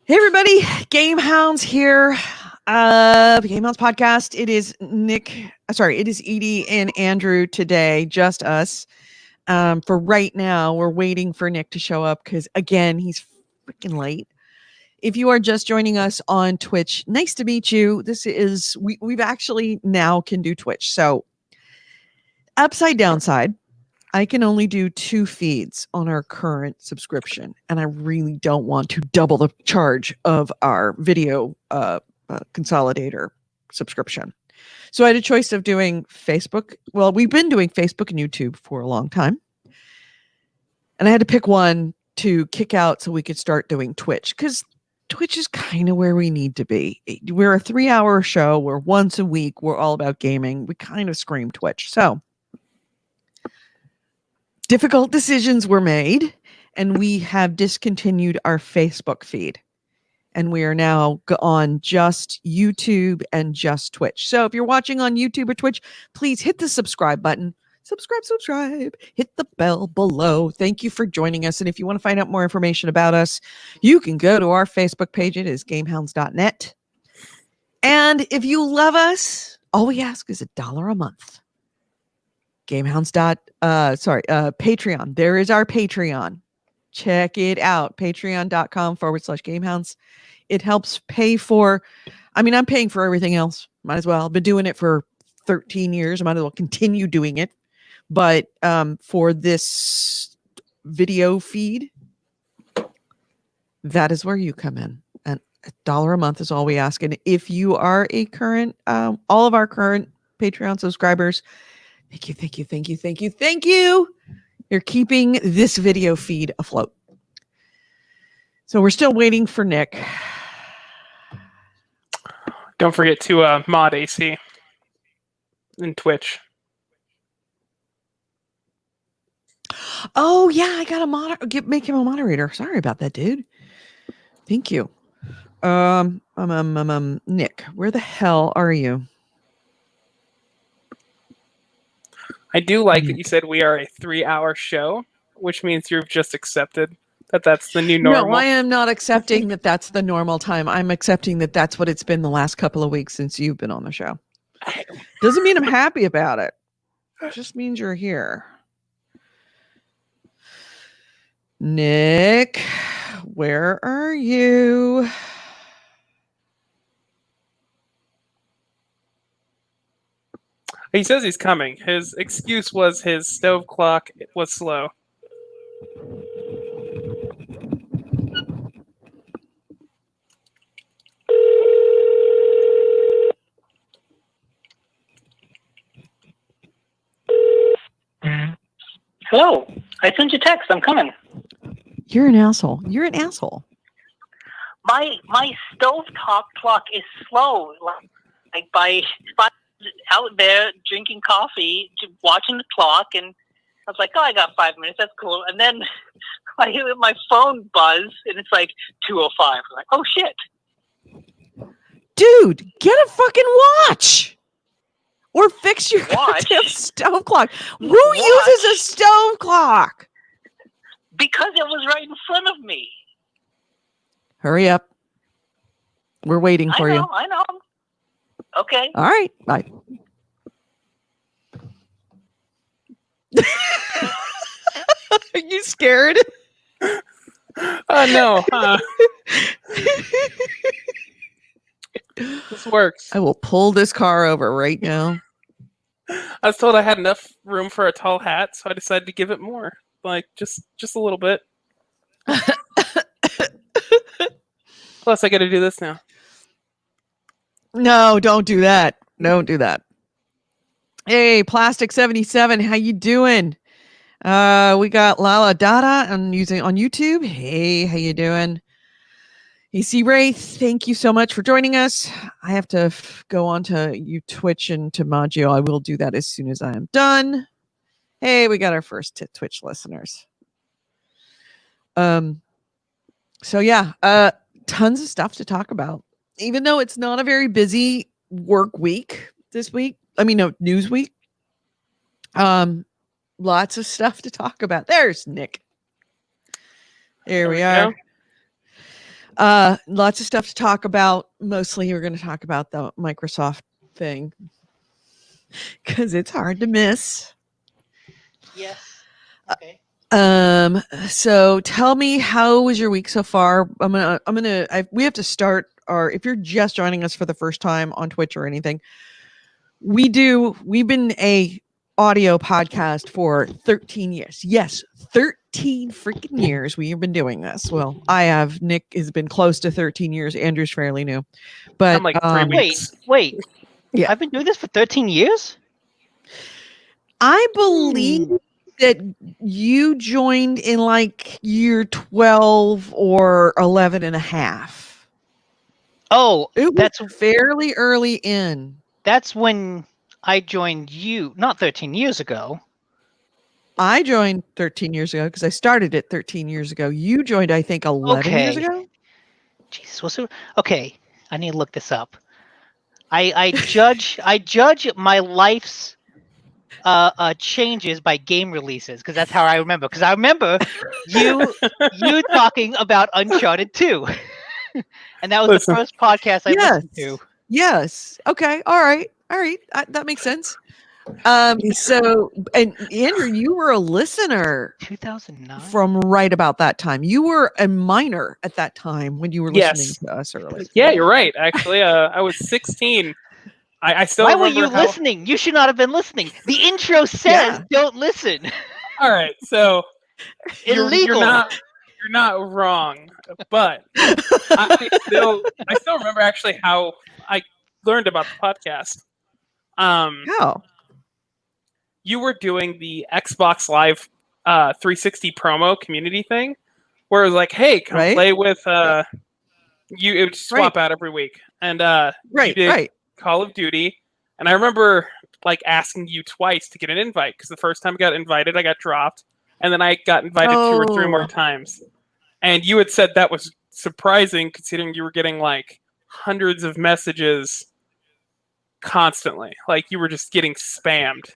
Hey everybody, GameHounds here. GameHounds podcast. It is it is Edie and Andrew today, just us. For right now, we're waiting for Nick to show up because again, he's freaking late. If you are just joining us on Twitch, nice to meet you. This is we've actually now can do Twitch. So upside downside. I can only do 2 feeds on our current subscription, and I really don't want to double the charge of our video consolidator subscription. So I had a choice of doing Facebook. Well, we've been doing Facebook and YouTube for a long time. And I had to pick one to kick out so we could start doing Twitch, because Twitch is kind of where we need to be. We're a 3-hour show. We're once a week. We're all about gaming. We kind of scream Twitch. So difficult decisions were made, and we have discontinued our Facebook feed. And we are now on just YouTube and just Twitch. So if you're watching on YouTube or Twitch, please hit the subscribe button. Subscribe. Hit the bell below. Thank you for joining us. And if you want to find out more information about us, you can go to our Facebook page. It is gamehounds.net. And if you love us, all we ask is $1 a month. Patreon. There is our Patreon. Check it out. Patreon.com/GameHounds. It helps pay for, I'm paying for everything else. Might as well. I've been doing it for 13 years. I might as well continue doing it. But for this video feed, that is where you come in. And $1 a month is all we ask. And if you are a current, all of our current Patreon subscribers, thank you. You're keeping this video feed afloat. So we're still waiting for Nick. Don't forget to mod AC in Twitch. Oh yeah, I got to make him a moderator. Sorry about that, dude. Thank you. Nick, where the hell are you? I do like that you said we are a 3-hour show, which means you've just accepted that that's the new normal. No, I am not accepting that that's the normal time. I'm accepting that that's what it's been the last couple of weeks since you've been on the show. Doesn't mean I'm happy about it. It just means you're here. Nick, where are you? He says he's coming. His excuse was his stove clock was slow. Hello. I sent you a text. I'm coming. You're an asshole. My stovetop clock is slow. Like by out there drinking coffee, watching the clock, and I was like, "Oh, I got 5 minutes. That's cool." And then I hear my phone buzz, and it's like 2:05. I'm like, "Oh shit, dude! Get a fucking watch, or fix your watch stove clock." Who uses a stove clock? Because it was right in front of me. Hurry up. We're waiting for you. I know. Okay. All right. Bye. Are you scared? No. This works. I will pull this car over right now. I was told I had enough room for a tall hat, so I decided to give it more. Like, just a little bit. Plus, I got to do this now. No, don't do that. Don't do that. Hey, Plastic 77, how you doing? We got Lala Dada on YouTube. Hey, how you doing? EC Wraith, thank you so much for joining us. I have to go on to Twitch and to Maggio. I will do that as soon as I am done. Hey, we got our first Twitch listeners. So yeah, tons of stuff to talk about. Even though it's not a very busy work week this week. News week. Lots of stuff to talk about. There's Nick. There we are. Lots of stuff to talk about. Mostly we're going to talk about the Microsoft thing because it's hard to miss. Yes. Okay. So tell me, how was your week so far? We have to start if you're just joining us for the first time on Twitch or anything, we've been a audio podcast for 13 years. Yes, 13 freaking years we have been doing this. Well, I have. Nick has been close to 13 years. Andrew's fairly new. But I'm like 3 weeks. Wait. Yeah. I've been doing this for 13 years? I believe that you joined in like year 12 or 11 and a half. Oh, That's fairly early in. That's when I joined you, not 13 years ago. I joined 13 years ago because I started it 13 years ago. You joined, I think, 11 years ago. Jesus, what's it? Okay, I need to look this up. I judge my life's changes by game releases because that's how I remember. Because I remember you talking about Uncharted 2, and that was the first podcast I listened to. Yes. Okay. All right. That makes sense. So, and Andrew, you were a listener 2009 from right about that time. You were a minor at that time when you were listening to us early. Yeah, you're right. Actually, I was 16. I still. Why were you listening? You should not have been listening. The intro says don't listen. All right, so illegal. You're not wrong, but I still remember actually how I learned about the podcast. How? You were doing the Xbox Live 360 promo community thing, where it was like, "Hey, come play with you." It would swap out every week, and you did Call of Duty. And I remember like asking you twice to get an invite because the first time I got invited, I got dropped, and then I got invited 2 or 3 more times. And you had said that was surprising considering you were getting like hundreds of messages constantly, like you were just getting spammed.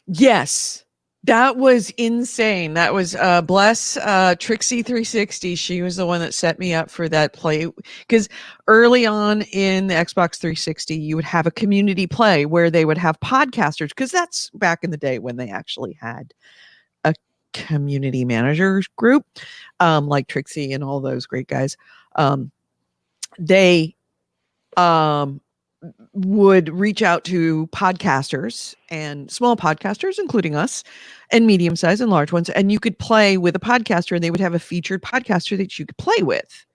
Yes, that was insane. That was bless Trixie 360. She was the one that set me up for that play, because early on in the Xbox 360 you would have a community play where they would have podcasters, because that's back in the day when they actually had a community managers group, like Trixie and all those great guys. They would reach out to podcasters and small podcasters, including us, and medium-sized and large ones, and you could play with a podcaster, and they would have a featured podcaster that you could play with.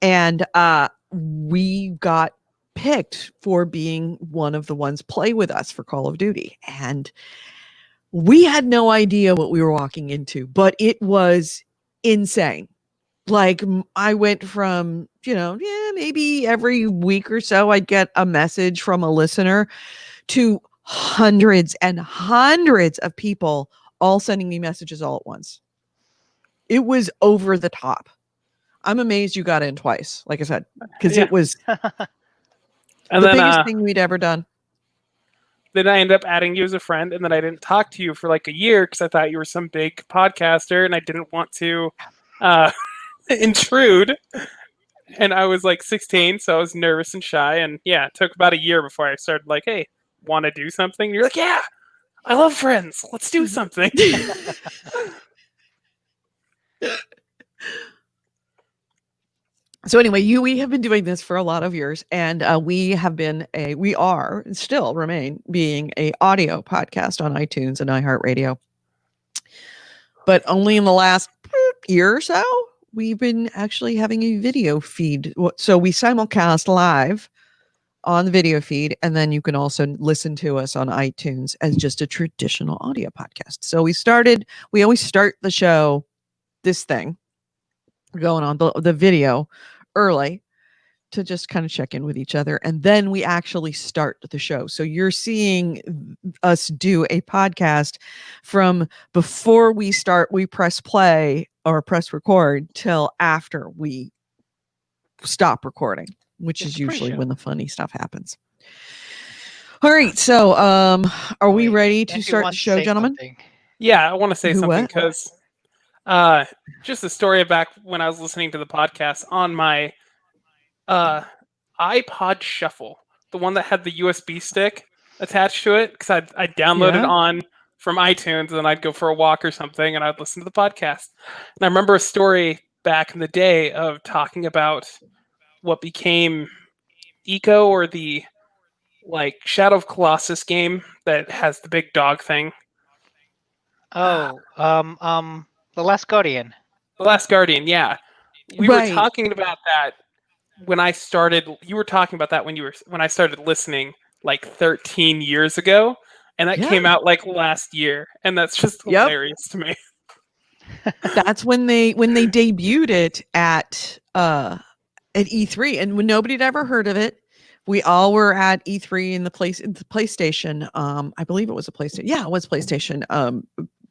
And we got picked for being one of the ones play with us for Call of Duty, and we had no idea what we were walking into, but it was insane. Like, I went from, maybe every week or so I'd get a message from a listener to hundreds and hundreds of people all sending me messages all at once. It was over the top. I'm amazed you got in twice, like I said, because it was the biggest thing we'd ever done. Then I ended up adding you as a friend, and then I didn't talk to you for like a year because I thought you were some big podcaster, and I didn't want to intrude. And I was like 16, so I was nervous and shy, and it took about a year before I started like, hey, want to do something? And you're like, yeah, I love Friends, let's do something. So anyway, we have been doing this for a lot of years, and we are still remain being a audio podcast on iTunes and iHeartRadio. But only in the last year or so, we've been actually having a video feed. So we simulcast live on the video feed, and then you can also listen to us on iTunes as just a traditional audio podcast. So we always start the show, this thing going on, the video early, to just kind of check in with each other, and then we actually start the show. So you're seeing us do a podcast from before we press play or press record till after we stop recording, which is usually when the funny stuff happens. All right, so are we ready to start the show, gentlemen? Yeah, I want to say something because Just a story back when I was listening to the podcast on my iPod Shuffle, the one that had the USB stick attached to it, because I downloaded on from iTunes, and then I'd go for a walk or something, and I'd listen to the podcast. And I remember a story back in the day of talking about what became Eco, or the Shadow of Colossus game that has the big dog thing. Oh, The Last Guardian. The Last Guardian, yeah. We were talking about that when I started. You were talking about that when I started listening 13 years ago, and that came out last year, and that's just hilarious to me. That's when they debuted it at E3, and when nobody had ever heard of it. We all were at E3 in the PlayStation. I believe it was a PlayStation. Yeah, it was PlayStation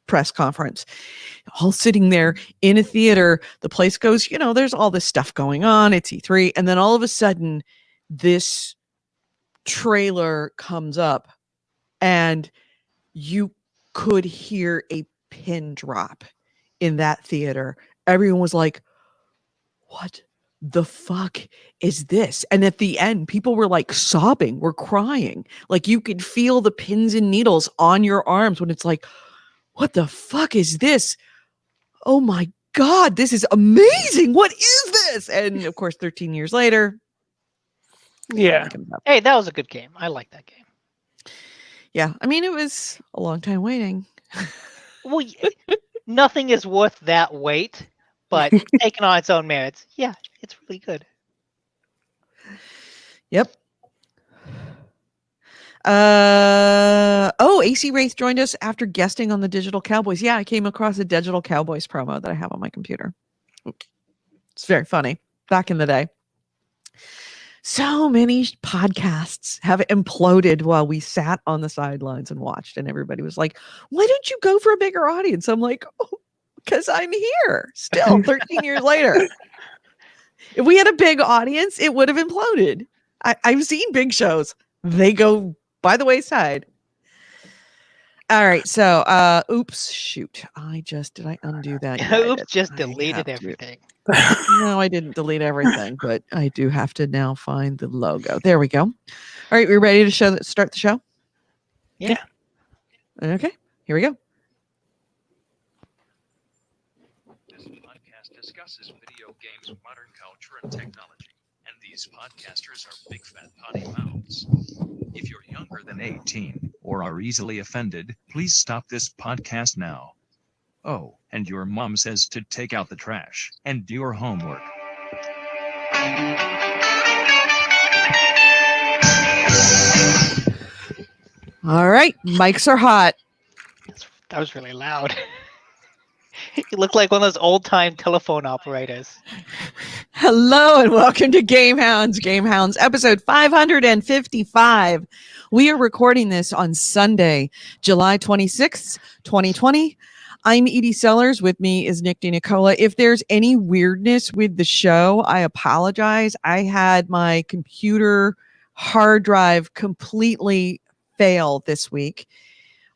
press conference. All sitting there in a theater. The place goes, there's all this stuff going on. It's E3, and then all of a sudden, this trailer comes up, and you could hear a pin drop in that theater. Everyone was like, "What the fuck is this?" And at the end, people were sobbing, were crying. You could feel the pins and needles on your arms when it's like, "What the fuck is this? Oh my God, this is amazing. What is this?" And of course, 13 years later. Yeah. Hey, that was a good game. I like that game. Yeah. I mean, it was a long time waiting. Well, nothing is worth that wait, but taken on its own merits, yeah, it's really good. Yep. AC Wraith joined us after guesting on the Digital Cowboys. Yeah, I came across a Digital Cowboys promo that I have on my computer. It's very funny. Back in the day. So many podcasts have imploded while we sat on the sidelines and watched, and everybody was like, "Why don't you go for a bigger audience?" I'm like, "Oh, because I'm here still 13 years later." If we had a big audience, it would have imploded. I've seen big shows. They go by the wayside. All right. So, oops, shoot. Did I undo that? Yeah, Oops, just deleted everything. No, I didn't delete everything, but I do have to now find the logo. There we go. All right. We're ready to start the show? Yeah. Okay. Here we go. This podcast discusses video games, modern culture, and technology. And these podcasters are big fat potty mouths. If you're younger than 18 or are easily offended, please stop this podcast now. Oh, and your mom says to take out the trash and do your homework. All right. Mics are hot. That was really loud. You look like one of those old-time telephone operators. Hello and welcome to GameHounds. GameHounds episode 555. We are recording this on Sunday, July 26th, 2020. I'm Edie Sellers. With me is Nick DiNicola. If there's any weirdness with the show, I apologize. I had my computer hard drive completely fail this week.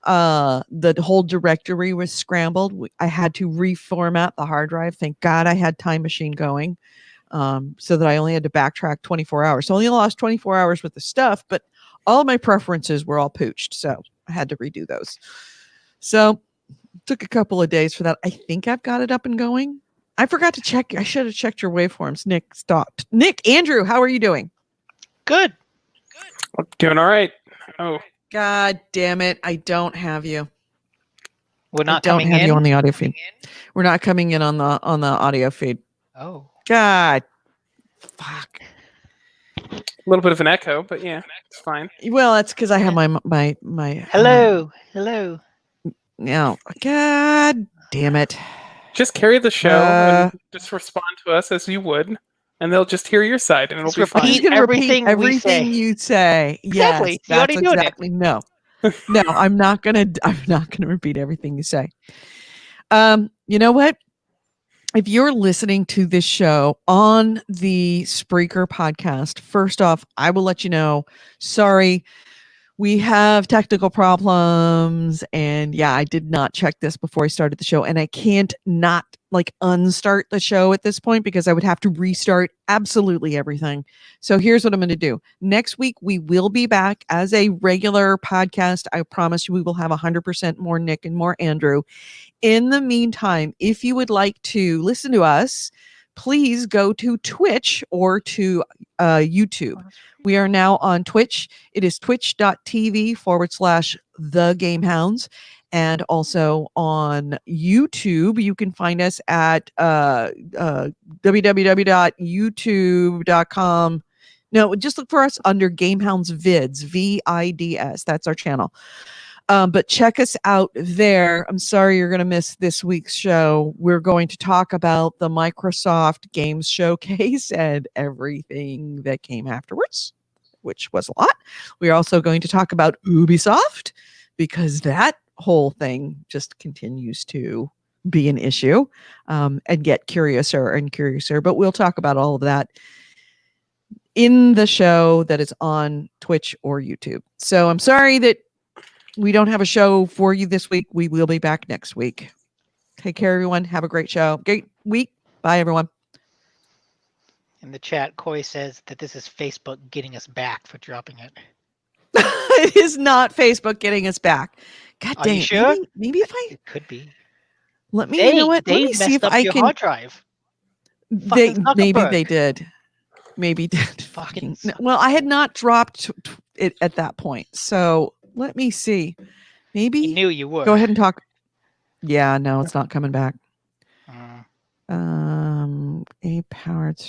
The whole directory was scrambled. I had to reformat the hard drive. Thank God I had Time Machine going, so that I only had to backtrack 24 hours. So I only lost 24 hours with the stuff, but all of my preferences were all pooched. So I had to redo those. So took a couple of days for that. I think I've got it up and going. I forgot to check. I should have checked your waveforms. Nick stopped. Nick, Andrew, how are you doing? Good. I'm doing all right. Oh, God damn it. I don't have you. We're not don't coming have in? you on the audio feed. We're not coming in on the audio feed. Oh. God. Fuck. a little bit of an echo, but yeah, it's fine. Well, that's because I have my Hello. No. God damn it. Just carry the show and just respond to us as you would, and they'll just hear your side, and it'll be fine. He's going to repeat everything you say. Exactly. Yes, you already doing exactly. It. No, I'm not gonna repeat everything you say. You know what? If you're listening to this show on the Spreaker podcast, first off, I will let you know. Sorry, we have technical problems, and yeah, I did not check this before I started the show, and I can't not like unstart the show at this point because I would have to restart absolutely everything. So here's what I'm going to do. Next week, we will be back as a regular podcast. I promise you we will have 100% more Nick and more Andrew. In the meantime, if you would like to listen to us, please go to Twitch or to YouTube. We are now on Twitch. It is twitch.tv/the GameHounds. And also on YouTube, you can find us at www.youtube.com. No, just look for us under GameHounds Vids, VIDS. That's our channel. But check us out there. I'm sorry you're going to miss this week's show. We're going to talk about the Microsoft Games Showcase and everything that came afterwards, which was a lot. We're also going to talk about Ubisoft because that whole thing just continues to be an issue and get curiouser and curiouser. But we'll talk about all of that in the show that is on Twitch or YouTube. So I'm sorry that we don't have a show for you this week. We will be back next week. Take care, everyone. Have a great show. Great week. Bye, everyone. In the chat, Corey says that this is Facebook getting us back for dropping it. It is not Facebook getting us back. God Are dang you it. sure? Maybe if I... It could be. You know what? Let me see if I your can... hard drive. Maybe they did. Maybe did. Fucking no, well, I had not dropped it at that point. So let me see. Maybe... He knew you were. Go ahead and talk. Yeah, no, it's not coming back. A powered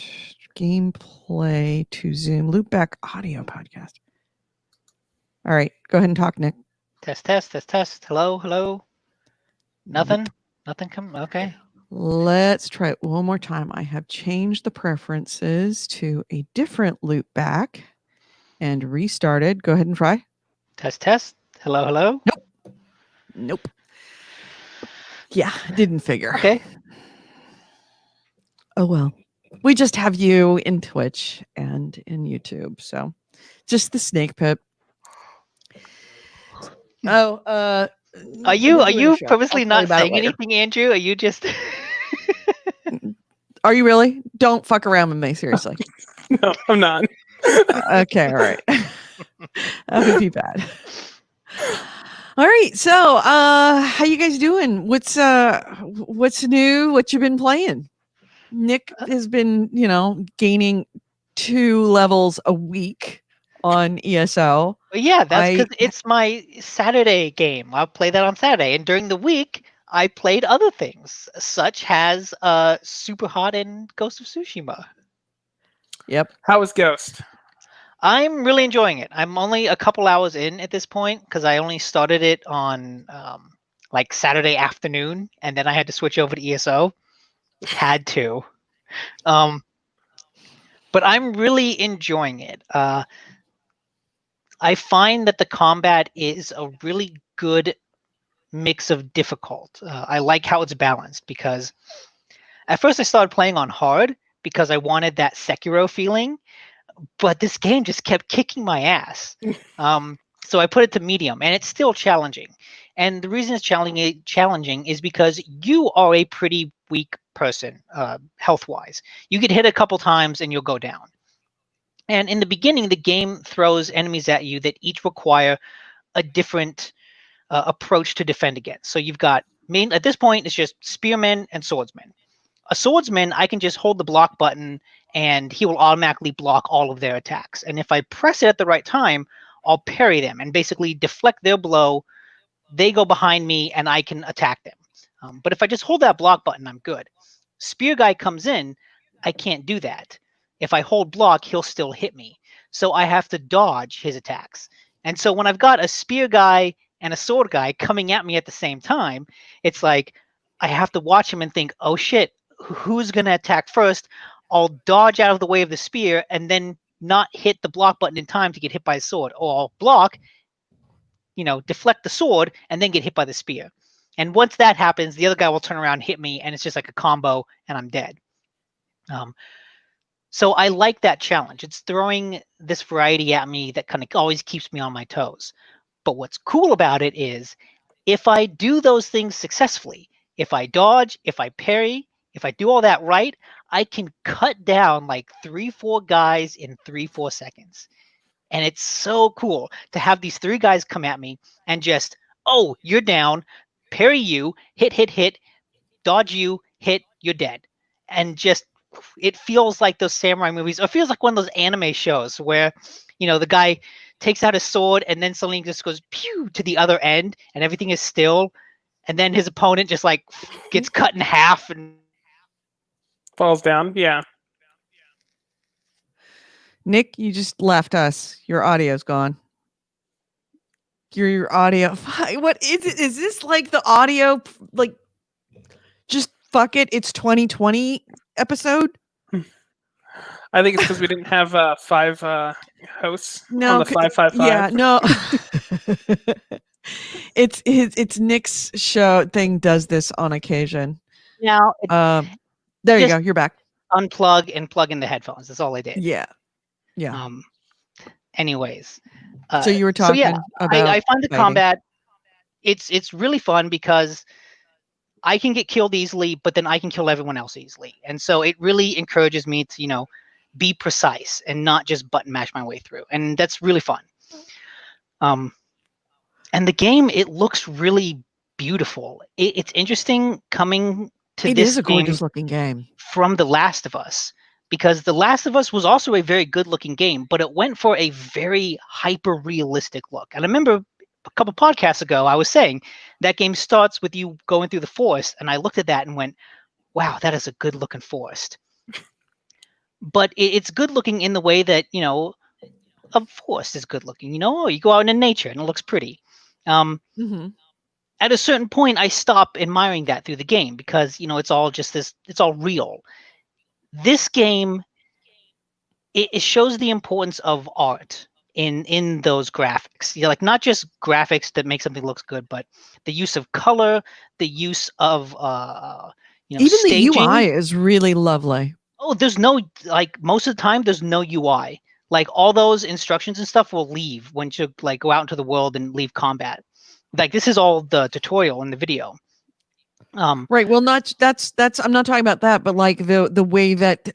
gameplay to Zoom loopback audio podcast. All right, go ahead and talk, Nick. Test. Hello. Nothing. Nothing come. Okay. Let's try it one more time. I have changed the preferences to a different loopback and restarted. Go ahead and try. Test. Hello. Nope. Yeah, didn't figure. Okay. Oh, well. We just have you in Twitch and in YouTube. So just the snake pit. Oh, are you purposely not saying anything, Andrew? Are you just... Are you really? Don't fuck around with me, seriously. No, I'm not. Okay, all right. That would be bad. All right, so how you guys doing? What's new? What you been playing? Nick has been, gaining 2 levels a week on ESO. Well, yeah, that's because it's my Saturday game. I'll play that on Saturday, and during the week I played other things, such as Super Hot and Ghost of Tsushima. Yep. How was Ghost? I'm really enjoying it. I'm only a couple hours in at this point because I only started it on like Saturday afternoon, and then I had to switch over to ESO. Had to. But I'm really enjoying it. I find that the combat is a really good mix of difficult. I like how it's balanced because at first I started playing on hard because I wanted that Sekiro feeling, but this game just kept kicking my ass. So I put it to medium, and it's still challenging. And the reason it's challenging is because you are a pretty weak person, health-wise. You get hit a couple times and you'll go down. And in the beginning, the game throws enemies at you that each require a different approach to defend against. So you've got, at this point, it's just spearmen and swordsmen. A swordsman, I can just hold the block button and he will automatically block all of their attacks. And if I press it at the right time, I'll parry them and basically deflect their blow. They go behind me and I can attack them. But if I just hold that block button, I'm good. Spear guy comes in, I can't do that. If I hold block, he'll still hit me. So I have to dodge his attacks. And so when I've got a spear guy and a sword guy coming at me at the same time, it's like I have to watch him and think, oh shit, who's going to attack first? I'll dodge out of the way of the spear and then not hit the block button in time to get hit by the sword. Or I'll block, deflect the sword and then get hit by the spear. And once that happens, the other guy will turn around and hit me, and it's just like a combo, and I'm dead. So I like that challenge. It's throwing this variety at me that kind of always keeps me on my toes. But what's cool about it is if I do those things successfully, if I dodge, if I parry, if I do all that right, I can cut down like 3-4 guys in 3-4 seconds. And it's so cool to have these 3 guys come at me and just, oh, you're down, parry you, hit, dodge you, hit, you're dead. And just, it feels like those samurai movies, or feels like one of those anime shows where, the guy takes out his sword and then suddenly just goes pew to the other end and everything is still. And then his opponent just like gets cut in half and falls down. Yeah. Nick, you just left us. Your audio's gone. Your audio. What is it? Is this like the audio? Like, just fuck it. It's 2020 episode. I think it's because we didn't have 5 hosts on the 555. Yeah, no. it's Nick's show thing. Does this on occasion? now There you go. You're back. Unplug and plug in the headphones. That's all I did. Yeah. Anyways, so you were talking about. I find the combat. It's really fun because I can get killed easily, but then I can kill everyone else easily, and so it really encourages me to be precise and not just button mash my way through, and that's really fun. And the game, it looks really beautiful. It's interesting coming to this. It is a gorgeous looking game from The Last of Us, because The Last of Us was also a very good looking game, but it went for a very hyper realistic look. And I remember a couple podcasts ago, I was saying that game starts with you going through the forest, and I looked at that and went, wow, that is a good looking forest. But it's good looking in the way that, a forest is good looking. You go out in nature and it looks pretty. At a certain point, I stop admiring that through the game because, it's all just this, it's all real. This game, it shows the importance of art in those graphics. Like not just graphics that make something look good, but the use of color, the use of even staging. The UI is really lovely. Oh, there's no, like, most of the time there's no UI. Like all those instructions and stuff will leave when you like go out into the world and leave combat. Like this is all the tutorial in the video. Right. Well, that's I'm not talking about that, but like the way that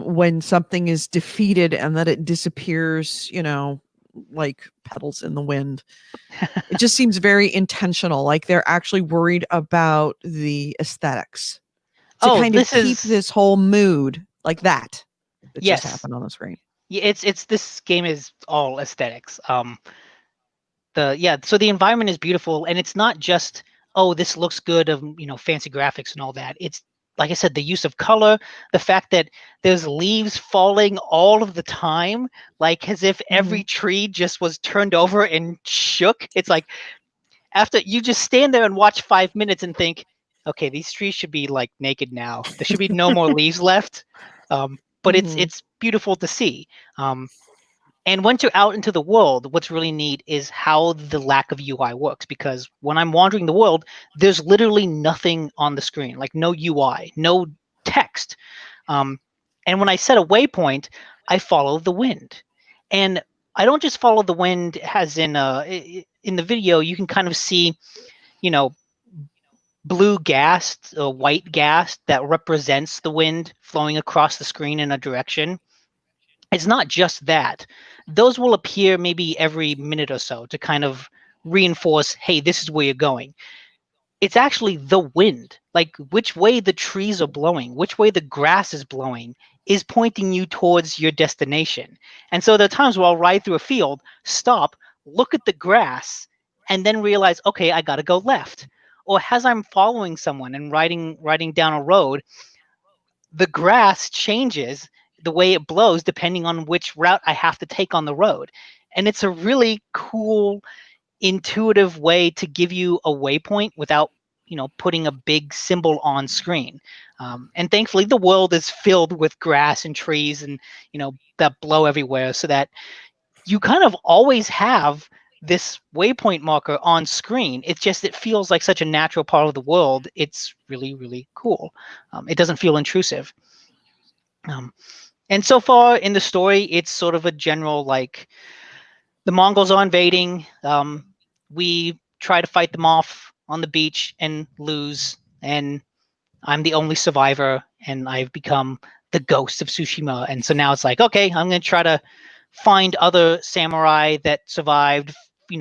when something is defeated and that it disappears, like petals in the wind. It just seems very intentional. Like they're actually worried about the aesthetics to kind of keep this whole mood like that. Just happened on the screen. Yeah, it's this game is all aesthetics. So the environment is beautiful, and it's not just, oh, this looks good of fancy graphics and all that. It's like I said, the use of color, the fact that there's leaves falling all of the time, like as if every tree just was turned over and shook. It's like after you just stand there and watch 5 minutes and think, okay, these trees should be like naked now. There should be no more leaves left. But it's beautiful to see. And once you're out into the world, what's really neat is how the lack of UI works, because when I'm wandering the world, there's literally nothing on the screen, like no UI, no text. And when I set a waypoint, I follow the wind. And I don't just follow the wind as in the video, you can kind of see, blue gas or white gas that represents the wind flowing across the screen in a direction. It's not just that. Those will appear maybe every minute or so to kind of reinforce, hey, this is where you're going. It's actually the wind, like which way the trees are blowing, which way the grass is blowing is pointing you towards your destination. And so there are times where I'll ride through a field, stop, look at the grass, and then realize, okay, I got to go left. Or as I'm following someone and riding down a road, the grass changes the way it blows depending on which route I have to take on the road. And it's a really cool, intuitive way to give you a waypoint without, putting a big symbol on screen. And thankfully the world is filled with grass and trees and, that blow everywhere, so that you kind of always have this waypoint marker on screen. It's just, it feels like such a natural part of the world. It's really, really cool. It doesn't feel intrusive. And so far in the story, it's sort of a general, like, the Mongols are invading. We try to fight them off on the beach and lose, and I'm the only survivor, and I've become the ghost of Tsushima. And so now it's like, okay, I'm going to try to find other samurai that survived,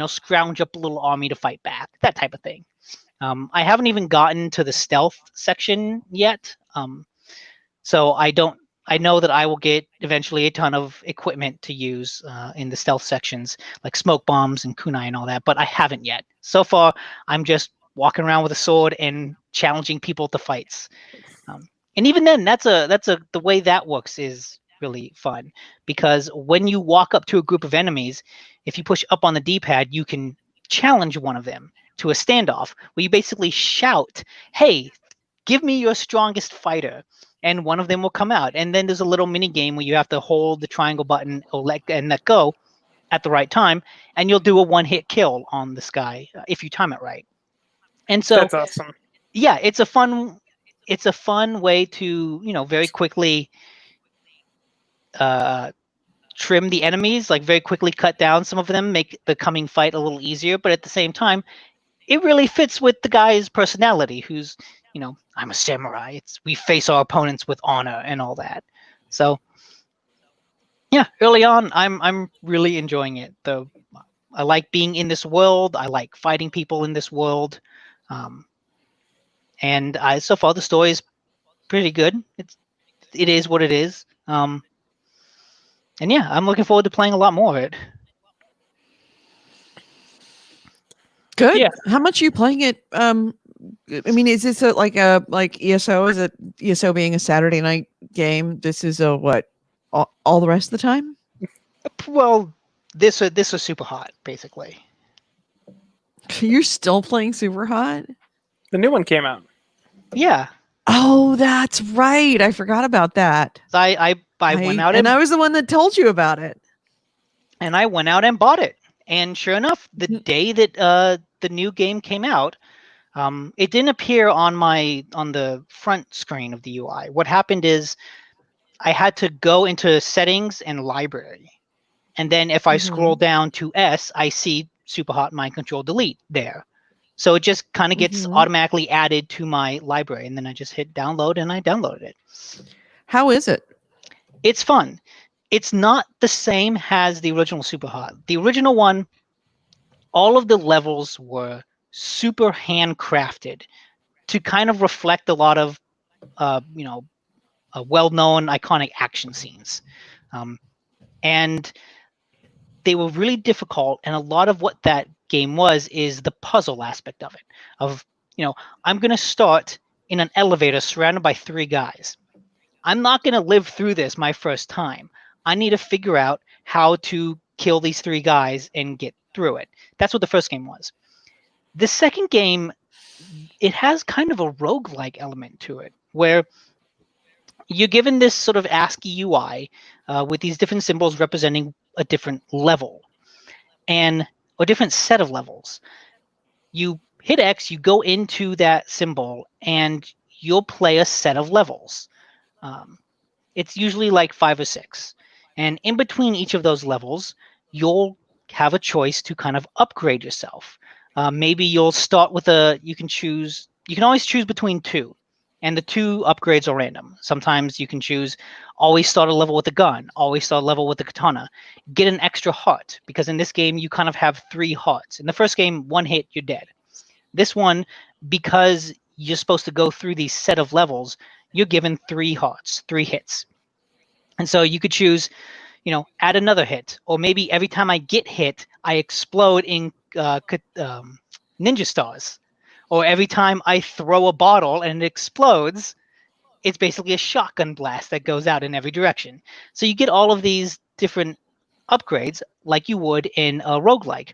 scrounge up a little army to fight back, that type of thing. I haven't even gotten to the stealth section yet. So I know that I will get eventually a ton of equipment to use in the stealth sections, like smoke bombs and kunai and all that, but I haven't yet. So far, I'm just walking around with a sword and challenging people to fights. And even then, the way that works is really fun, because when you walk up to a group of enemies, if you push up on the D-pad, you can challenge one of them to a standoff where you basically shout, "Hey, give me your strongest fighter," and one of them will come out. And then there's a little mini game where you have to hold the triangle button or let go at the right time, and you'll do a one-hit kill on this guy if you time it right. And so That's awesome. Yeah, it's a fun way to, very quickly trim the enemies, like very quickly cut down some of them, make the coming fight a little easier. But at the same time, it really fits with the guy's personality, who's, I'm a samurai. We face our opponents with honor and all that. So yeah, early on, I'm really enjoying it. I like being in this world. I like fighting people in this world. And so far the story is pretty good. It is what it is. And yeah, I'm looking forward to playing a lot more of it. Good. Yeah. How much are you playing it? I mean, is this like ESO? Is it ESO being a Saturday night game? This is a what? All the rest of the time? Well, this was super hot, basically. You're still playing Super Hot? The new one came out. Yeah. Oh, that's right. I forgot about that. So I went out and I was the one that told you about it. And I went out and bought it. And sure enough, the day that the new game came out, it didn't appear on the front screen of the UI. What happened is I had to go into settings and library. And then if I scroll down to S, I see Super Hot Mind Control Delete there. So it just kind of gets automatically added to my library. And then I just hit download and I downloaded it. How is it? It's fun. It's not the same as the original Super Hot. The original one, all of the levels were super handcrafted to kind of reflect a lot of, well-known iconic action scenes. And they were really difficult. And a lot of what that game is the puzzle aspect of it. I'm going to start in an elevator surrounded by 3 guys. I'm not going to live through this my first time. I need to figure out how to kill these 3 guys and get through it. That's what the first game was. The second game, it has kind of a roguelike element to it, where you're given this sort of ASCII UI with these different symbols representing a different level and a different set of levels. You hit X, you go into that symbol, and you'll play a set of levels. It's usually like 5 or 6. And in between each of those levels, you'll have a choice to kind of upgrade yourself. Maybe you'll start with you can always choose between 2. And the 2 upgrades are random. Sometimes you can choose always start a level with a gun, always start a level with a katana, get an extra heart, because in this game you kind of have 3 hearts. In the first game, 1 hit, you're dead. This one, because you're supposed to go through these set of levels, you're given 3 hearts, 3 hits. And so you could choose, add another hit, or maybe every time I get hit, I explode in ninja stars. Or every time I throw a bottle and it explodes, it's basically a shotgun blast that goes out in every direction. So you get all of these different upgrades like you would in a roguelike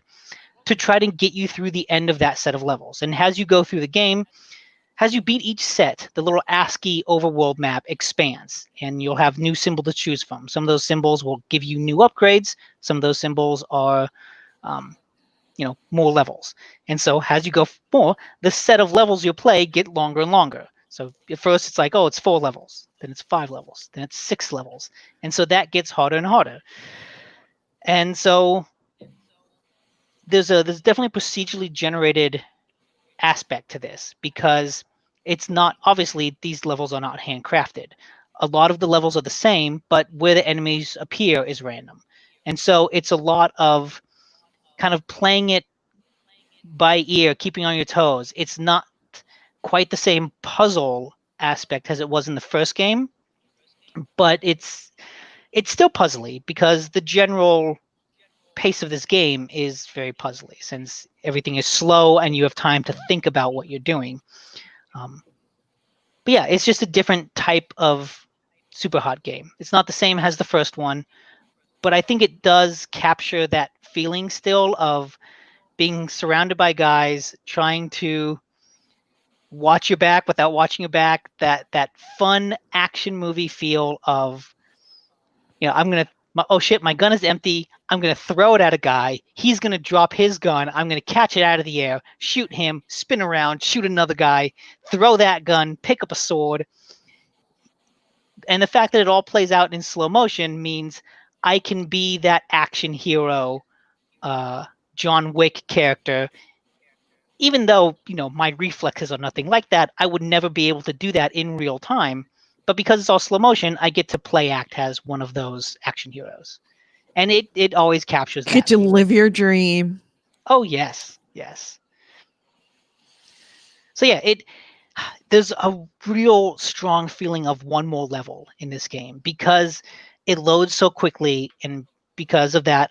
to try to get you through the end of that set of levels. And as you go through the game, as you beat each set, the little ASCII overworld map expands, and you'll have new symbols to choose from. Some of those symbols will give you new upgrades. Some of those symbols are more levels. And so as you go more, the set of levels you'll play get longer and longer. So at first it's like, oh, it's 4 levels, then it's 5 levels, then it's 6 levels. And so that gets harder and harder. And so there's definitely a procedurally generated aspect to this, because it's not, obviously these levels are not handcrafted. A lot of the levels are the same, but where the enemies appear is random. And so it's a lot of kind of playing it by ear, keeping on your toes. It's not quite the same puzzle aspect as it was in the first game, but it's still puzzly, because the general pace of this game is very puzzly, since everything is slow and you have time to think about what you're doing. But yeah, it's just a different type of super hot game. It's not the same as the first one, but I think it does capture that feeling still of being surrounded by guys trying to watch your back without watching your back. That fun action movie feel of, oh shit, my gun is empty. I'm going to throw it at a guy. He's going to drop his gun. I'm going to catch it out of the air, shoot him, spin around, shoot another guy, throw that gun, pick up a sword. And the fact that it all plays out in slow motion means I can be that action hero, John Wick character. Even though, my reflexes are nothing like that, I would never be able to do that in real time. But because it's all slow motion, I get to play act as one of those action heroes. And it always captures that. Get to live your dream. Oh, yes. Yes. So yeah, there's a real strong feeling of one more level in this game, because it loads so quickly, and because of that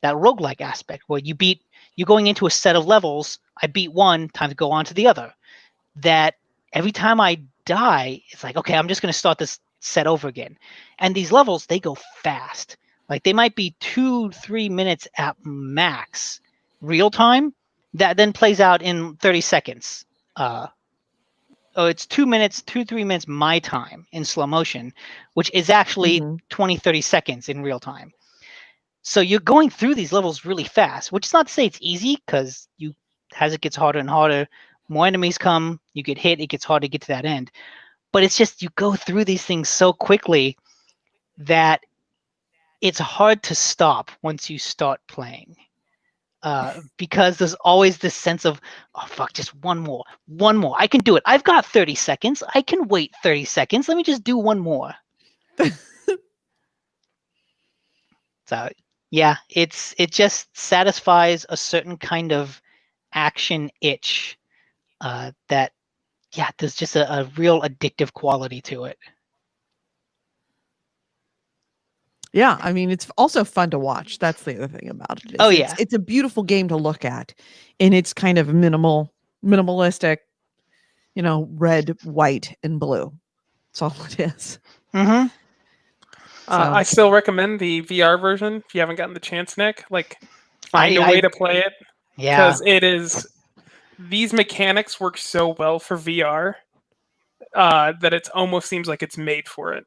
that roguelike aspect where you're going into a set of levels. I beat one, time to go on to the other. That every time I die, it's like, okay, I'm just going to start this set over again. And these levels, they go fast. Like they might be 2-3 minutes at max real time. That then plays out in 30 seconds. It's 2 minutes, 2-3 minutes my time in slow motion, which is actually 20-30 seconds in real time. So you're going through these levels really fast, which is not to say it's easy, because as it gets harder and harder, more enemies come, you get hit, it gets hard to get to that end. But it's just, you go through these things so quickly that it's hard to stop once you start playing. Because there's always this sense of, oh fuck, just one more. I can do it. I've got 30 seconds. I can wait 30 seconds. Let me just do one more. So yeah, it just satisfies a certain kind of action itch that, yeah, there's just a real addictive quality to it. Yeah, I mean, it's also fun to watch. That's the other thing about it. It's a beautiful game to look at, and it's kind of minimalistic, red, white, and blue. That's all it is. Mm-hmm. I still recommend the VR version if you haven't gotten the chance, Nick. Find a way to play it. Yeah. Because these mechanics work so well for VR that it almost seems like it's made for it.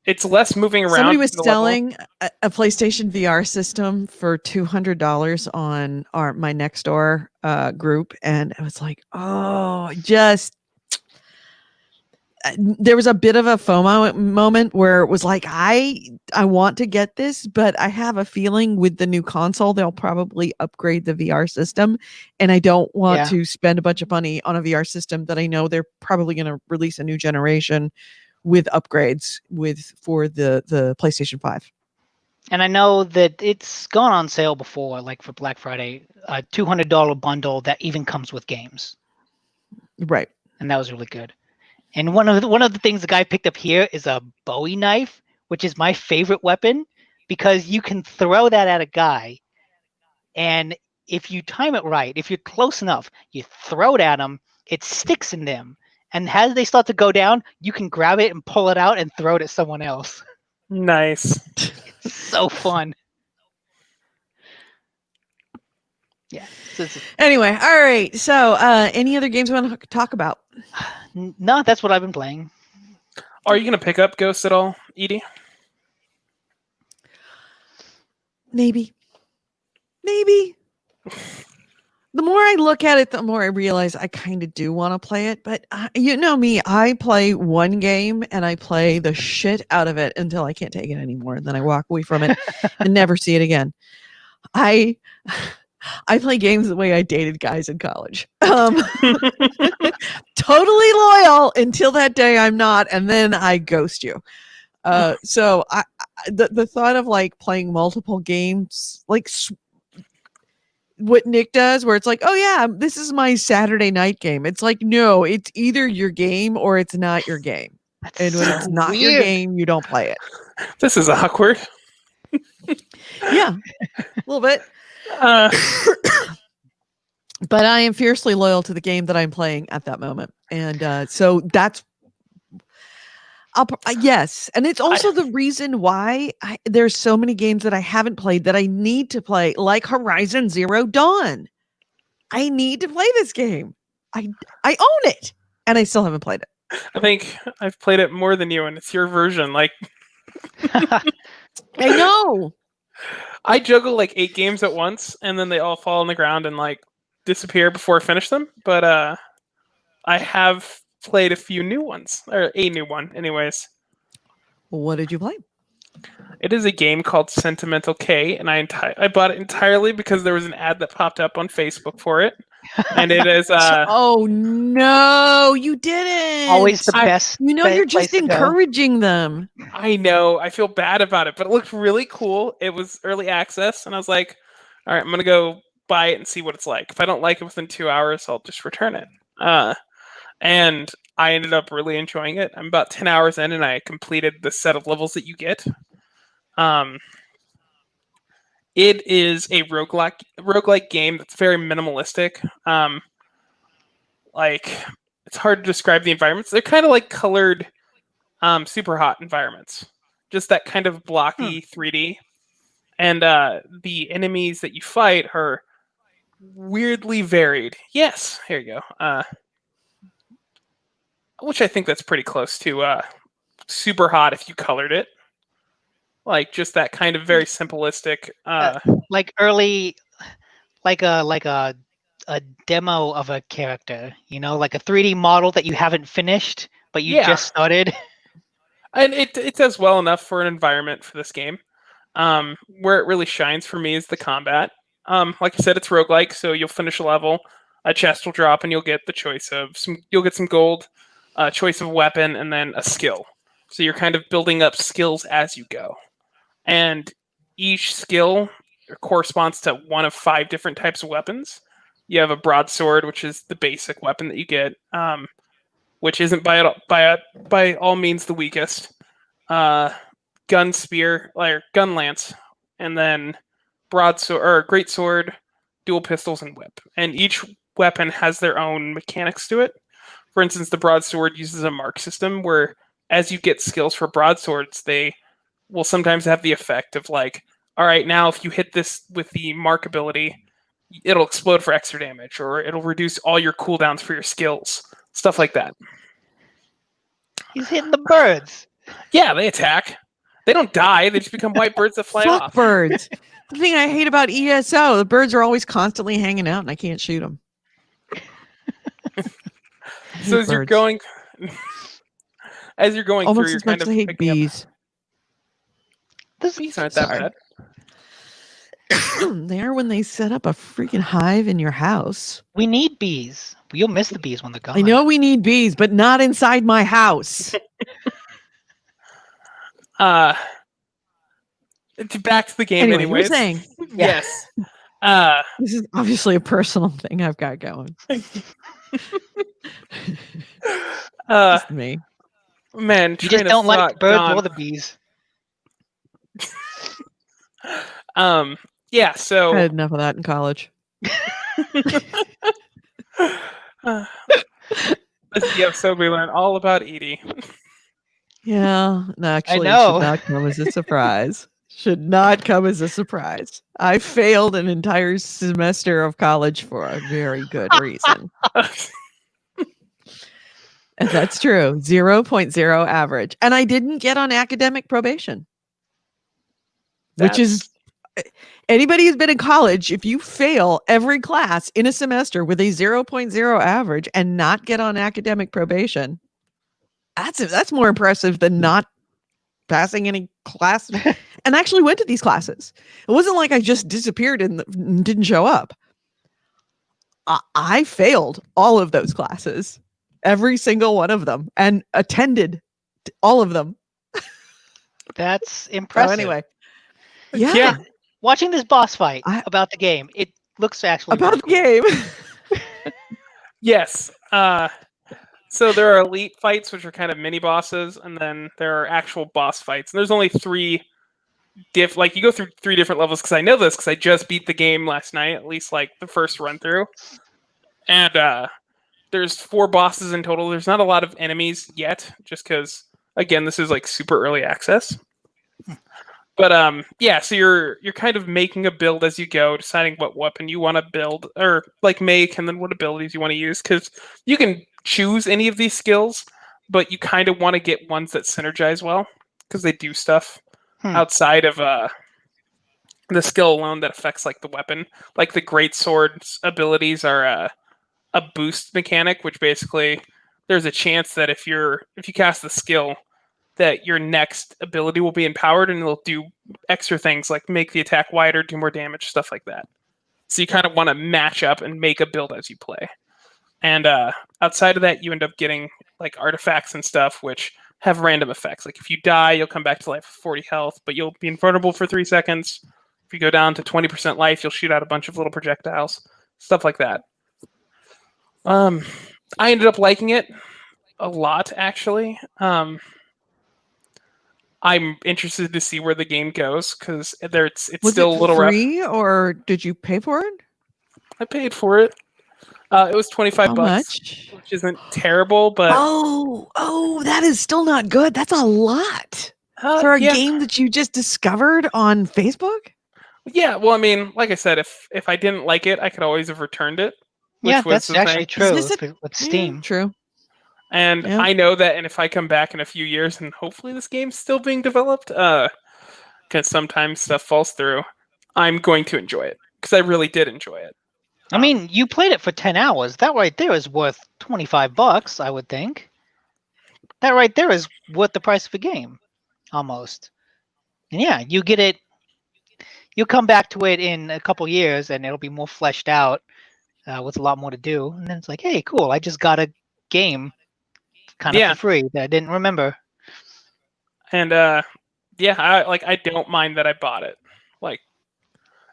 It's less moving around. Somebody was selling a PlayStation VR system for $200 on my next door group, and it was like, there was a bit of a FOMO moment where it was like, I want to get this, but I have a feeling with the new console they'll probably upgrade the VR system, and I don't want to spend a bunch of money on a VR system that I know they're probably going to release a new generation with upgrades for the PlayStation 5. And I know that it's gone on sale before, like for Black Friday, a $200 bundle that even comes with games. Right. And that was really good. And one of the things the guy picked up here is a Bowie knife, which is my favorite weapon, because you can throw that at a guy, and if you time it right, if you're close enough, you throw it at them, it sticks in them. And as they start to go down, you can grab it and pull it out and throw it at someone else. Nice. It's so fun. Yeah. Anyway, all right. So, any other games we want to talk about? No, that's what I've been playing. Are you going to pick up Ghost at all, Edie? Maybe. The more I look at it, the more I realize I kind of do want to play it. But you know me, I play one game and I play the shit out of it until I can't take it anymore. And then I walk away from it and never see it again. I play games the way I dated guys in college. Totally loyal until that day I'm not, and then I ghost you. So the thought of like playing multiple games, like what Nick does, where it's like, oh yeah, this is my Saturday night game. It's like, no, it's either your game or it's not your game. And when it's not your game, you don't play it. This is awkward. Yeah, a little bit. But I am fiercely loyal to the game that I'm playing at that moment. And so that's, yes. And it's also the reason why there's so many games that I haven't played that I need to play, like Horizon Zero Dawn. I need to play this game. I own it, and I still haven't played it. I think I've played it more than you, and it's your version. Like, I know. I juggle like 8 games at once, and then they all fall on the ground and like disappear before I finish them. But I have played a few new ones, or a new one, anyways. What did you play? It is a game called Sentimental K, and I bought it entirely because there was an ad that popped up on Facebook for it, and it is. Oh no, you didn't! Always the best. You know, you're just encouraging them. I know. I feel bad about it, but it looked really cool. It was early access, and I was like, "All right, I'm gonna go buy it and see what it's like. If I don't like it within 2 hours, I'll just return it." And I ended up really enjoying it. I'm about 10 hours in, and I completed the set of levels that you get. It is a roguelike game that's very minimalistic. Like, it's hard to describe the environments. They're kind of like colored, super hot environments. Just that kind of blocky 3D. And the enemies that you fight are weirdly varied. Yes, here you go. Which I think that's pretty close to super hot if you colored it. Like just that kind of very simplistic, like early, like a demo of a character, you know, like a 3D model that you haven't finised, but you just started. And it does well enough for an environment for this game. Where it really shines for me is the combat. Like I said, it's roguelike, so you'll finish a level, a chest will drop, and you'll get the choice of you'll get some gold, a choice of weapon, and then a skill. So you're kind of building up skills as you go. And each skill corresponds to one of 5 different types of weapons. You have a broadsword, which is the basic weapon that you get, which isn't by all means the weakest. Gun spear, like gun lance, and then broadsword or great sword, dual pistols, and whip. And each weapon has their own mechanics to it. For instance, the broadsword uses a mark system where, as you get skills for broadswords, they will sometimes have the effect of like, all right, now if you hit this with the mark ability, it'll explode for extra damage, or it'll reduce all your cooldowns for your skills, stuff like that. He's hitting the birds. Yeah, they attack. They don't die. They just become white birds that fly off. Birds. The thing I hate about ESO, the birds are always constantly hanging out, and I can't shoot them. So as you're going almost through, you're kind of hate bees. The bees aren't that bad. They are when they set up a freaking hive in your house. We need bees. You'll miss the bees when they're gone. I know we need bees, but not inside my house. Back to the game, anyway, anyways. You're saying, yes. This is obviously a personal thing I've got going. Just me. Man, you just don't like the birds or the bees. Yeah, so I had enough of that in college. This episode we learned all about Edie. Yeah, actually, I know. it should not come as a surprise. Should not come as a surprise. I failed an entire semester of college for a very good reason. And that's true. 0.0 average. And I didn't get on academic probation. Which is anybody who's been in college, if you fail every class in a semester with a 0.0 average and not get on academic probation, that's more impressive than not passing any class. And I actually went to these classes. It wasn't like I just disappeared and didn't show up. I failed all of those classes, every single one of them, and attended all of them. That's impressive. So anyway, Yeah. Watching this boss fight about the game, it looks actually about the really cool. game. Yes. So there are elite fights, which are kind of mini bosses, and then there are actual boss fights. And there's only three you go through 3 different levels, because I know this because I just beat the game last night, at least like the first run through. And there's 4 bosses in total. There's not a lot of enemies yet, just because, again, this is like super early access. But yeah, so you're kind of making a build as you go, deciding what weapon you want to build or like make, and then what abilities you want to use, because you can choose any of these skills, but you kind of want to get ones that synergize well, because they do stuff outside of the skill alone that affects like the weapon. Like the great sword's abilities are a boost mechanic, which basically there's a chance that if you cast the skill, that your next ability will be empowered and it'll do extra things like make the attack wider, do more damage, stuff like that. So you kind of want to match up and make a build as you play. And outside of that, you end up getting like artifacts and stuff, which have random effects. Like if you die, you'll come back to life with 40 health, but you'll be invulnerable for 3 seconds. If you go down to 20% life, you'll shoot out a bunch of little projectiles, stuff like that. I ended up liking it a lot, actually. I'm interested to see where the game goes, because it's still a little free, rough. Or did you pay for it? I paid for it. It was $25. How much? Which isn't terrible, but that is still not good. That's a lot for a game that you just discovered on Facebook. Yeah, well, I mean, like I said, if I didn't like it, I could always have returned it. Yeah, that's actually true with Steam. Yeah, true. And I know that, and if I come back in a few years, and hopefully this game's still being developed, because sometimes stuff falls through, I'm going to enjoy it, because I really did enjoy it. I mean, you played it for 10 hours. That right there is worth $25, I would think. That right there is worth the price of a game, almost. And yeah, you get it. You come back to it in a couple years, and it'll be more fleshed out with a lot more to do. And then it's like, hey, cool! I just got a game kind of for free that I didn't remember. And I don't mind that I bought it. Like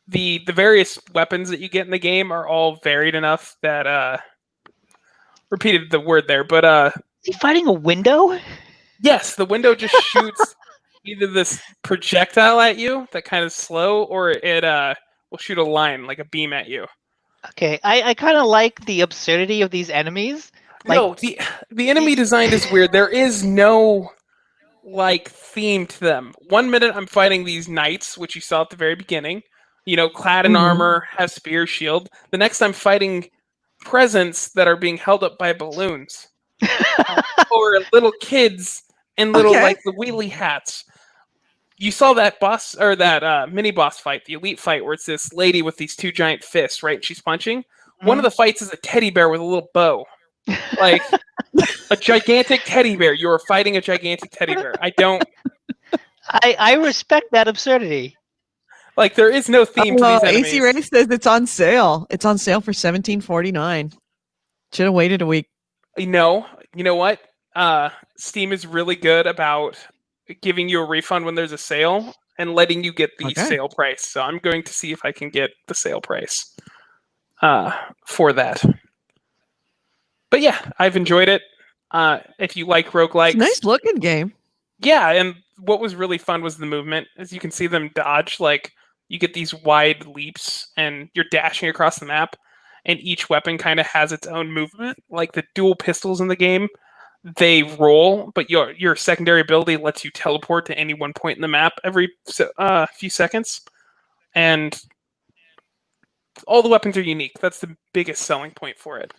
the various weapons that you get in the game are all varied enough that repeated the word there, but is he fighting a window? Yes, the window just shoots either this projectile at you that kind of slow, or it will shoot a line, like a beam at you. Okay, I kind of like the absurdity of these enemies. Like, no, the enemy design is weird. There is no like theme to them. 1 minute I'm fighting these knights, which you saw at the very beginning, clad in armor, have spear, shield. The next I'm fighting presents that are being held up by balloons. Or little kids in little like the wheelie hats. You saw that boss or that mini boss fight, the elite fight, where it's this lady with these 2 giant fists, right? She's punching. One of the fights is a teddy bear with a little bow. Like a gigantic teddy bear. You are fighting a gigantic teddy bear. I respect that absurdity. Like there is no theme to these enemies. AC Ray says it's on sale. It's on sale for $17.49. Should have waited a week. You know what? Steam is really good about giving you a refund when there's a sale and letting you get the sale price. So I'm going to see if I can get the sale price for that. But yeah, I've enjoyed it. If you like roguelikes. It's a nice looking game. Yeah, and what was really fun was the movement. As you can see them dodge, like you get these wide leaps and you're dashing across the map, and each weapon kind of has its own movement. Like the dual pistols in the game, they roll, but your secondary ability lets you teleport to any one point in the map every few seconds. And all the weapons are unique. That's the biggest selling point for it.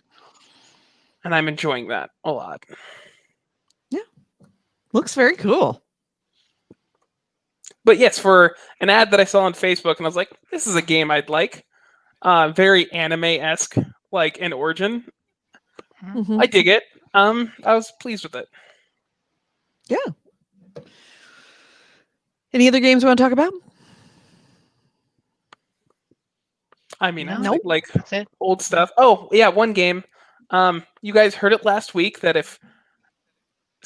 And I'm enjoying that a lot. Yeah. Looks very cool. But yes, for an ad that I saw on Facebook, and I was like, this is a game I'd like. Very anime-esque, like in origin. Mhm. I dig it. I was pleased with it. Yeah. Any other games you want to talk about? I mean, No. like That's it. old stuff. Oh, yeah, one game. You guys heard it last week that if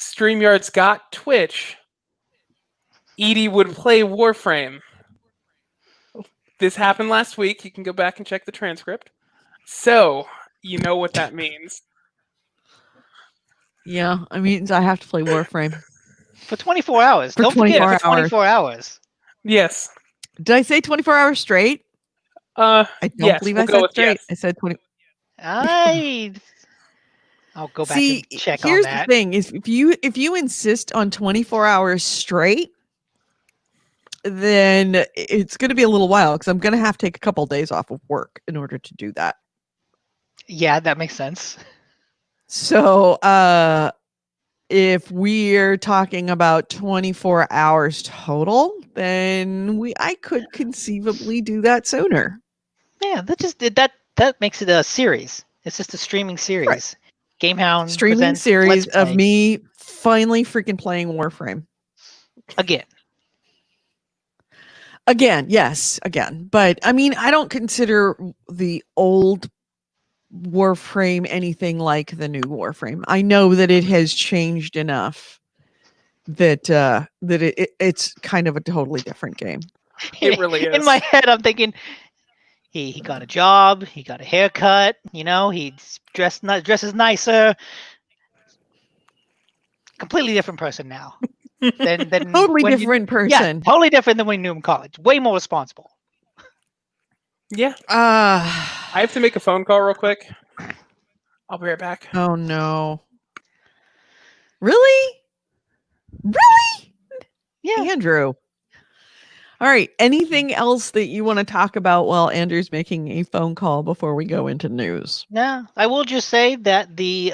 StreamYard's got Twitch, Edie would play Warframe. This happened last week. You can go back and check the transcript. So, you know what that means. Yeah, I mean, I have to play Warframe. For 24 hours. For Don't forget, 24 for 24 hours. Yes. Did I say 24 hours straight? I don't yes, believe we'll I go said with straight. yes. I said 20. I'll go back See, and check here's on that. the thing: is if you insist on 24 hours straight, then it's going to be a little while because I'm going to have to take a couple of days off of work in order to do that. Yeah, that makes sense. So, if we're talking about 24 hours total, then I could conceivably do that sooner. Yeah, that makes it a series. It's just a streaming series. Right. GameHounds Streaming presents series Let's of Play. me finally freaking playing Warframe. Again, yes, again. But I mean, I don't consider the old Warframe anything like the new Warframe. I know that it has changed enough that it's kind of a totally different game. It really is. In my head, I'm thinking he got a job, he got a haircut, he's dresses nicer. Completely different person now. Than Totally different person. Yeah, totally different than when you knew him in college. Way more responsible. Yeah. I have to make a phone call real quick. I'll be right back. Oh no. Really? Really? Yeah. Andrew. All right. Anything else that you want to talk about while Andrew's making a phone call before we go into news? No, I will just say that the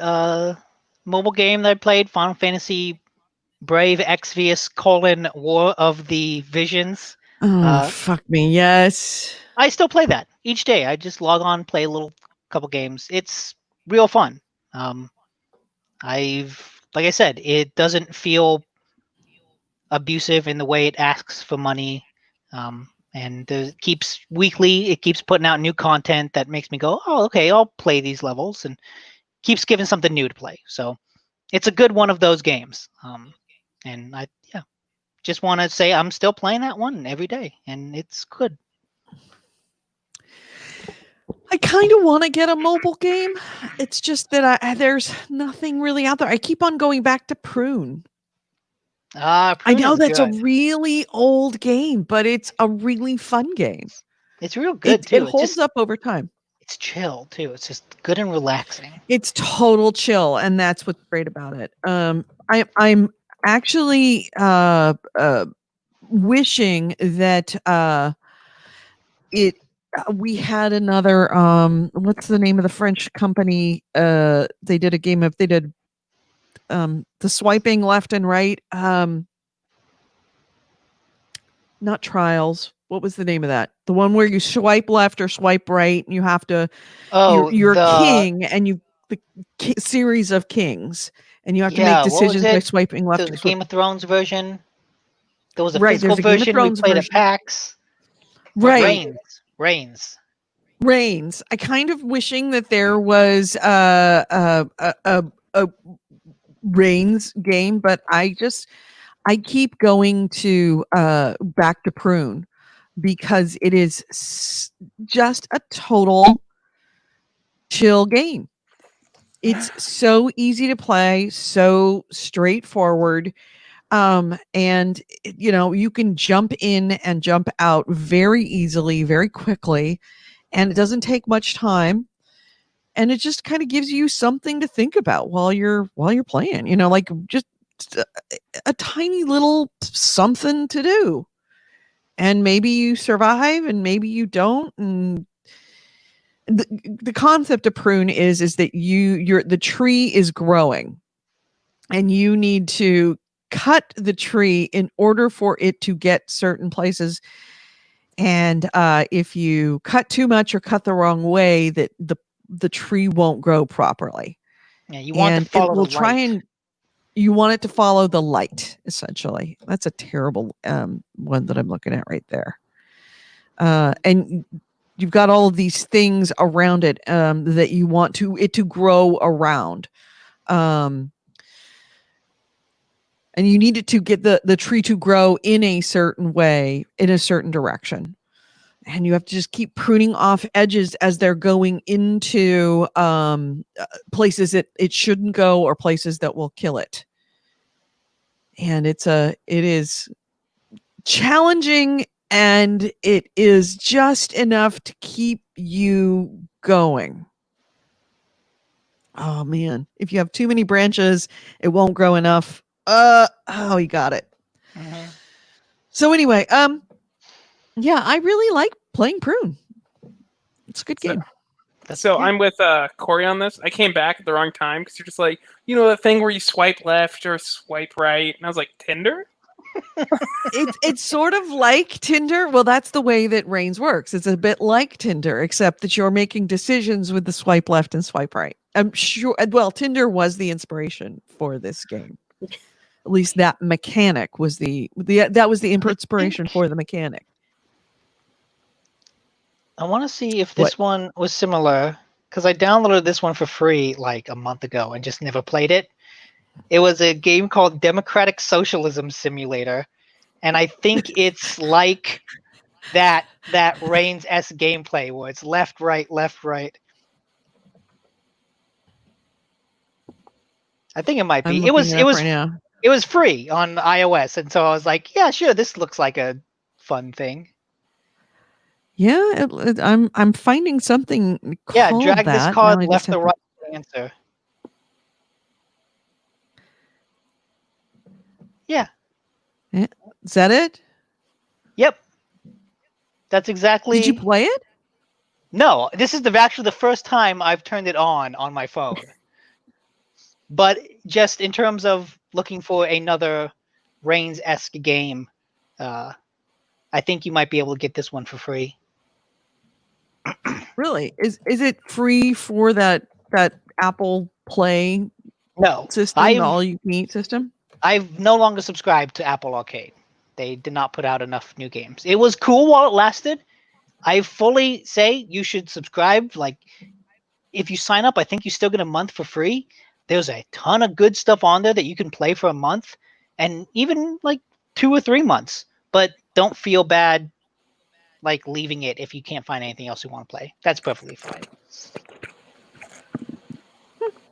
mobile game that I played, Final Fantasy Brave Exvius: War of the Visions. Oh, fuck me. Yes. I still play that each day. I just log on, play a couple games. It's real fun. Like I said, it doesn't feel abusive in the way it asks for money. And it keeps putting out new content that makes me go, oh, okay, I'll play these levels, and keeps giving something new to play. So it's a good one of those games. And I just want to say I'm still playing that one every day, and it's good. I kind of want to get a mobile game. It's just that there's nothing really out there. I keep on going back to Prune. Prune I know that's good. a really old game, but it's a really fun game. It's real good too. It holds up over time. It's chill too. It's just good and relaxing. It's total chill, and that's what's great about it. I'm actually wishing that we had another what's the name of the French company? They did the swiping left and right. Not Trials. What was the name of that? The one where you swipe left or swipe right, and you have to. You're king, and you the series of kings, and you have to make decisions by swiping left. There's the Game of Thrones version. There was a right, physical version we played at PAX. Right. Reigns. I kind of wishing that there was a Reigns game, but I keep going to back to Prune because it is just a total chill game. It's so easy to play, so straightforward. And you can jump in and jump out very easily, very quickly, and it doesn't take much time. And it just kind of gives you something to think about while you're playing, like just a tiny little something to do. And maybe you survive and maybe you don't. And the concept of Prune is that the tree is growing and you need to cut the tree in order for it to get certain places. And if you cut too much or cut the wrong way, that the tree won't grow properly. Yeah, you want to follow the light. You want it to follow the light, essentially. That's a terrible one that I'm looking at right there. And you've got all of these things around it that you want it to grow around. And you need it to get the tree to grow in a certain way, in a certain direction. And you have to just keep pruning off edges as they're going into places that it shouldn't go or places that will kill it. And it is challenging, and it is just enough to keep you going. Oh man, if you have too many branches, it won't grow enough. You got it. Mm-hmm. So anyway, yeah, I really like playing Prune. It's a good game. So I'm with Corey on this. I came back at the wrong time because you're just like, that thing where you swipe left or swipe right. And I was like, Tinder? It's sort of like Tinder. Well, that's the way that Reigns works. It's a bit like Tinder, except that you're making decisions with the swipe left and swipe right. I'm sure. Well, Tinder was the inspiration for this game. At least that mechanic was that was the inspiration for the mechanic. I want to see if this one was similar, because I downloaded this one for free like a month ago and just never played it. It was a game called Democratic Socialism Simulator, and I think it's like that Reigns-esque gameplay where it's left, right, left, right. I think it might be. It was free on iOS, and so I was like, yeah, sure, this looks like a fun thing. Yeah, I'm finding something called yeah, drag that. This card left or right answer. Yeah. Is that it? Yep. That's exactly. Did you play it? No, this is actually the first time I've turned it on my phone. But just in terms of looking for another Reigns-esque game, I think you might be able to get this one for free. Really? Is it free for that Apple Play system, the all-you-can-eat system? I've no longer subscribed to Apple Arcade. They did not put out enough new games. It was cool while it lasted. I fully say you should subscribe. Like, if you sign up, I think you still get a month for free. There's a ton of good stuff on there that you can play for a month, and even like 2 or 3 months. But don't feel bad like leaving it if you can't find anything else you want to play. That's perfectly fine.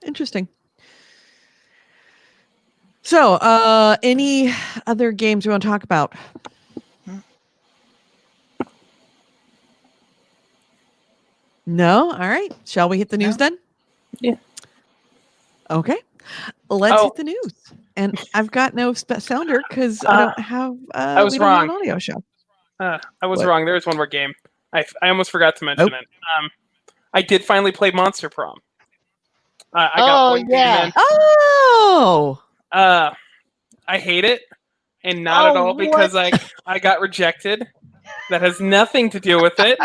Interesting. So, any other games you want to talk about? No? All right. Shall we hit the news then? Yeah. Okay. Let's hit the news. And I've got no sounder because I don't have I was we don't have wrong. an audio show. I was wrong. There was one more game. I almost forgot to mention it. I did finally play Monster Prom. I got one game in. Oh! I hate it, and not at all because I got rejected. That has nothing to do with it.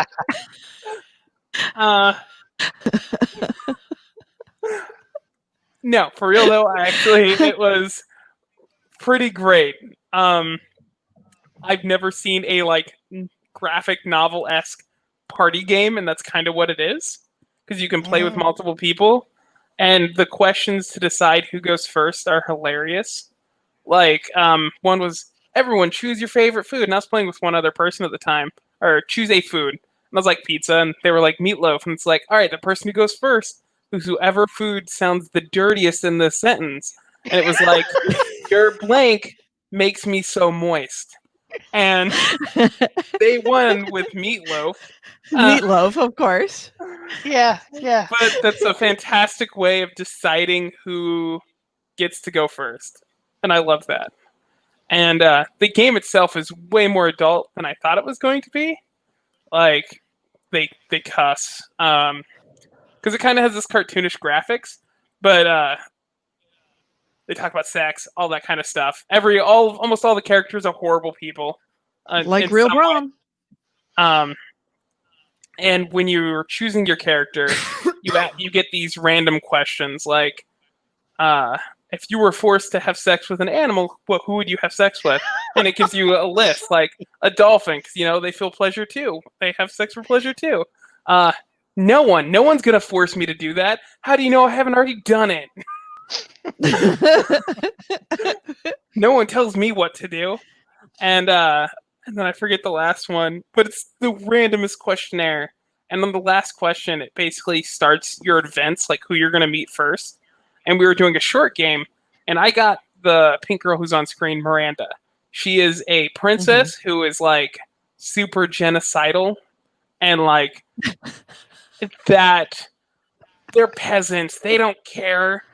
No, for real though, it was pretty great. I've never seen a graphic novel-esque party game, and that's kind of what it is, because you can play with multiple people, and the questions to decide who goes first are hilarious. One was, everyone choose your favorite food, and I was playing with one other person at the time, or choose a food, and I was like pizza, and they were like meatloaf, and it's like, all right, the person who goes first, whoever food sounds the dirtiest in this sentence, and it was like, your blank makes me so moist. And they won with meatloaf. Meatloaf, of course. Yeah. But that's a fantastic way of deciding who gets to go first. And I love that. And the game itself is way more adult than I thought it was going to be. Like, they cuss. Because it kind of has this cartoonish graphics. But They talk about sex, all that kind of stuff. Almost all the characters are horrible people. Like real prom. And when you're choosing your character, you get these random questions like, if you were forced to have sex with an animal, who would you have sex with? And it gives you a list, like a dolphin, because they feel pleasure too. They have sex for pleasure too. No one's gonna force me to do that. How do you know I haven't already done it? No one tells me what to do. And then I forget the last one, but it's the randomest questionnaire. And on the last question, it basically starts your events, like who you're going to meet first. And we were doing a short game, and I got the pink girl who's on screen, Miranda. She is a princess who is like super genocidal, and like that they're peasants. They don't care.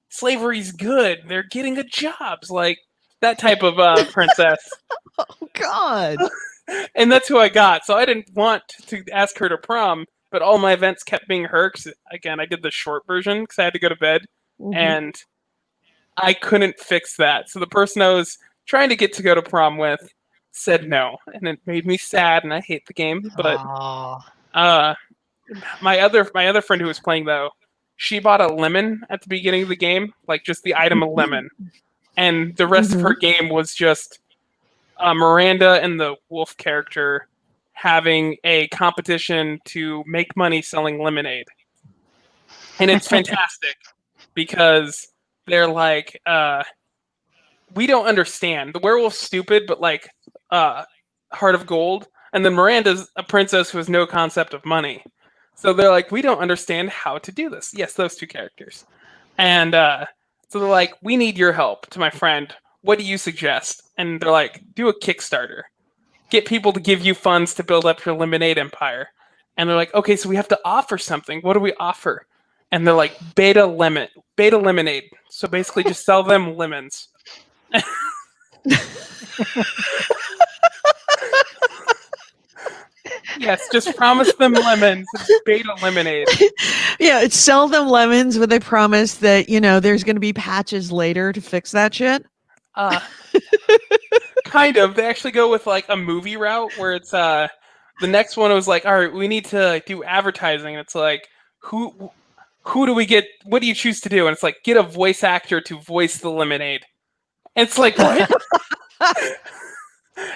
Slavery's good. They're getting a jobs. Like that type of princess. Oh, God. And that's who I got. So I didn't want to ask her to prom, but all my events kept being her. 'Cause, again, I did the short version because I had to go to bed. And I couldn't fix that. So the person I was trying to get to go to prom with said no. And it made me sad, and I hate the game. But my other friend who was playing, though, she bought a lemon at the beginning of the game, like just the item of lemon. And the rest of her game was just Miranda and the wolf character having a competition to make money selling lemonade. And it's fantastic because they're like, we don't understand. The werewolf's stupid, but like heart of gold. And then Miranda's a princess who has no concept of money. So they're like, we don't understand how to do this. Yes, those two characters. And so they're like, we need your help, to my friend. What do you suggest? And they're like, do a Kickstarter. Get people to give you funds to build up your lemonade empire. And they're like, okay, so we have to offer something. What do we offer? And they're like, beta lemonade. So basically just sell them lemons. Yes, just promise them lemons. Beta lemonade. Yeah, it's sell them lemons, but they promise that, there's going to be patches later to fix that shit. Kind of. They actually go with like a movie route where it's the next one was like, all right, we need to do advertising. And it's like, who do we get? What do you choose to do? And it's like, get a voice actor to voice the lemonade. And it's like, what?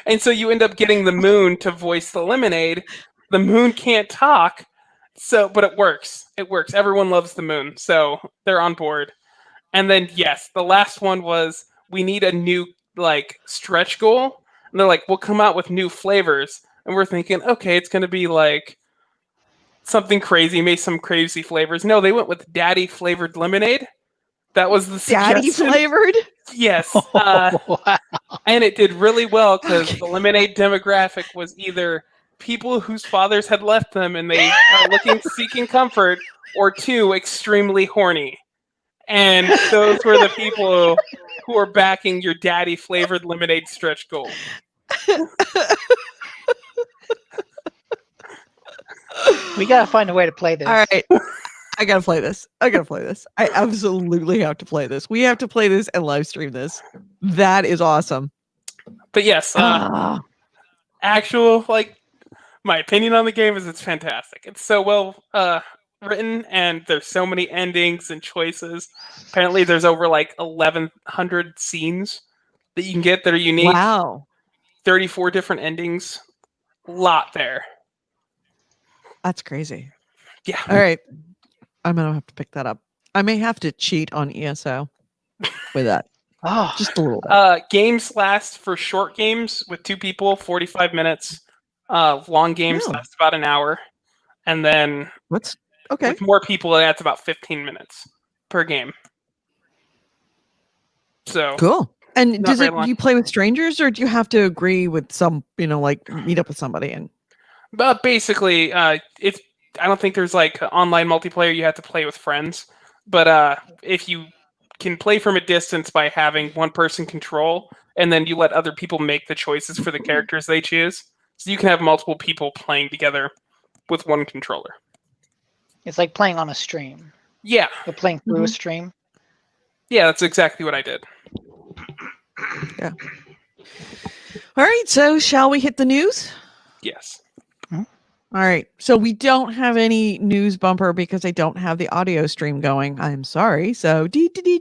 And so you end up getting the moon to voice the lemonade. The moon can't talk, but it works. It works. Everyone loves the moon, so they're on board. And then yes, the last one was we need a new like stretch goal. And they're like, we'll come out with new flavors. And we're thinking, okay, it's gonna be like something crazy, maybe some crazy flavors. No, they went with daddy flavored lemonade. That was the suggestion. Daddy flavored? Yes. And it did really well because the lemonade demographic was either people whose fathers had left them and they are seeking comfort, or two, extremely horny. And those were the people who are backing your daddy flavored lemonade stretch goal. We gotta find a way to play this. All right. I gotta play this. I absolutely have to play this. We have to play this and live stream this. That is awesome. But yes, actual, like, my opinion on the game is it's fantastic. It's so well written, and there's so many endings and choices. Apparently, there's over like 1,100 scenes that you can get that are unique. Wow. 34 different endings. A lot there. That's crazy. Yeah. All right. I'm going to have to pick that up. I may have to cheat on ESO with that. Oh, just a little bit. Games last for short games with 2 people, 45 minutes. Long games last about an hour. And then with more people, that's about 15 minutes per game. So cool. And you play with strangers, or do you have to agree with some, like meet up with somebody? And but basically, I don't think there's like online multiplayer. You have to play with friends. But if you can play from a distance by having one person control, and then you let other people make the choices for the characters they choose. So you can have multiple people playing together with one controller. It's like playing on a stream. Yeah. You're playing through a stream. Yeah, that's exactly what I did. Yeah. All right, so shall we hit the news? Yes. All right, so we don't have any news bumper because I don't have the audio stream going. I'm sorry. So this is the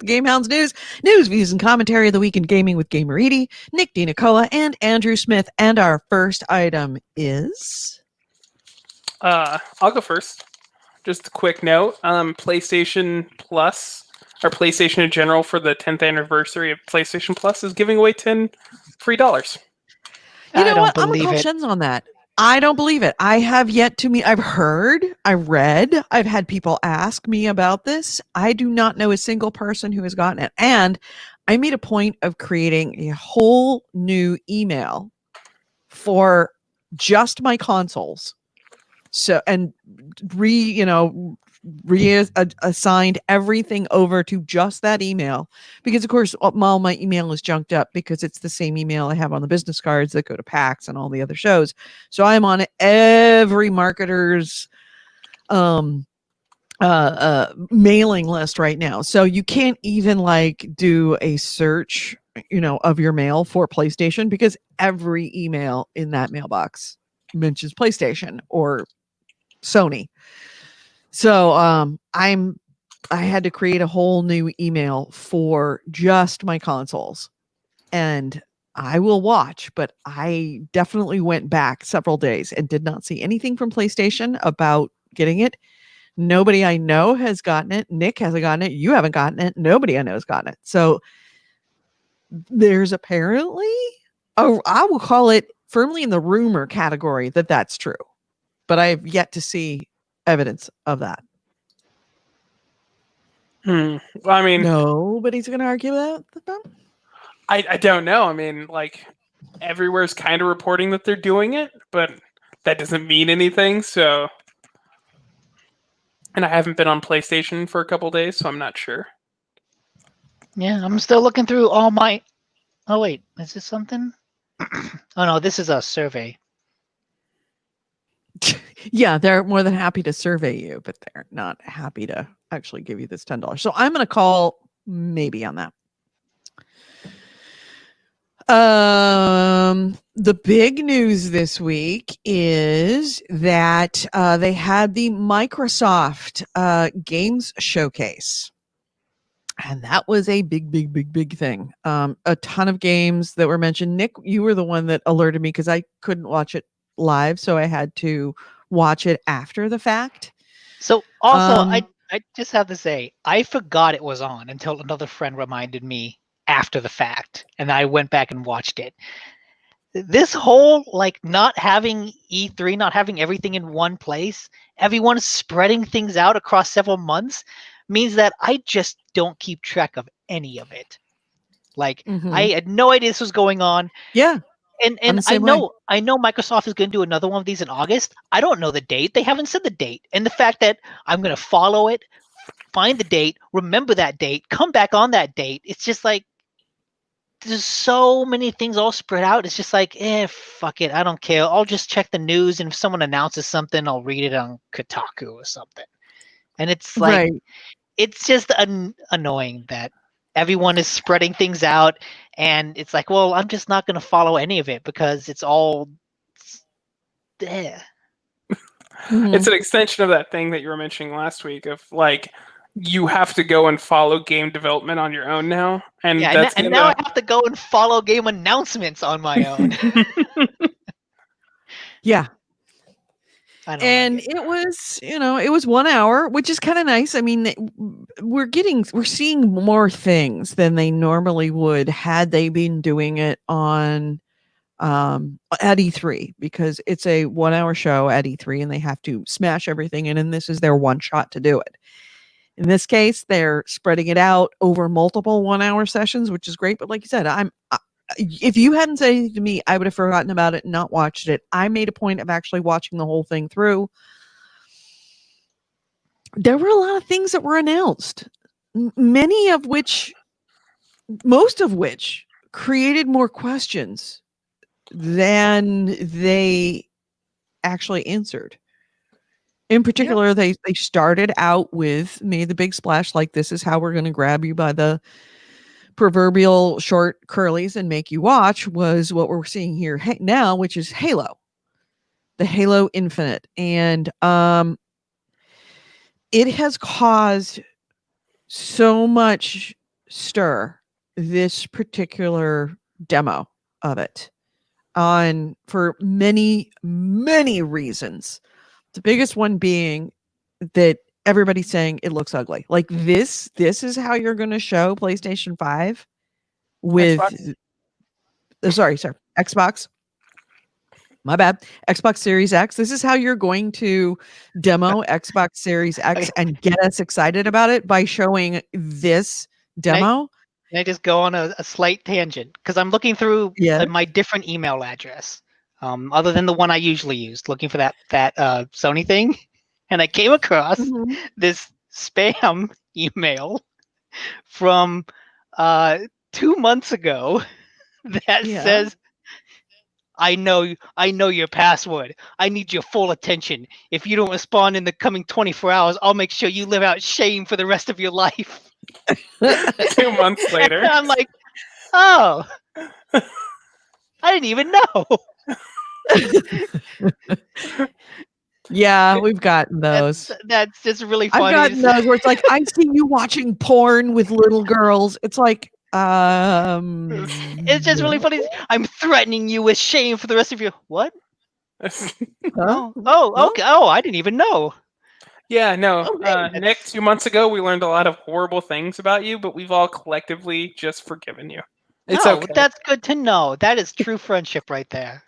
GameHounds news, views, and commentary of the week in gaming with Gamer Edie, Nick DiNicola, and Andrew Smith. And our first item is I'll go first. Just a quick note: PlayStation Plus, or PlayStation in general, for the 10th anniversary of PlayStation Plus, is giving away $10 free. You know what? I'm believe gonna call it. Shens on that. I don't believe it. I have yet to meet. I've heard, I read, I've had people ask me about this. I do not know a single person who has gotten it. And I made a point of creating a whole new email for just my consoles. So, and reassigned everything over to just that email, because of course all my email is junked up because it's the same email I have on the business cards that go to PAX and all the other shows. So I'm on every marketer's mailing list right now. So you can't even like do a search, of your mail for PlayStation, because every email in that mailbox mentions PlayStation or Sony. So I had to create a whole new email for just my consoles, and I will watch, but I definitely went back several days and did not see anything from PlayStation about getting it. Nobody I know has gotten it. Nick hasn't gotten it. You haven't gotten it. Nobody I know has gotten it. So there's apparently, I will call it firmly in the rumor category that that's true, but I have yet to see evidence of that. Well, I mean, nobody's going to argue that. I don't know. I mean, like, everywhere's kind of reporting that they're doing it, but that doesn't mean anything. So, and I haven't been on PlayStation for a couple days, so I'm not sure. Yeah, I'm still looking through all my. Oh wait, is this something? Oh no, this is a survey. Yeah, they're more than happy to survey you, but they're not happy to actually give you this $10. So I'm going to call maybe on that. The big news this week is that they had the Microsoft Games Showcase. And that was a big thing. A ton of games that were mentioned. Nick, you were the one that alerted me because I couldn't watch it live, so I had to watch it after the fact. So also, I just have to say, I forgot it was on until another friend reminded me after the fact, and I went back and watched it. This whole like not having E3, not having everything in one place, everyone spreading things out across several months, means that I just don't keep track of any of it. Like I had no idea this was going on. Yeah. And I know Microsoft is going to do another one of these in August. I don't know the date. They haven't said the date. And the fact that I'm going to follow it, find the date, remember that date, come back on that date. It's just like there's so many things all spread out. It's just like, fuck it. I don't care. I'll just check the news, and if someone announces something, I'll read it on Kotaku or something. And it's like, it's just annoying that everyone is spreading things out, and it's like, well, I'm just not going to follow any of it because it's all there. It's an extension of that thing that you were mentioning last week of like, you have to go and follow game development on your own now. And yeah, and now I have to go and follow game announcements on my own. Yeah. And it was, it was 1 hour, which is kind of nice. I mean, we're seeing more things than they normally would had they been doing it on at E3, because it's a 1 hour show at E3 and they have to smash everything in, and this is their one shot to do it. In this case, they're spreading it out over multiple 1 hour sessions, which is great. But like you said, if you hadn't said anything to me, I would have forgotten about it and not watched it. I made a point of actually watching the whole thing through. There were a lot of things that were announced, most of which created more questions than they actually answered. In particular, they started out with made the big splash like this is how we're going to grab you by the proverbial short curlies and make you watch was what we're seeing here now, which is Halo, the Halo Infinite. And it has caused so much stir, this particular demo of it, for many, many reasons. The biggest one being that everybody's saying it looks ugly. Like this is how you're going to show PlayStation 5 with Xbox. My bad. Xbox Series X. This is how you're going to demo Xbox Series X and get us excited about it by showing this demo. Can I just go on a slight tangent? Because I'm looking through my different email address, other than the one I usually use, looking for that Sony thing. And I came across this spam email from 2 months ago that says, I know your password. I need your full attention. If you don't respond in the coming 24 hours, I'll make sure you live out shame for the rest of your life. 2 months later. And I'm like, oh, I didn't even know. Yeah, we've gotten those. That's just really funny. I've gotten those where it's like, I see you watching porn with little girls. It's like, it's just really funny. I'm threatening you with shame for the rest of your what? Okay. Oh, I didn't even know. Yeah, no. Nick, 2 months ago, we learned a lot of horrible things about you, but we've all collectively just forgiven you. It's okay. That's good to know. That is true friendship right there.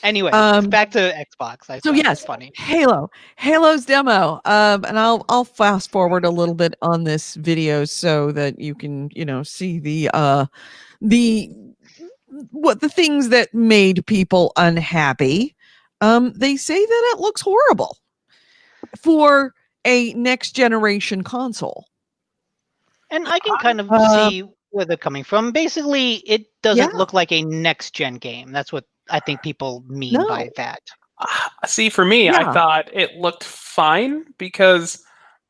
Anyway, back to Xbox. So yes, funny. Halo's demo. And I'll fast forward a little bit on this video so that you can, see the things that made people unhappy. They say that it looks horrible for a next generation console. And I can kind of see where they're coming from. Basically, it doesn't look like a next gen game. That's what I think people mean by that. See, for me, I thought it looked fine because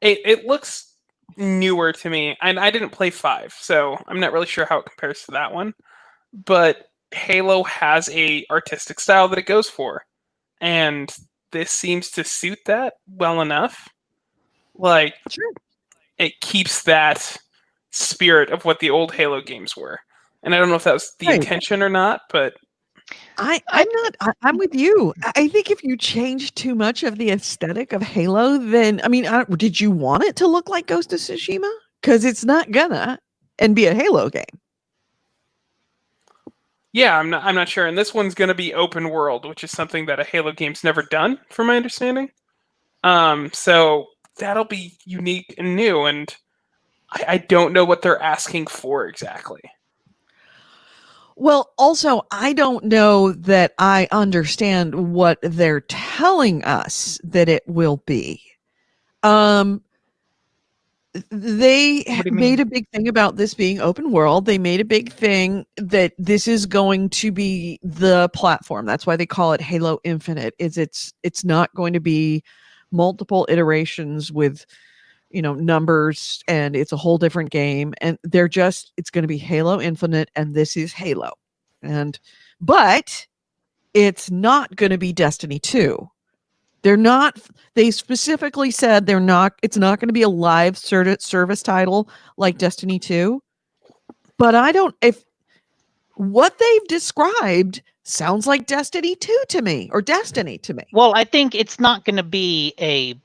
it looks newer to me. And I didn't play 5, so I'm not really sure how it compares to that one. But Halo has a artistic style that it goes for. And this seems to suit that well enough. Like, it keeps that spirit of what the old Halo games were. And I don't know if that was the intention or not, but I'm with you. I think if you change too much of the aesthetic of Halo, then did you want it to look like Ghost of Tsushima? Because it's not gonna, and be a Halo game. Yeah, I'm not sure. And this one's gonna be open world, which is something that a Halo game's never done, from my understanding. So that'll be unique and new, and I don't know what they're asking for exactly. Well, also, I don't know that I understand what they're telling us that it will be. They made a big thing about this being open world. They made a big thing that this is going to be the platform. That's why they call it Halo Infinite. It's not going to be multiple iterations with numbers, and it's a whole different game, and it's going to be Halo Infinite, and this is Halo. But it's not going to be Destiny 2. They specifically said it's not going to be a live service title like Destiny 2. But what they've described sounds like Destiny 2 to me, or Destiny to me. Well, I think it's not going to be a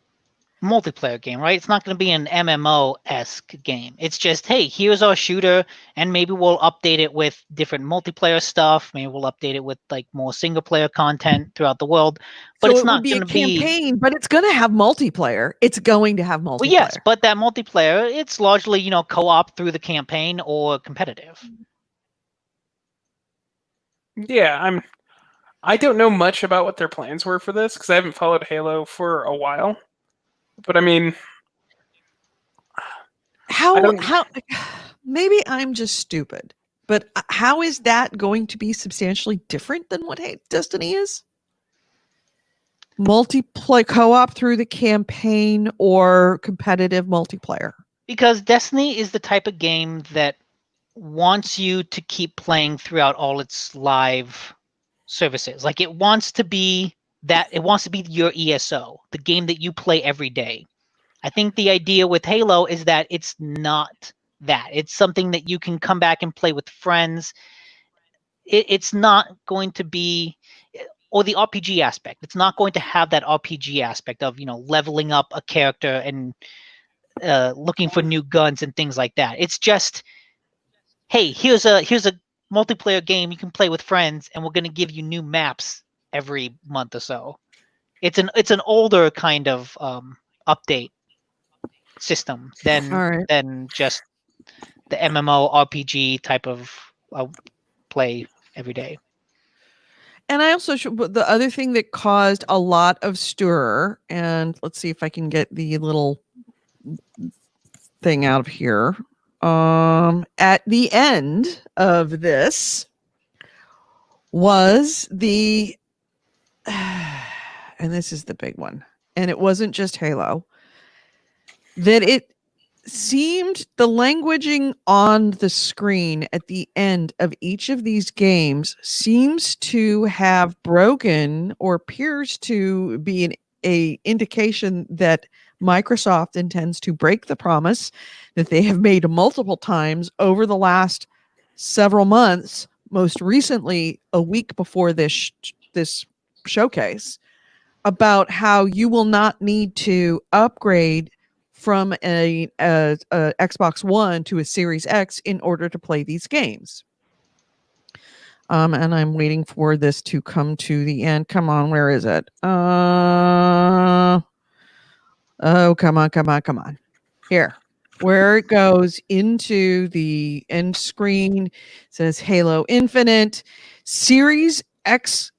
multiplayer game, right? It's not going to be an MMO-esque game. It's just, hey, here's our shooter, and maybe we'll update it with different multiplayer stuff. Maybe we'll update it with more single-player content throughout the world. But so it's not going to be a campaign, but it's going to have multiplayer. It's going to have multiplayer. Well, yes, but that multiplayer, it's largely, co-op through the campaign or competitive. Yeah, I don't know much about what their plans were for this because I haven't followed Halo for a while. But how maybe I'm just stupid, but how is that going to be substantially different than what Destiny is? multiplayer co-op through the campaign or competitive multiplayer? Because Destiny is the type of game that wants you to keep playing throughout all its live services. Like it wants to be your ESO, the game that you play every day. I think the idea with Halo is that it's not that. It's something that you can come back and play with friends. It's not going to be, or the RPG aspect. It's not going to have that RPG aspect of, leveling up a character and looking for new guns and things like that. It's just, hey, here's a multiplayer game you can play with friends, and we're going to give you new maps every month or so. It's an older kind of update system than just the MMO RPG type of play every day. And I also the other thing that caused a lot of stir, and let's see if I can get the little thing out of here. At the end of this was the, and this is the big one, and it wasn't just Halo, that it seemed the languaging on the screen at the end of each of these games seems to have broken or appears to be an indication that Microsoft intends to break the promise that they have made multiple times over the last several months, most recently a week before this showcase, about how you will not need to upgrade from a Xbox One to a Series X in order to play these games. And I'm waiting for this to come to the end. Come on, where is it? Oh, come on. Here. Where it goes into the end screen, says Halo Infinite, Series X,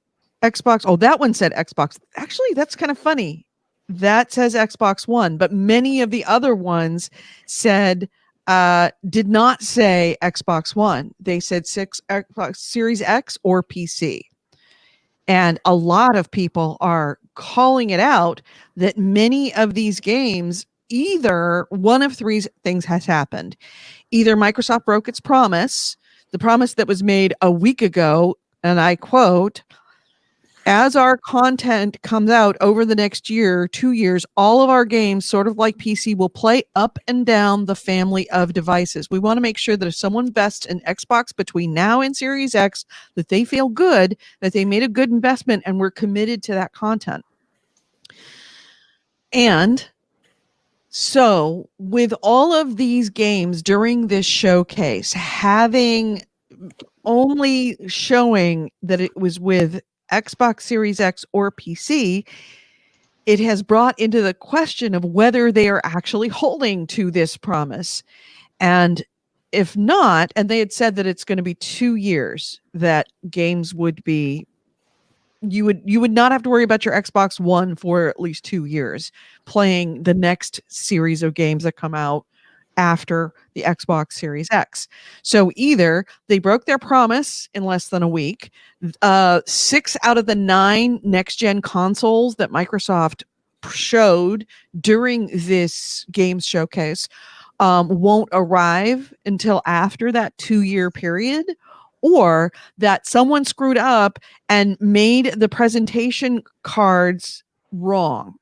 Xbox. Oh, that one said Xbox. Actually, that's kind of funny. That says Xbox One, but many of the other ones said did not say Xbox One. They said Xbox Series X or PC. And a lot of people are calling it out that many of these games, either one of three things has happened. Either Microsoft broke its promise, the promise that was made a week ago, and I quote, "As our content comes out over the next year, 2 years, all of our games, sort of like PC, will play up and down the family of devices. We want to make sure that if someone invests in Xbox between now and Series X, that they feel good, that they made a good investment, and we're committed to that content." And so with all of these games during this showcase, having only showing that it was with Xbox Series X or PC, it has brought into the question of whether they are actually holding to this promise. And if not, and they had said that it's going to be 2 years that games would be, you would not have to worry about your Xbox One for at least 2 years playing the next series of games that come out after the Xbox Series X. So either they broke their promise in less than a week, 6 out of the 9 next-gen consoles that Microsoft showed during this games showcase won't arrive until after that 2-year period, or that someone screwed up and made the presentation cards wrong.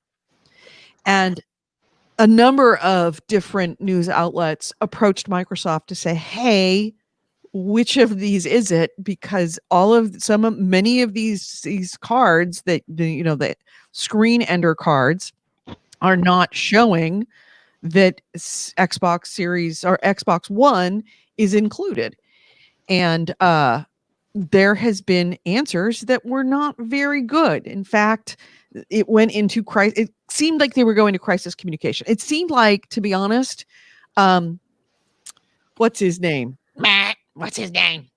And a number of different news outlets approached Microsoft to say, "Hey, which of these is it?" Because many of these cards that the screen ender cards are not showing that Xbox Series or Xbox One is included. And there has been answers that were not very good. In fact, it went into crisis. It seemed like they were going to crisis communication. It seemed like, to be honest, what's his name? What's his name?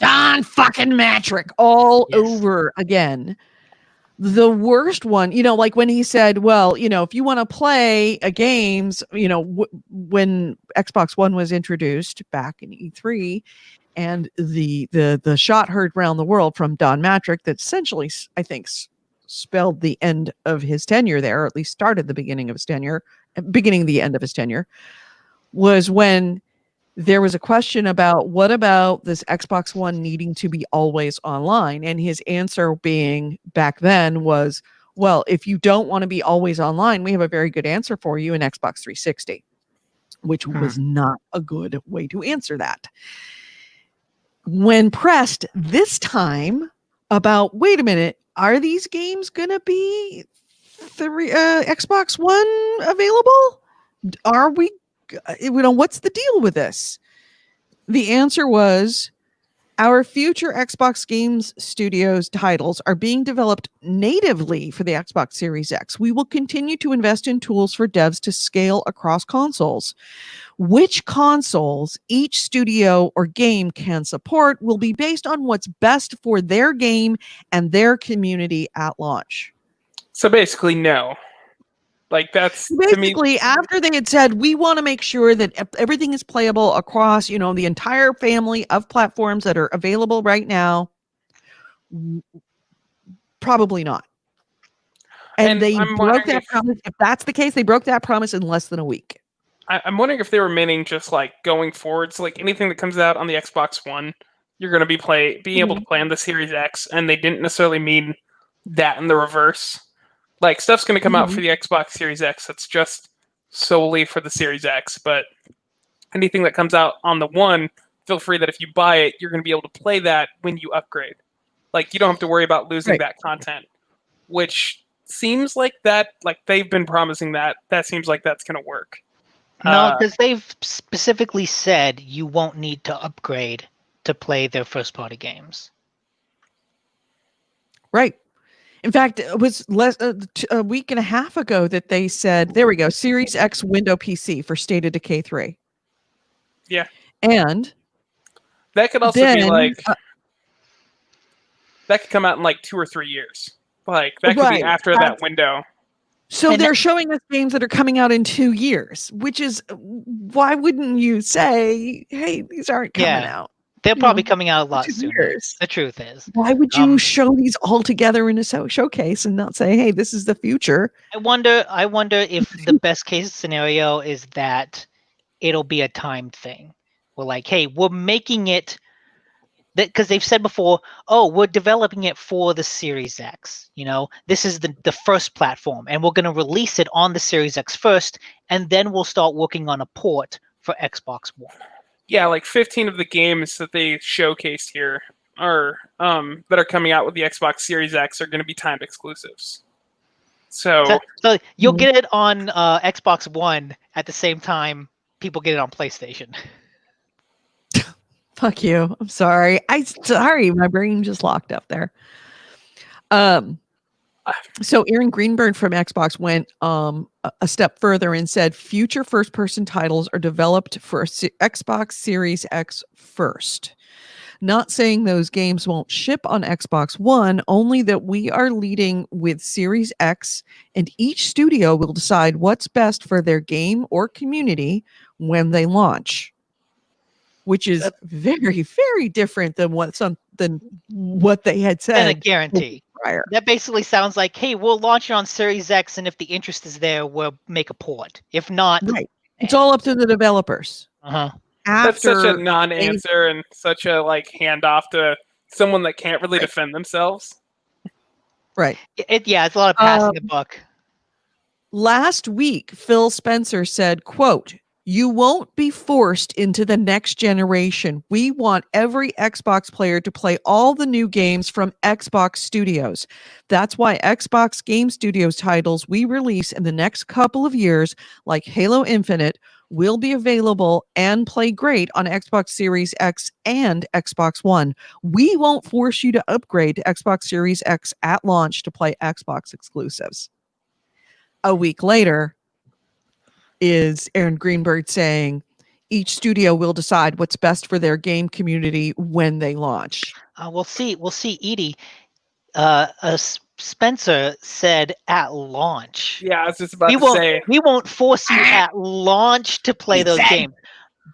Don fucking Matrick all over again. The worst one, like when he said, well, if you want to play a games, when Xbox One was introduced back in E3, and the shot heard around the world from Don Matrick that essentially, I think, spelled the end of his tenure there, or at least started the beginning of his tenure, beginning the end of his tenure, was when there was a question about what about this Xbox One needing to be always online? And his answer being back then was, well, if you don't want to be always online, we have a very good answer for you in Xbox 360, which was not a good way to answer that. When pressed this time about, wait a minute, are these games going to be Xbox One available? Are we, what's the deal with this? The answer was, our future Xbox Games Studios titles are being developed natively for the Xbox Series X. We will continue to invest in tools for devs to scale across consoles. Which consoles each studio or game can support will be based on what's best for their game and their community at launch. So basically, no. Like that's basically after they had said, we want to make sure that everything is playable across, the entire family of platforms that are available right now. Probably not. And they broke that promise. If that's the case, they broke that promise in less than a week. I'm wondering if they were meaning just like going forward. So like anything that comes out on the Xbox One, you're going to be able to play on the Series X, and they didn't necessarily mean that in the reverse. Like, stuff's going to come out for the Xbox Series X that's just solely for the Series X, but anything that comes out on the One, feel free that if you buy it, you're going to be able to play that when you upgrade. Like, you don't have to worry about losing that content, which seems like they've been promising that. That seems like that's going to work. No, because they've specifically said you won't need to upgrade to play their first-party games. Right. In fact, it was a week and a half ago that they said, there we go, Series X window PC for State of Decay 3. Yeah. And that could also be like, that could come out in like 2 or 3 years. Like, that could be after that window. So they're showing us games that are coming out in 2 years, which is, why wouldn't you say, hey, these aren't coming out? They're probably coming out a lot sooner. The truth is. Why would you show these all together in a showcase and not say, hey, this is the future? I wonder if the best case scenario is that it'll be a timed thing. We're like, hey, we're making it that because they've said before, we're developing it for the Series X. This is the first platform, and we're going to release it on the Series X first, and then we'll start working on a port for Xbox One. Yeah, like 15 of the games that they showcased here are that are coming out with the Xbox Series X are going to be timed exclusives. So you'll get it on Xbox One at the same time people get it on PlayStation. Fuck you. I'm sorry. My brain just locked up there. So Aaron Greenberg from Xbox went a step further and said future first-person titles are developed for Xbox Series X first. Not saying those games won't ship on Xbox One, only that we are leading with Series X, and each studio will decide what's best for their game or community when they launch. Which is very, very different than what they had said. And a guarantee. Prior. That basically sounds like, hey, we'll launch it on Series X, and if the interest is there, we'll make a port. If not, it's all up to the developers. That's such a non-answer and such a handoff to someone that can't really defend themselves. Right. It's a lot of passing the buck. Last week, Phil Spencer said, quote, "You won't be forced into the next generation. We want every Xbox player to play all the new games from Xbox Studios. That's why Xbox Game Studios titles we release in the next couple of years, like Halo Infinite, will be available and play great on Xbox Series X and Xbox One. We won't force you to upgrade to Xbox Series X at launch to play Xbox exclusives." A week later is Aaron Greenberg saying each studio will decide what's best for their game community when they launch. We'll see, Edie. Spencer said at launch. Yeah, I was just about to say. We won't force you at launch to play those games.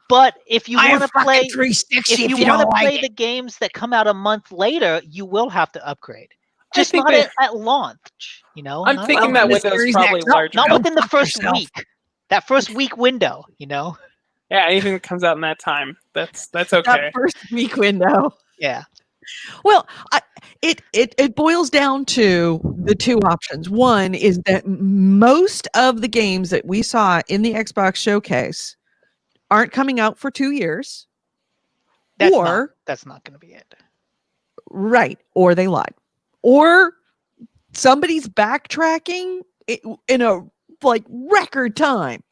But if you want to play, the games that come out a month later, you will have to upgrade. Just not at launch, you know? I'm thinking that window is probably larger. Not within the first week. That first week window, you know? Yeah, anything that comes out in that time, that's okay. That first week window. Yeah. Well, it boils down to the two options. One is that most of the games that we saw in the Xbox showcase aren't coming out for 2 years. That's not going to be it. Right. Or they lied. Or somebody's backtracking in a record time.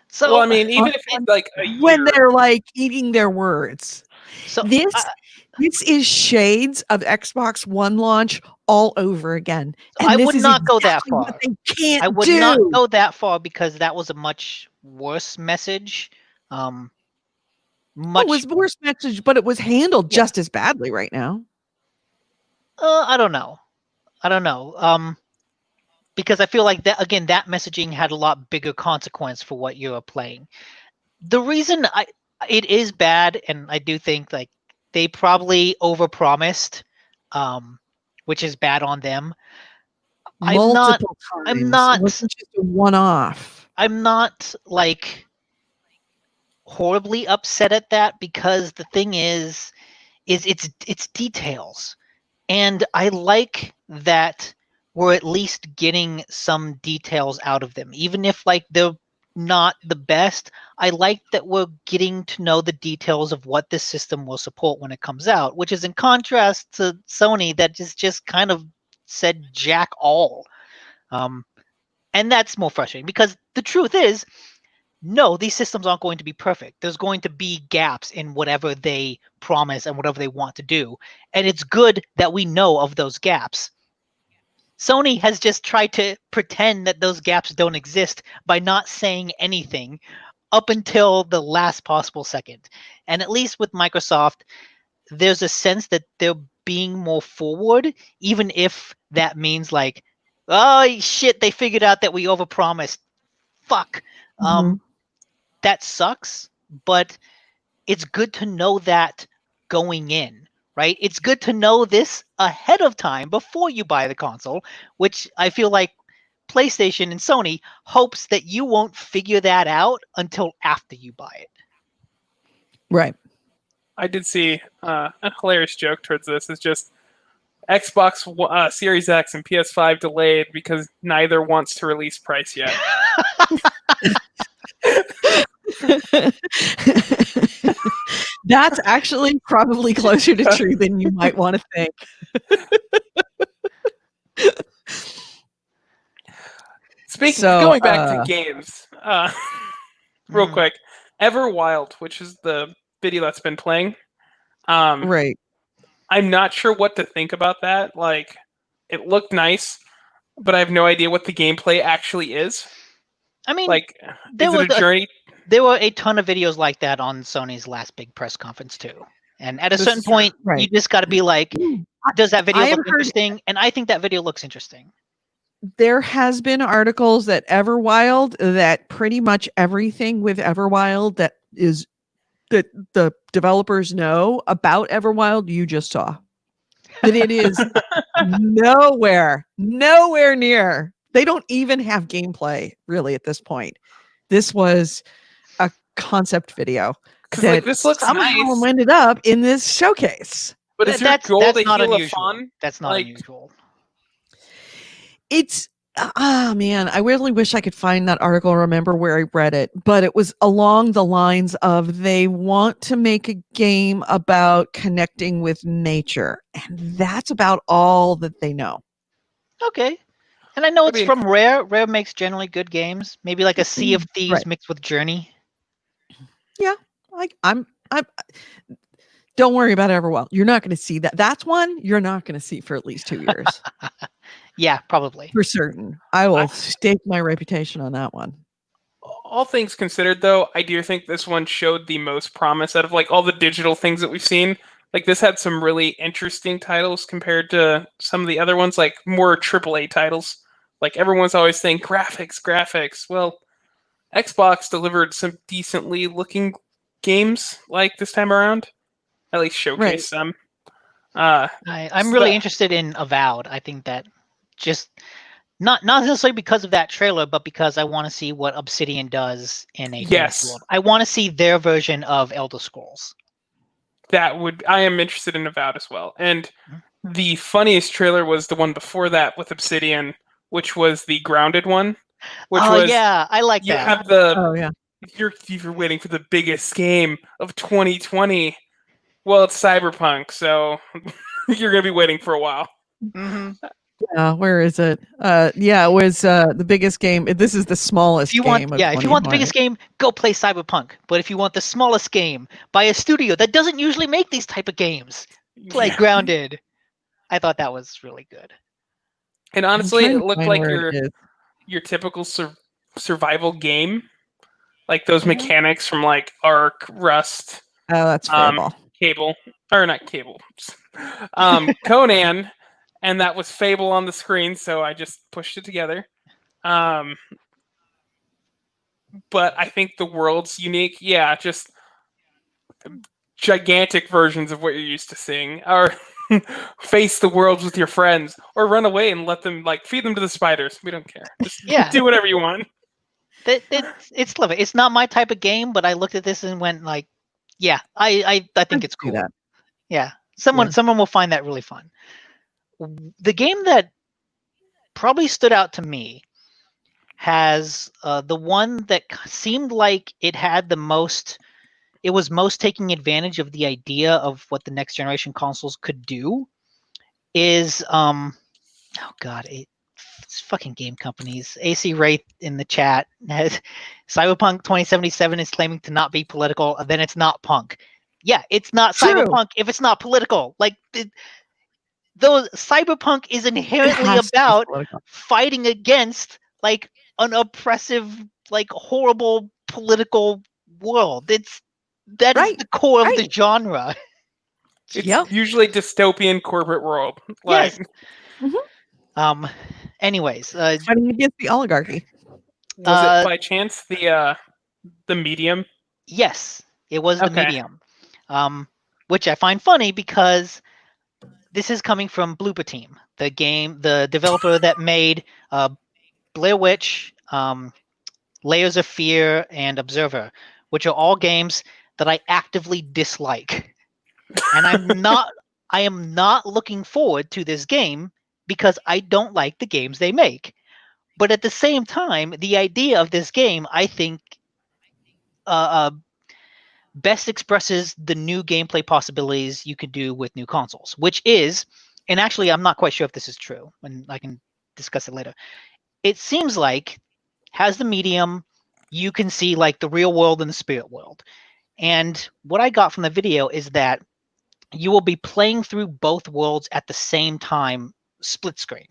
So, well, I mean, even if it's like a year, when they're eating their words. So this is shades of Xbox One launch all over again. And I would not go that far. What they can't I would not go that far because that was a much worse message. It was a worse message, but it was handled just as badly right now. I don't know. Because I feel like that messaging had a lot bigger consequence for what you are playing. The reason it is bad, and I do think they probably overpromised, which is bad on them. Multiple times. I'm not. It wasn't just a one-off. I'm not horribly upset at that because the thing is it's details, and I like that we're at least getting some details out of them, even if they're not the best. I like that we're getting to know the details of what this system will support when it comes out, which is in contrast to Sony that just kind of said jack all. And that's more frustrating because the truth is, no, these systems aren't going to be perfect. There's going to be gaps in whatever they promise and whatever they want to do. And it's good that we know of those gaps. Sony has just tried to pretend that those gaps don't exist by not saying anything up until the last possible second. And at least with Microsoft, there's a sense that they're being more forward, even if that means oh shit, they figured out that we overpromised. Fuck. That sucks, but it's good to know that going in. Right? It's good to know this ahead of time before you buy the console, which I feel like PlayStation and Sony hopes that you won't figure that out until after you buy it. Right. I did see a hilarious joke towards this. It's just Xbox Series X and PS5 delayed because neither wants to release price yet. That's actually probably closer to true than you might want to think. Going back to games, real quick, Everwild, which is the video that's been playing. Right. I'm not sure what to think about that. It looked nice, but I have no idea what the gameplay actually is. I mean, is it a journey? There were a ton of videos like that on Sony's last big press conference too. And at a certain point, you just got to be does that video look interesting? And I think that video looks interesting. There has been articles that Everwild, that pretty much everything with Everwild that the developers know about Everwild, you just saw. That it is nowhere near. They don't even have gameplay really at this point. This was a concept video that this looks somehow nice. ended up in this showcase. But is your goal to not heal unusual. a fawn? That's not unusual. It's man, I really wish I could find that article or remember where I read it, but it was along the lines of they want to make a game about connecting with nature, and that's about all that they know. Okay. And I know it's from Rare. Rare makes generally good games. Maybe like a Sea of Thieves mixed with Journey. Yeah, I'm. Don't worry about Everwild. You're not going to see that. That's one you're not going to see for at least 2 years. Yeah, probably. For certain. I will stake my reputation on that one. All things considered, though, I do think this one showed the most promise out of all the digital things that we've seen. This had some really interesting titles compared to some of the other ones, more AAA titles. Everyone's always saying graphics. Well, Xbox delivered some decently looking games this time around. At least showcase them. I'm really interested in Avowed. I think that just not necessarily because of that trailer, but because I want to see what Obsidian does in a fantasy world. I want to see their version of Elder Scrolls. I am interested in Avowed as well. And the funniest trailer was the one before that with Obsidian, which was the Grounded one. Yeah, I like that. You have the you're waiting for the biggest game of 2020. Well, it's Cyberpunk, so you're gonna be waiting for a while. Mm-hmm. Yeah, where is it? Yeah, it was the biggest game. This is the smallest game. If you want the biggest game, go play Cyberpunk. But if you want the smallest game by a studio that doesn't usually make these type of games, play Grounded. I thought that was really good. And honestly, it looked like your typical survival game, like those mechanics from like Ark, Rust. Oh, that's Cable, or not Cable. Conan, and that was Fable on the screen, so I just pushed it together. But I think the world's unique. Yeah, just gigantic versions of what you're used to seeing. Or face the world with your friends, or run away and let them feed them to the spiders. We don't care. Just do whatever you want. It's lovely. It's not my type of game, but I looked at this and went like, yeah, I think it's cool. Yeah, someone will find that really fun. The game that probably stood out to me has the one that seemed like it had the most. It was most taking advantage of the idea of what the next generation consoles could do. Is oh god, it's fucking game companies. AC Wraith in the chat has Cyberpunk 2077 is claiming to not be political, and then it's not punk. Yeah, it's not Cyberpunk if it's not political. Though Cyberpunk is inherently about fighting against an oppressive, horrible political world. That is the core of the genre. It's usually dystopian corporate world. Yes. Mm-hmm. Anyways, fighting against the oligarchy. Was it by chance the Medium? Yes, it was the Medium. Which I find funny because this is coming from Blooper Team, the developer that made Blair Witch, Layers of Fear, and Observer, which are all games that I actively dislike. And I am not looking forward to this game because I don't like the games they make. But at the same time, the idea of this game, I think, best expresses the new gameplay possibilities you could do with new consoles, which is, and actually I'm not quite sure if this is true, and I can discuss it later. It seems like has the Medium, you can see the real world and the spirit world. And what I got from the video is that you will be playing through both worlds at the same time, split screen.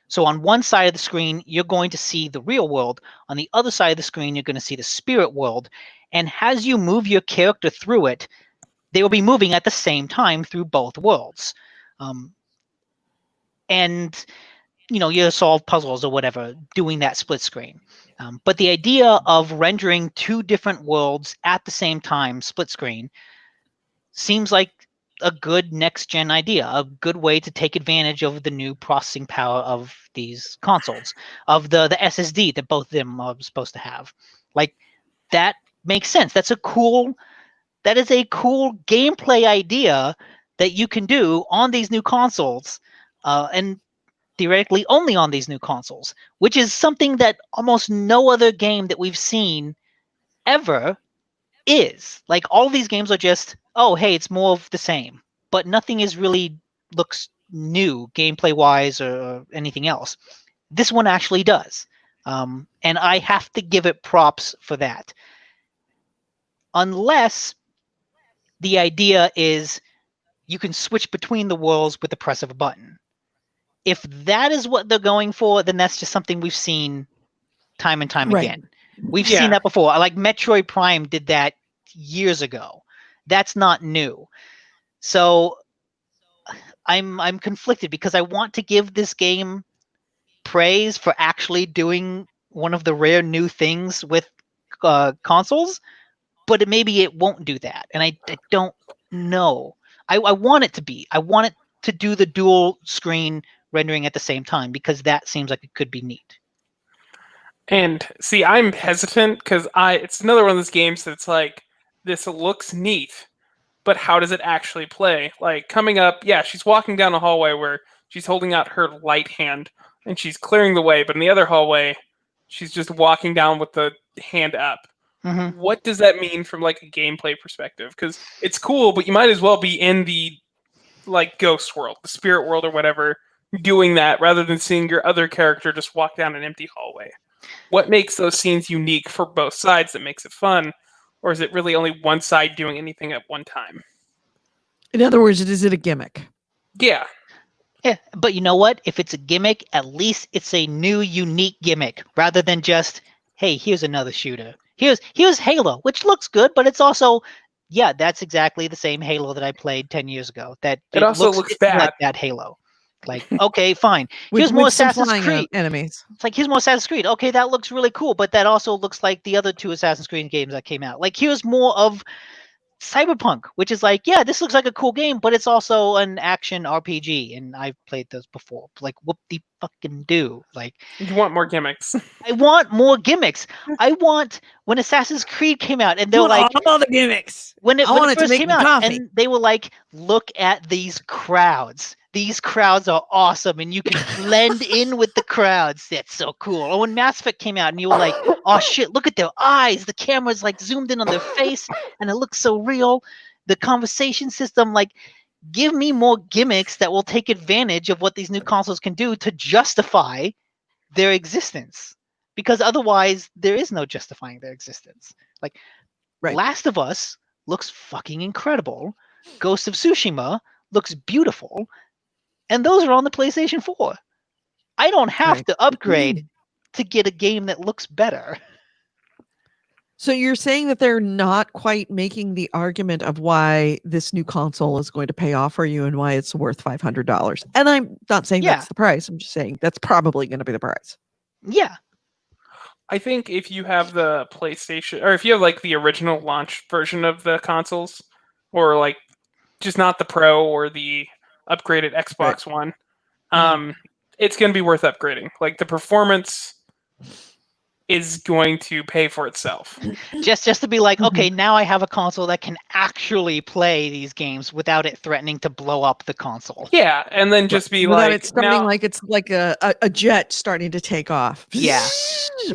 So on one side of the screen, you're going to see the real world. On the other side of the screen, you're going to see the spirit world. And as you move your character through it, they will be moving at the same time through both worlds. And, you solve puzzles or whatever doing that split screen. But the idea of rendering two different worlds at the same time, split screen, seems like a good next-gen idea, a good way to take advantage of the new processing power of these consoles, of the SSD that both of them are supposed to have. That makes sense. That is a cool gameplay idea that you can do on these new consoles, and theoretically only on these new consoles, which is something that almost no other game that we've seen ever is. All of these games are just, oh, hey, it's more of the same, but nothing is really looks new gameplay wise or anything else. This one actually does. And I have to give it props for that. Unless the idea is you can switch between the worlds with the press of a button. If that is what they're going for, then that's just something we've seen time and time again. We've seen that before. Metroid Prime did that years ago. That's not new. So I'm conflicted because I want to give this game praise for actually doing one of the rare new things with consoles, but maybe it won't do that, and I don't know. I want it to be. I want it to do the dual screen rendering at the same time, because that seems like it could be neat. And see, I'm hesitant because it's another one of those games that's like, this looks neat, but how does it actually play? Like coming up, yeah, she's walking down a hallway where she's holding out her light hand and she's clearing the way, but in the other hallway, she's just walking down with the hand up. Mm-hmm. What does that mean from like a gameplay perspective? Because it's cool, but you might as well be in the like ghost world, the spirit world or whatever, doing that rather than seeing your other character just walk down an empty hallway. What makes those scenes unique for both sides that makes it fun? Or is it really only one side doing anything at one time? In other words, is it a gimmick? Yeah. Yeah, but you know what? If it's a gimmick, at least it's a new, unique gimmick, rather than just, hey, here's another shooter. Here's Halo, which looks good, but it's also, yeah, that's exactly the same Halo that I played 10 years ago. That it also looks bad. Like that Halo. Like, okay, fine. With, here's more with some Assassin's flying Creed. Enemies. It's like, here's more Assassin's Creed. Okay, that looks really cool, but that also looks like the other 2 Assassin's Creed games that came out. Like, here's more of Cyberpunk, which is like, yeah, this looks like a cool game, but it's also an action RPG, and I've played those before. Like, whoop the fucking do. Like, you want more gimmicks. I want more gimmicks. I want when Assassin's Creed came out, and they're like, all the gimmicks. when it first came out, coffee. and they were like, look at these crowds. These crowds are awesome, and you can blend in with the crowds. That's so cool. Or when Mass Effect came out, and you were like, oh shit, look at their eyes. The camera's like zoomed in on their face, and it looks so real. The conversation system, like, give me more gimmicks that will take advantage of what these new consoles can do to justify their existence. Because otherwise, there is no justifying their existence. Like, Last of Us looks fucking incredible. Ghost of Tsushima looks beautiful. And those are on the PlayStation 4. I don't have to upgrade to get a game that looks better. So you're saying that they're not quite making the argument of why this new console is going to pay off for you and why it's worth $500. And I'm not saying that's the price. I'm just saying that's probably going to be the price. Yeah. I think if you have the PlayStation, or if you have like the original launch version of the consoles, or like just not the Pro or the upgraded Xbox One, it's going to be worth upgrading. Like the performance is going to pay for itself. Just to be like, okay, now I have a console that can actually play these games without it threatening to blow up the console. Yeah, and then just be without like, it starting like it's like a jet starting to take off. Yeah,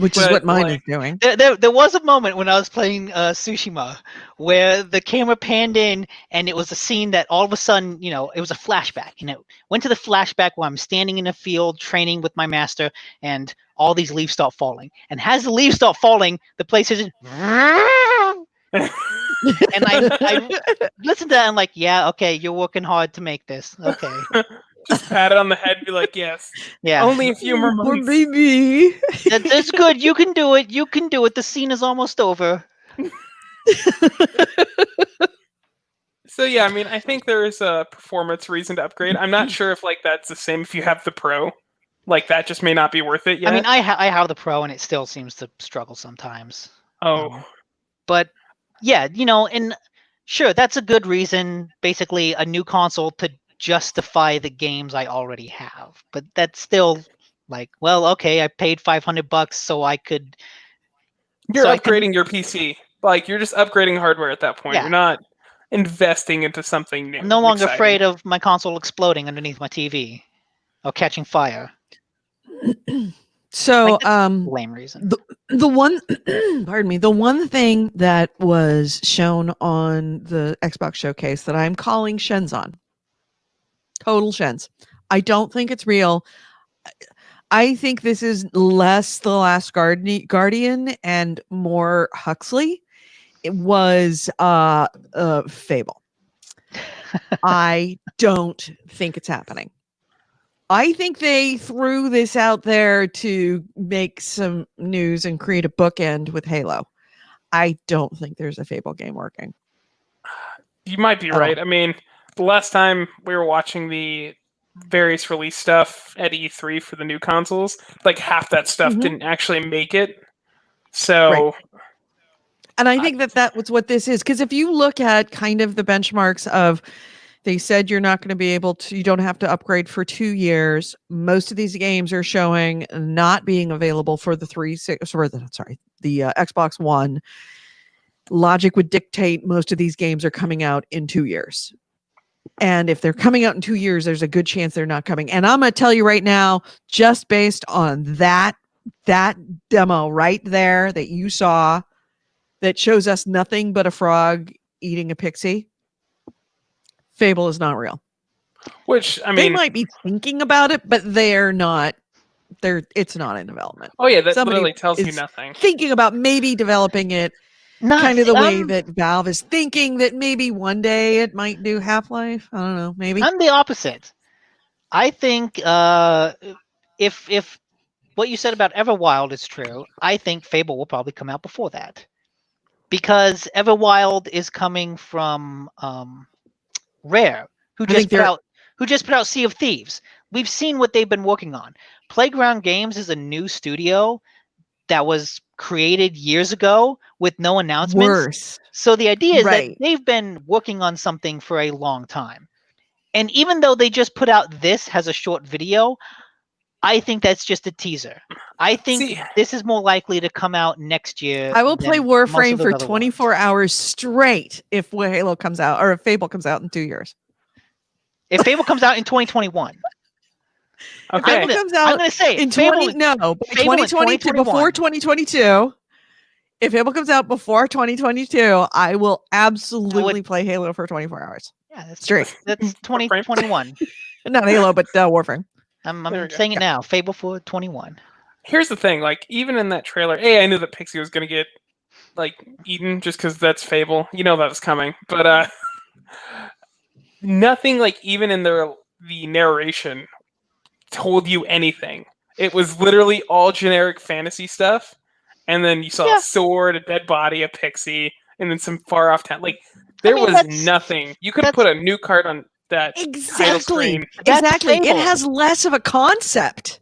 which is what mine is doing. There was a moment when I was playing Tsushima where the camera panned in and it was a scene that all of a sudden, it was a flashback. And it went to the flashback where I'm standing in a field training with my master and all these leaves start falling. And as the leaves start falling, the PlayStation... and I listened to that and I'm like, yeah, okay, you're working hard to make this. Okay. Just pat it on the head and be like, yes. Yeah. Only a few more months. Baby. That's good. You can do it. You can do it. The scene is almost over. So yeah, I mean, I think there is a performance reason to upgrade. I'm not sure if like that's the same if you have the Pro. Like that just may not be worth it yet. I mean, I have the Pro and it still seems to struggle sometimes. Oh. But yeah, and sure, that's a good reason, basically a new console to justify the games I already have. But that's still like, well, okay, I paid $500 so I could... You're upgrading your PC. Like, you're just upgrading hardware at that point. Yeah. You're not investing into something new. I'm no longer afraid of my console exploding underneath my TV or catching fire. So, lame reason. The one, pardon me, the one thing that was shown on the Xbox showcase that I'm calling Shens on, total Shens. I don't think it's real. I think this is less The Last Guardian and more Huxley. It was Fable. I don't think it's happening. I think they threw this out there to make some news and create a bookend with Halo. I don't think there's a Fable game working. You might be right. I mean, the last time we were watching the various release stuff at E3 for the new consoles, like half that stuff didn't actually make it. So, and I think that was what this is. Because if you look at kind of the benchmarks of They said you're not going to be able to, you don't have to upgrade for 2 years. Most of these games are showing not being available for the Xbox One. Logic would dictate most of these games are coming out in 2 years. And if they're coming out in 2 years, there's a good chance they're not coming. And I'm going to tell you right now, just based on that demo right there that you saw that shows us nothing but a frog eating a pixie, Fable is not real. Which, I mean, they might be thinking about it, but they're not. It's not in development. Oh yeah, that Somebody literally tells you is nothing. Thinking about maybe developing it, kind of the way that Valve is thinking that maybe one day it might do Half-Life. I don't know. Maybe I'm the opposite. I think if what you said about Everwild is true, I think Fable will probably come out before that, because Everwild is coming from Rare, who just put out Sea of Thieves. We've seen what they've been working on. Playground Games is a new studio that was created years ago with no announcements. Worse. So the idea is that they've been working on something for a long time. And even though they just put out this as a short video, I think that's just a teaser. I think this is more likely to come out next year. I will play Warframe for 24 hours straight if Halo comes out, or if Fable comes out in 2 years. If Fable comes out in 2021. Okay. I'm going to say in 2022, before 2022. If Fable comes out before 2022, I will absolutely play Halo for 24 hours. Yeah, that's straight. That's 2021. Not Halo, but Warframe. I'm saying it now. Fable for 21. Here's the thing, like, even in that trailer, I knew that Pixie was gonna get like eaten just because that's Fable. You know that was coming. But nothing, like, even in the narration told you anything. It was literally all generic fantasy stuff, and then you saw a sword, a dead body, a pixie, and then some far off town. Like, there was nothing. You could have put a new card on that title screen. Exactly. It has less of a concept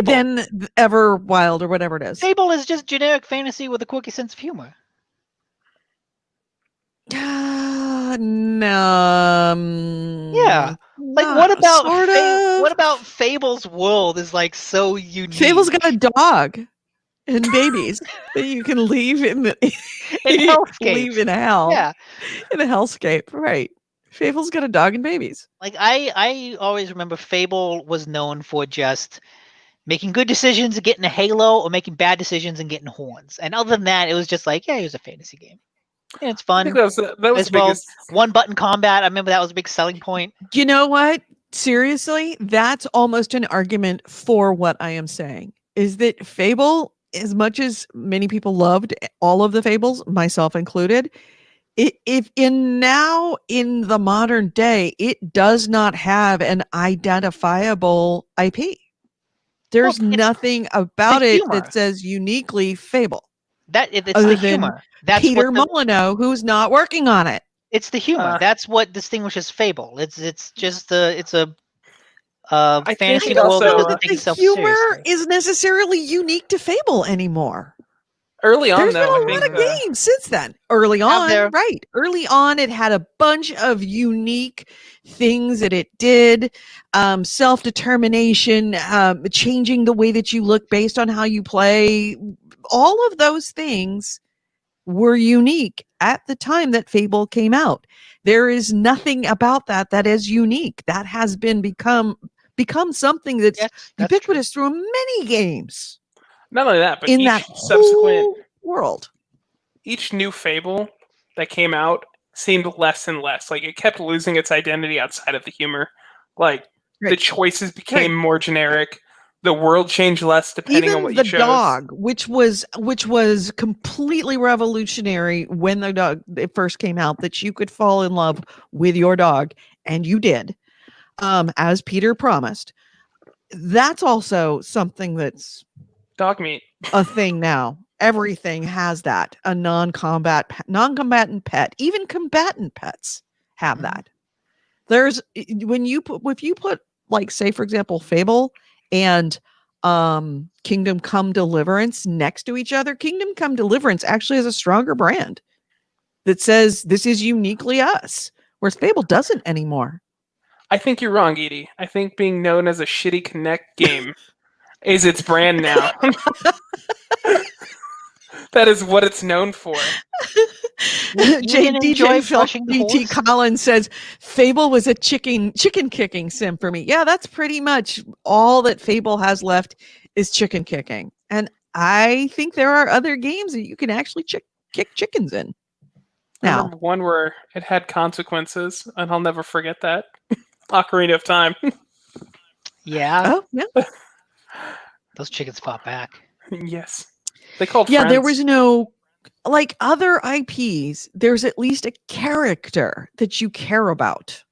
than Everwild or whatever it is. Fable is just generic fantasy with a quirky sense of humor. No. Yeah. Like, what about Fable's world is like so unique? Fable's got a dog and babies that you can leave in hellscape. Leave in hell. Yeah. In a hellscape, right. Fable's got a dog and babies. Like, I always remember Fable was known for just making good decisions and getting a halo, or making bad decisions and getting horns. And other than that, it was just like, yeah, it was a fantasy game. Yeah, it's fun. That was biggest... one button combat. I remember that was a big selling point. You know what? Seriously, that's almost an argument for what I am saying. Is that Fable, as much as many people loved all of the Fables, myself included, if in the modern day, it does not have an identifiable IP. There's nothing about it that says uniquely Fable. It's the humor. That's Peter Molyneux, who's not working on it. It's the humor. That's what distinguishes Fable. It's just a fantasy world that doesn't take itself seriously. Humor is necessarily unique to Fable anymore. Early on, there's been a lot of games since then. Early on, it had a bunch of unique things that it did. Self-determination, changing the way that you look based on how you play. All of those things were unique at the time that Fable came out. There is nothing about that is unique. That has become something that's ubiquitous through many games. Not only that, but in each that subsequent world, each new Fable that came out seemed less and less. Like, it kept losing its identity outside of the humor. Like, the choices became more generic. The world changed less depending on what you chose. Even the dog, which was completely revolutionary when the dog it first came out, that you could fall in love with your dog, and you did, as Peter promised. That's also something that's dog meat, a thing now. Everything has that. A non-combatant pet. Even combatant pets have that. There's if you put, like, say for example, Fable and Kingdom Come Deliverance next to each other, Kingdom Come Deliverance actually has a stronger brand that says this is uniquely us. whereas Fable doesn't anymore. I think you're wrong, Edie. I think being known as a shitty Connect game is its brand now. That is what it's known for. DJ Phil DT Collins says Fable was a chicken kicking sim for me. Yeah, that's pretty much all that Fable has left is chicken kicking. And I think there are other games that you can actually kick chickens in. Now, I remember one where it had consequences, and I'll never forget that. Ocarina of Time. Yeah. Oh, yeah. Those chickens fought back. Yes. They called friends. There was no, like other IPs, there's at least a character that you care about.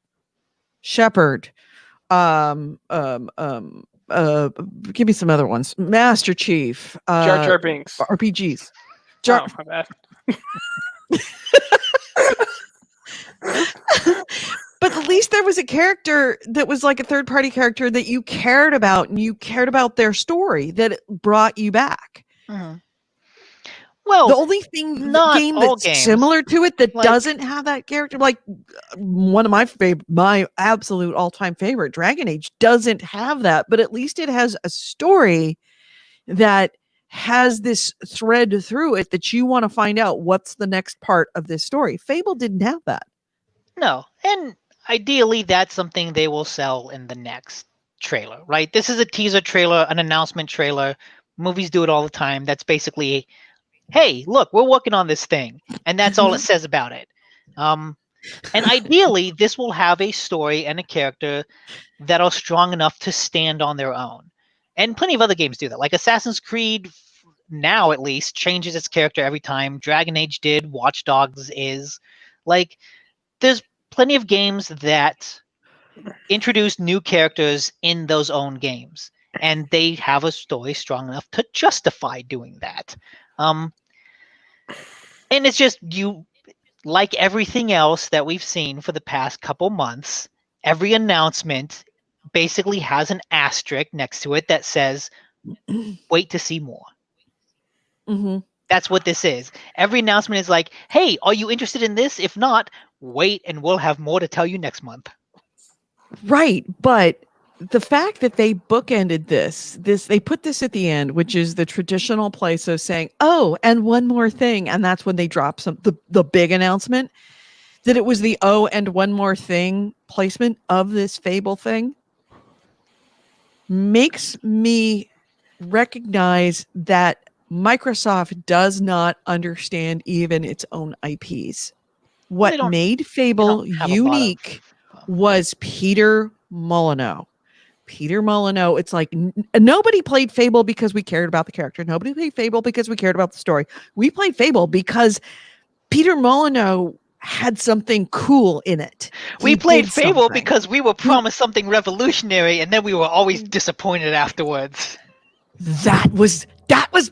Shepherd. Give me some other ones. Master Chief. Jar Jar Binks. RPGs. Oh, my bad. But at least there was a character that was like a third-party character that you cared about, and you cared about their story that brought you back. Mm-hmm. Well, the only thing, the game that's similar to it that doesn't have that character, like one of my absolute all-time favorite, Dragon Age, doesn't have that, but at least it has a story that has this thread through it that you want to find out what's the next part of this story. Fable didn't have that. No, and ideally that's something they will sell in the next trailer, right? This is a teaser trailer, an announcement trailer. Movies do it all the time. That's basically, hey, look, we're working on this thing. And that's all it says about it. And ideally, this will have a story and a character that are strong enough to stand on their own. And plenty of other games do that. Like Assassin's Creed, now at least, changes its character every time. Dragon Age did. Watch Dogs is. Like, there's plenty of games that introduce new characters in those own games. And they have a story strong enough to justify doing that. And it's just, you, like everything else that we've seen for the past couple months, every announcement basically has an asterisk next to it that says, wait to see more. Mm-hmm. That's what this is. Every announcement is like, hey, are you interested in this? If not, wait and we'll have more to tell you next month. Right. But the fact that they bookended this, they put this at the end, which is the traditional place of saying, oh, and one more thing. And that's when they drop the big announcement, that it was the oh, and one more thing placement of this Fable thing, makes me recognize that Microsoft does not understand even its own IPs. What made Fable unique was Peter Molyneux. Peter Molyneux, it's like nobody played Fable because we cared about the character. Nobody played Fable because we cared about the story. We played Fable because Peter Molyneux had something cool in it. We played Fable because we were promised something revolutionary, and then we were always disappointed afterwards. That was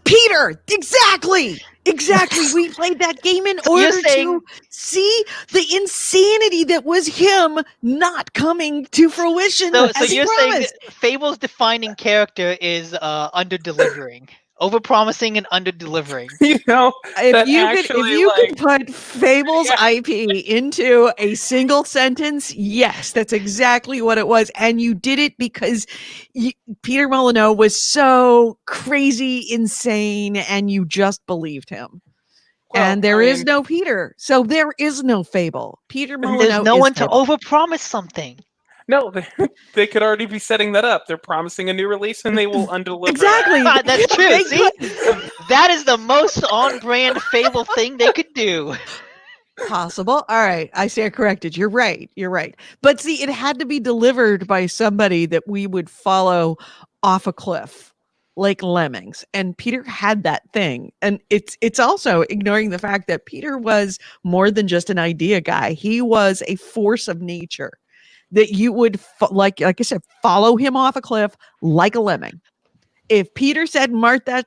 Peter. Exactly. We played that game in order to see the insanity that was him not coming to fruition. So you're saying Fable's defining character is under-delivering. Over-promising and under-delivering. You know, if you could put Fable's IP into a single sentence, yes, that's exactly what it was. And you did it because Peter Molyneux was so crazy, insane, and you just believed him. Well, and there is no Peter, so there is no Fable. Peter Molyneux. There's no one to overpromise something. No, they could already be setting that up. They're promising a new release, and they will undeliver. Exactly. That's true. See? That is the most on-brand Fable thing they could do. Possible. All right. I stand corrected. You're right. But see, it had to be delivered by somebody that we would follow off a cliff, like lemmings. And Peter had that thing. And it's also ignoring the fact that Peter was more than just an idea guy. He was a force of nature. That you would, like I said, follow him off a cliff like a lemming. If Peter said march that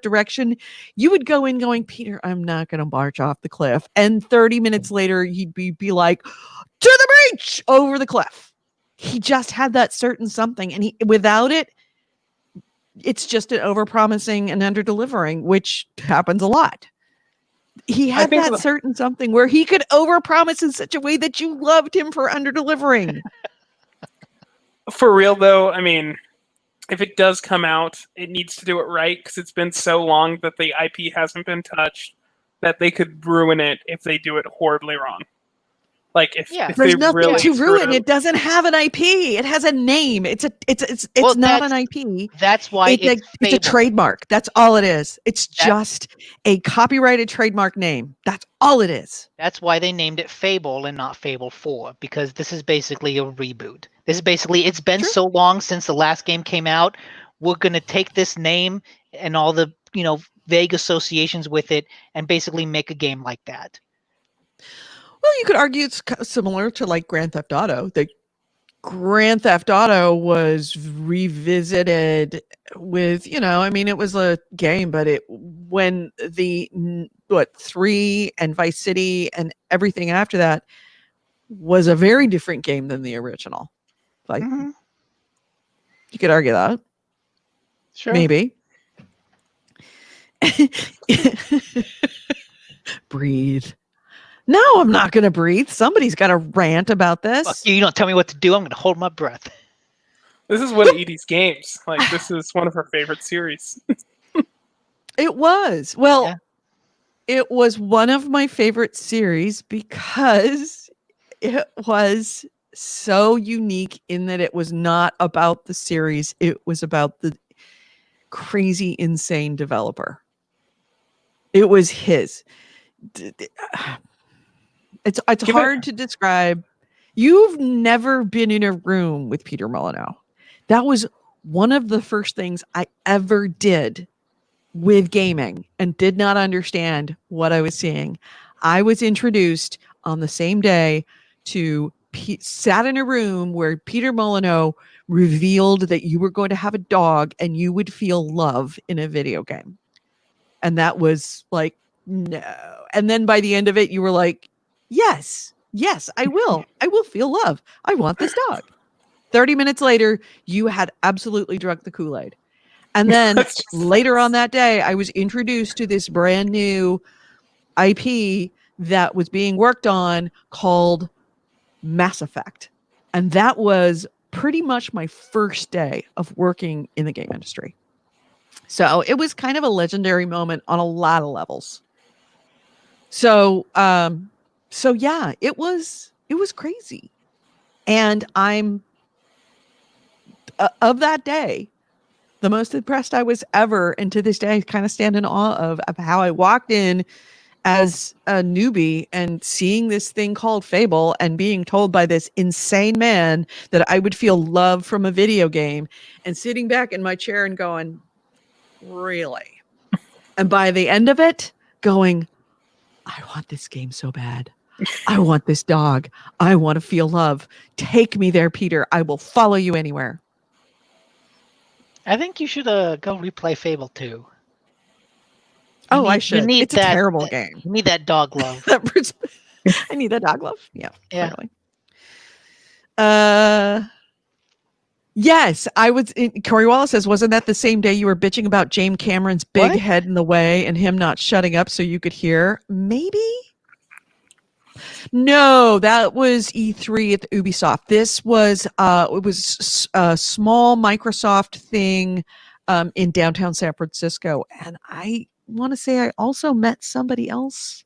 direction, you would go in going, Peter, I'm not going to march off the cliff. And 30 minutes later, he'd be like, to the beach, over the cliff. He just had that certain something. And without it, it's just an overpromising and under-delivering, which happens a lot. he had that certain something where he could overpromise in such a way that you loved him for under-delivering. For real, though, I mean, if it does come out, it needs to do it right because it's been so long that the IP hasn't been touched that they could ruin it if they do it horribly wrong. Like if there's they nothing really to ruin. It doesn't have an IP. It has a name. It's not an IP. That's why it's a trademark. That's all it is. It's just a copyrighted trademark name. That's all it is. That's why they named it Fable and not Fable 4, because this is basically a reboot. This is basically, it's been so long since the last game came out. We're going to take this name and all the, vague associations with it and basically make a game like that. Well, you could argue it's similar to like Grand Theft Auto. The Grand Theft Auto was revisited with, it was a game, but when the 3 and Vice City and everything after that was a very different game than the original. Like, you could argue that. Sure. Maybe. Breathe. No, I'm not going to breathe. Somebody's got to rant about this. Fuck you don't tell me what to do. I'm going to hold my breath. This is one of Edie's games. Like, this is one of her favorite series. It was. Well, it was one of my favorite series because it was so unique in that it was not about the series. It was about the crazy, insane developer. It was his. It's hard to describe. You've never been in a room with Peter Molyneux. That was one of the first things I ever did with gaming and did not understand what I was seeing. I was introduced on the same day to sat in a room where Peter Molyneux revealed that you were going to have a dog and you would feel love in a video game. And that was like, no. And then by the end of it, you were like, yes, I will. I will feel love. I want this dog. 30 minutes later, you had absolutely drunk the Kool-Aid. And then later on that day, I was introduced to this brand new IP that was being worked on called Mass Effect. And that was pretty much my first day of working in the game industry. So it was kind of a legendary moment on a lot of levels. So yeah, it was crazy. And I'm of that day, the most impressed I was ever. And to this day, I kind of stand in awe of how I walked in as a newbie and seeing this thing called Fable and being told by this insane man that I would feel love from a video game and sitting back in my chair and going, really? And by the end of it, going, I want this game so bad. I want this dog. I want to feel love. Take me there, Peter. I will follow you anywhere. I think you should go replay Fable 2. I should. It's a terrible game. You need that dog love. I need that dog love. Yeah. Clearly. Yes, I was. Corey Wallace says, wasn't that the same day you were bitching about James Cameron's big head in the way and him not shutting up so you could hear? Maybe. No, that was E3 at the Ubisoft. This was it was a small Microsoft thing in downtown San Francisco, and I want to say I also met somebody else.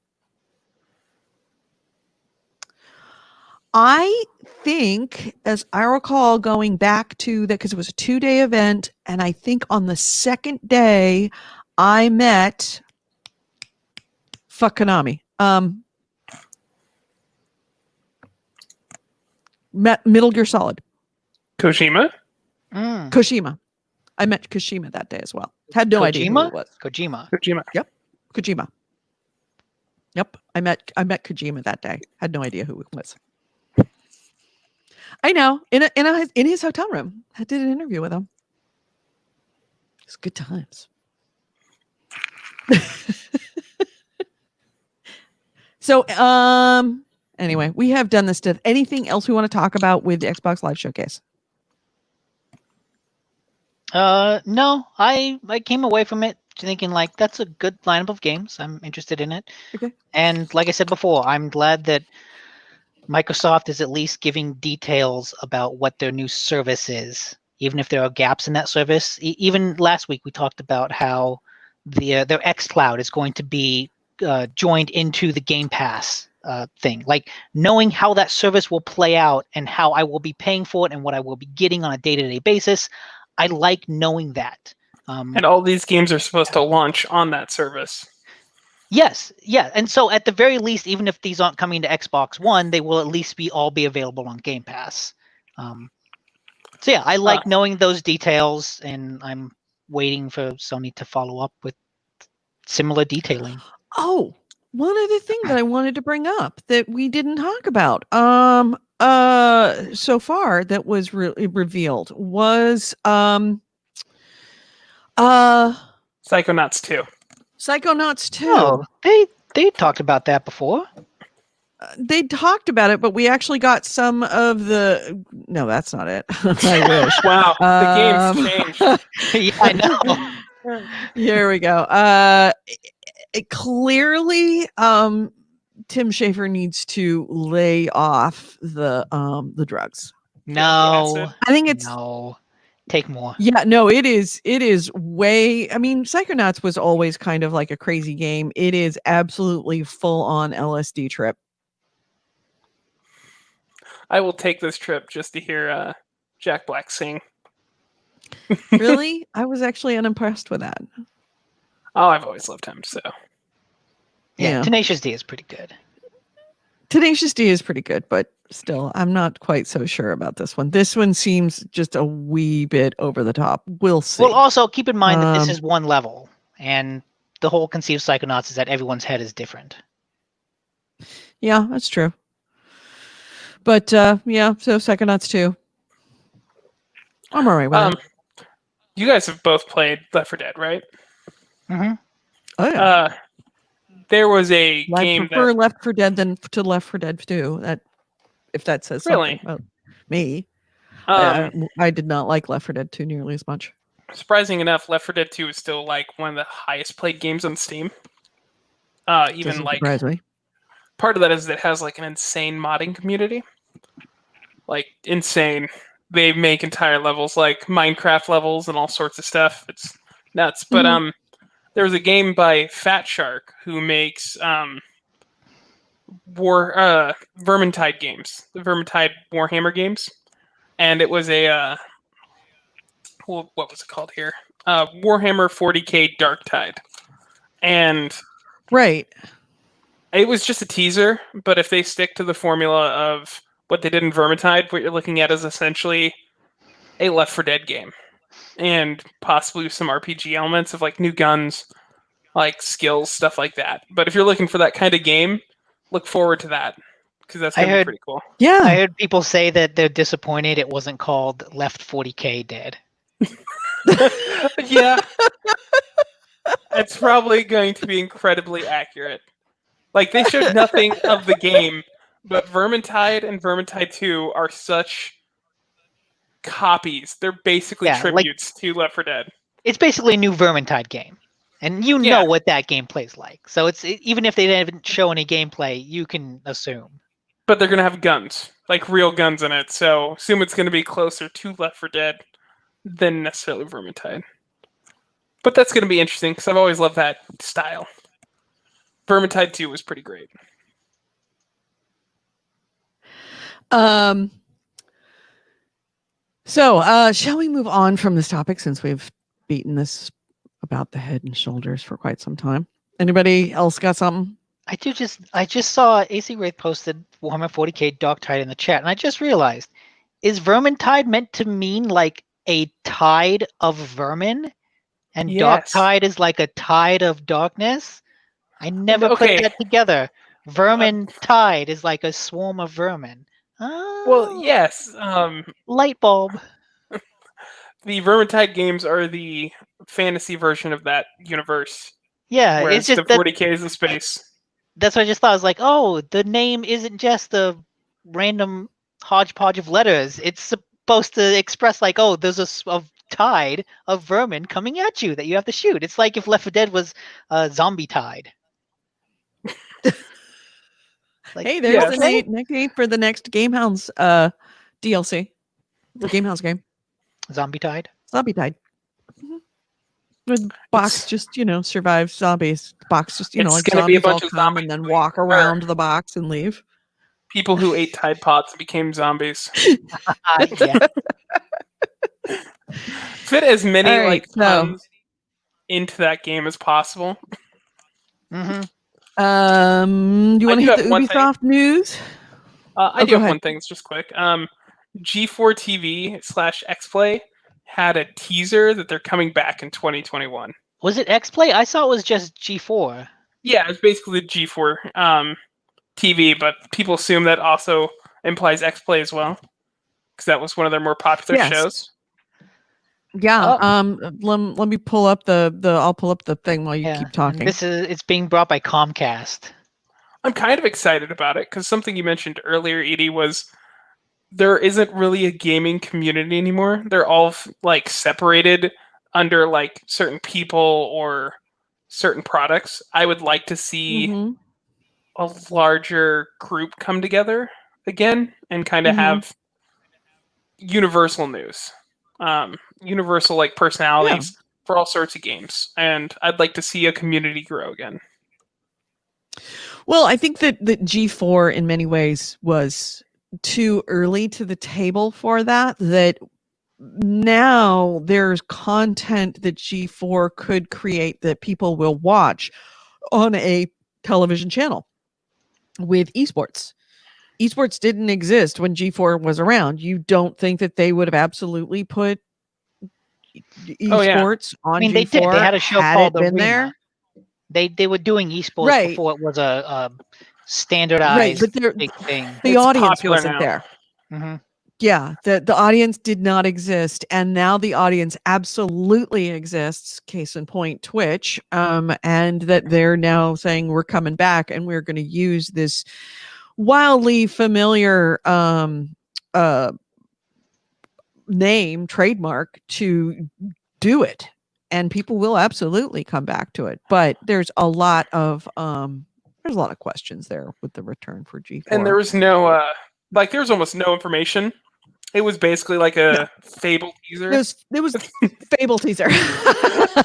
I think, as I recall, going back to that, because it was a 2-day event, and I think on the second day I met Konami. Met Metal Gear Solid. Kojima? Kojima. I met Kojima that day as well. Had no idea who it was. Kojima. Yep. Kojima. Yep. I met Kojima that day. Had no idea who it was. I know. In his hotel room. I did an interview with him. It's good times. So, anyway, we have done this stuff. Anything else we want to talk about with the Xbox Live Showcase? No, I came away from it thinking like that's a good lineup of games. I'm interested in it. Okay. And like I said before, I'm glad that Microsoft is at least giving details about what their new service is, even if there are gaps in that service. Even last week we talked about how their xCloud is going to be joined into the Game Pass thing. Like knowing how that service will play out and how I will be paying for it and what I will be getting on a day-to-day basis. I like knowing that. And all these games are supposed to launch on that service. Yes, yeah, and so at the very least, even if these aren't coming to Xbox One, they will at least all be available on Game Pass. So yeah, I like knowing those details, and I'm waiting for Sony to follow up with similar detailing. Oh, one other thing that I wanted to bring up that we didn't talk about so far that was revealed was Psychonauts 2. Psychonauts 2. Oh, they talked about that before. They talked about it, but we actually got some of the. No, that's not it. I wish. Wow, the game's changed. Yeah, I know. Here we go. Clearly, Tim Schafer needs to lay off the drugs. No, I think it's no. Take more. Yeah, no, it is way. I mean, Psychonauts was always kind of like a crazy game. It is absolutely full on LSD trip. I will take this trip just to hear Jack Black sing. Really? I was actually unimpressed with that. Oh, I've always loved him, so. Yeah, Tenacious D is pretty good. Tenacious D is pretty good, but still, I'm not quite so sure about this one. This one seems just a wee bit over the top. We'll see. Well, also keep in mind that this is one level, and the whole conceit of Psychonauts is that everyone's head is different. Yeah, that's true. But yeah, so Psychonauts 2. I'm all right with it. You guys have both played Left 4 Dead, right? Mm-hmm. Oh yeah. There was a game I prefer Left 4 Dead than to Left 4 Dead 2. That, if that says something about me. I did not like Left 4 Dead 2 nearly as much. Surprising enough, Left 4 Dead 2 is still like one of the highest played games on Steam. Even Doesn't like surprise me. Part of that is that it has like an insane modding community. Like insane. They make entire levels like Minecraft levels and all sorts of stuff. It's nuts. But there was a game by Fat Shark who makes Vermintide games, the Vermintide Warhammer games, and it was a what was it called here? Warhammer 40k Darktide, and right, it was just a teaser. But if they stick to the formula of what they did in Vermintide, what you're looking at is essentially a Left 4 Dead game, and possibly some RPG elements of like new guns, like skills, stuff like that. But if you're looking for that kind of game, look forward to that, because that's going to be pretty cool. Yeah, I heard people say that they're disappointed it wasn't called Left 40k Dead. Yeah, it's probably going to be incredibly accurate. Like, they showed nothing of the game, but Vermintide and Vermintide 2 are such copies. They're basically tributes to Left 4 Dead. It's basically a new Vermintide game. And you know what that gameplay's like. So even if they didn't show any gameplay, you can assume. But they're going to have guns, like real guns in it. So assume it's going to be closer to Left 4 Dead than necessarily Vermintide. But that's going to be interesting, because I've always loved that style. Vermintide 2 was pretty great. So, shall we move on from this topic, since we've beaten this about the head and shoulders for quite some time? Anybody else got something? I just saw AC Wraith posted Warhammer 40k Darktide in the chat, and I just realized, is Vermintide meant to mean like a tide of vermin? And Darktide is like a tide of darkness? I never put that together. Vermin tide is like a swarm of vermin. Oh, well, yes. Light bulb. The Vermintide games are the fantasy version of that universe. Yeah, it's just the 40k is the space. That's what I just thought. I was like, oh, the name isn't just a random hodgepodge of letters. It's supposed to express like, oh, there's a tide of vermin coming at you that you have to shoot. It's like if Left 4 Dead was zombie tide. Like, hey, there's the name for the next GameHounds DLC. The GameHounds game. Zombie tide. Zombie tide. The box just, survives zombies. The box just, like zombies all come and then walk around the box and leave. People who ate Tide Pods became zombies. Yeah. Fit as many puns into that game as possible. Mm-hmm. Do you want to hit the Ubisoft news? I do have one thing. It's just quick. G4 TV / XPlay had a teaser that they're coming back in 2021. Was it XPlay? I saw it was just G4. Yeah, it's basically G4 TV, but people assume that also implies XPlay as well, because that was one of their more popular shows. Yeah. Let me pull up I'll pull up the thing while you keep talking. It's being brought by Comcast. I'm kind of excited about it because something you mentioned earlier, Edie, was there isn't really a gaming community anymore. They're all separated under certain people or certain products. I would like to see a larger group come together again and kind of have universal news, universal personalities for all sorts of games. And I'd like to see a community grow again. Well, I think that G4 in many ways was too early to the table for that now there's content that G4 could create that people will watch on a television channel with esports. Esports didn't exist when G4 was around. You don't think that they would have absolutely put esports on G4? They did. They had a show called Arena. There? They were doing esports before it was a standardized big thing. The audience wasn't there. Mm-hmm. Yeah, the audience did not exist, and now the audience absolutely exists. Case in point, Twitch, and that they're now saying we're coming back, and we're going to use this wildly familiar name trademark to do it, and people will absolutely come back to it. But there's a lot of questions there with the return for G4, and there was no there was almost no information. It was basically like a Fable teaser. It was Fable teaser. I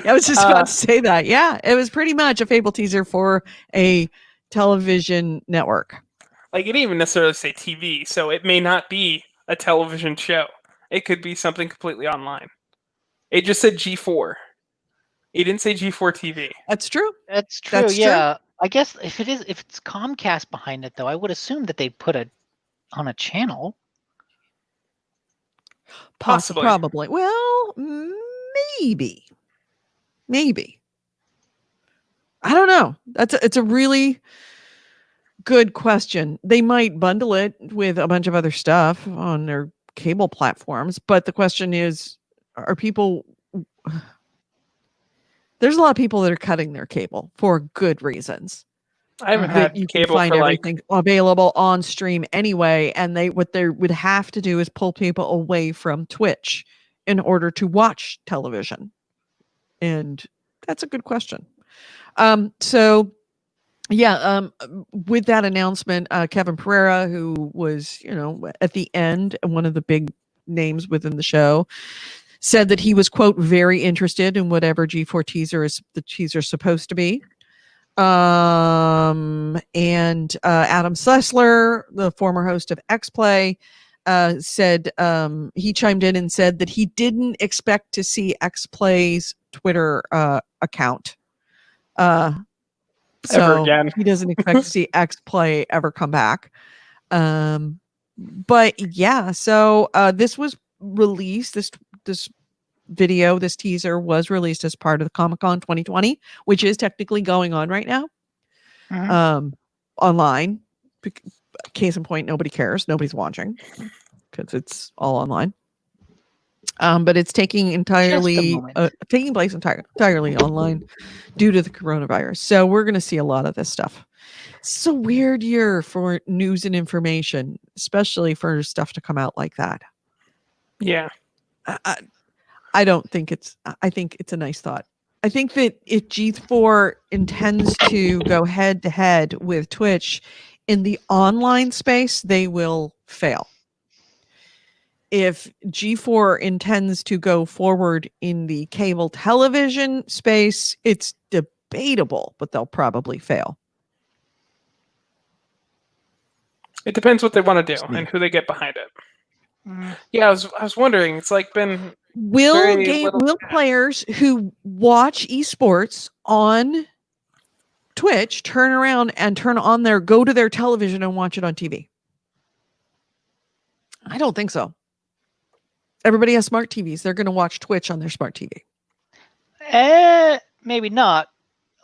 was just about to say that. Yeah, it was pretty much a Fable teaser for a television network. It didn't even necessarily say TV, so it may not be a television show. It could be something completely online. It just said G4. It didn't say G4 TV. That's true. That's true. True. I guess if it's Comcast behind it, though, I would assume that they put it on a channel. Possibly. Probably. Well, maybe. I don't know. It's a really good question. They might bundle it with a bunch of other stuff on their cable platforms, but the question is, are people... There's a lot of people that are cutting their cable for good reasons. I haven't had you cable can find for everything available on stream anyway, and what they would have to do is pull people away from Twitch in order to watch television. And that's a good question. With that announcement, Kevin Pereira, who was, at the end, one of the big names within the show, said that he was, quote, very interested in whatever G4 teaser is the teaser supposed to be. And Adam Sessler, the former host of XPlay, said he chimed in and said that he didn't expect to see XPlay's Twitter account. Ever again. He doesn't expect to see XPlay ever come back. But yeah, so this was released, this video, this teaser was released as part of the Comic-Con 2020, which is technically going on right now. Online. Case in point, nobody cares. Nobody's watching because it's all online. But it's taking place entirely online due to the coronavirus. So we're going to see a lot of this stuff. It's a weird year for news and information, especially for stuff to come out like that. Yeah. I don't think I think it's a nice thought. I think that if G4 intends to go head to head with Twitch in the online space, they will fail. If G4 intends to go forward in the cable television space, it's debatable, but they'll probably fail. It depends what they want to do and who they get behind it. Yeah, I was wondering. It's like been will players who watch esports on Twitch turn around and go to their television and watch it on TV? I don't think so. Everybody has smart TVs. They're going to watch Twitch on their smart TV. Maybe not.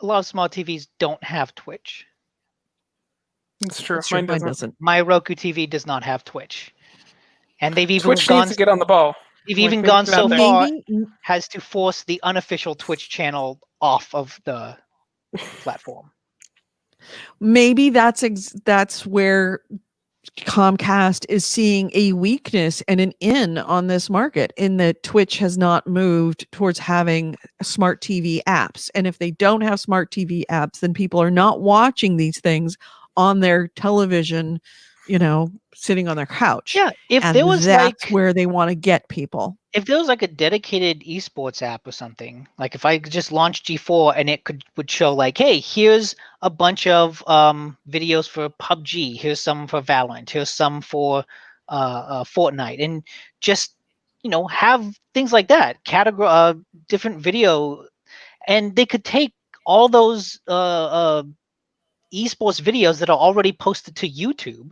A lot of smart TVs don't have Twitch. It's true. Mine doesn't. My Roku TV does not have Twitch. And they've even Twitch needs to get on the ball. They've even gone so far as to force the unofficial Twitch channel off of the platform. Maybe that's where Comcast is seeing a weakness and an in on this market, in that Twitch has not moved towards having smart TV apps. And if they don't have smart TV apps, then people are not watching these things on their television, sitting on their couch. Yeah, that's where they want to get people. If there was like a dedicated esports app or something, like if I could just launch G4 and it would show like, hey, here's a bunch of videos for PUBG, here's some for Valorant, here's some for Fortnite, and just have things like that, different video, and they could take all those esports videos that are already posted to YouTube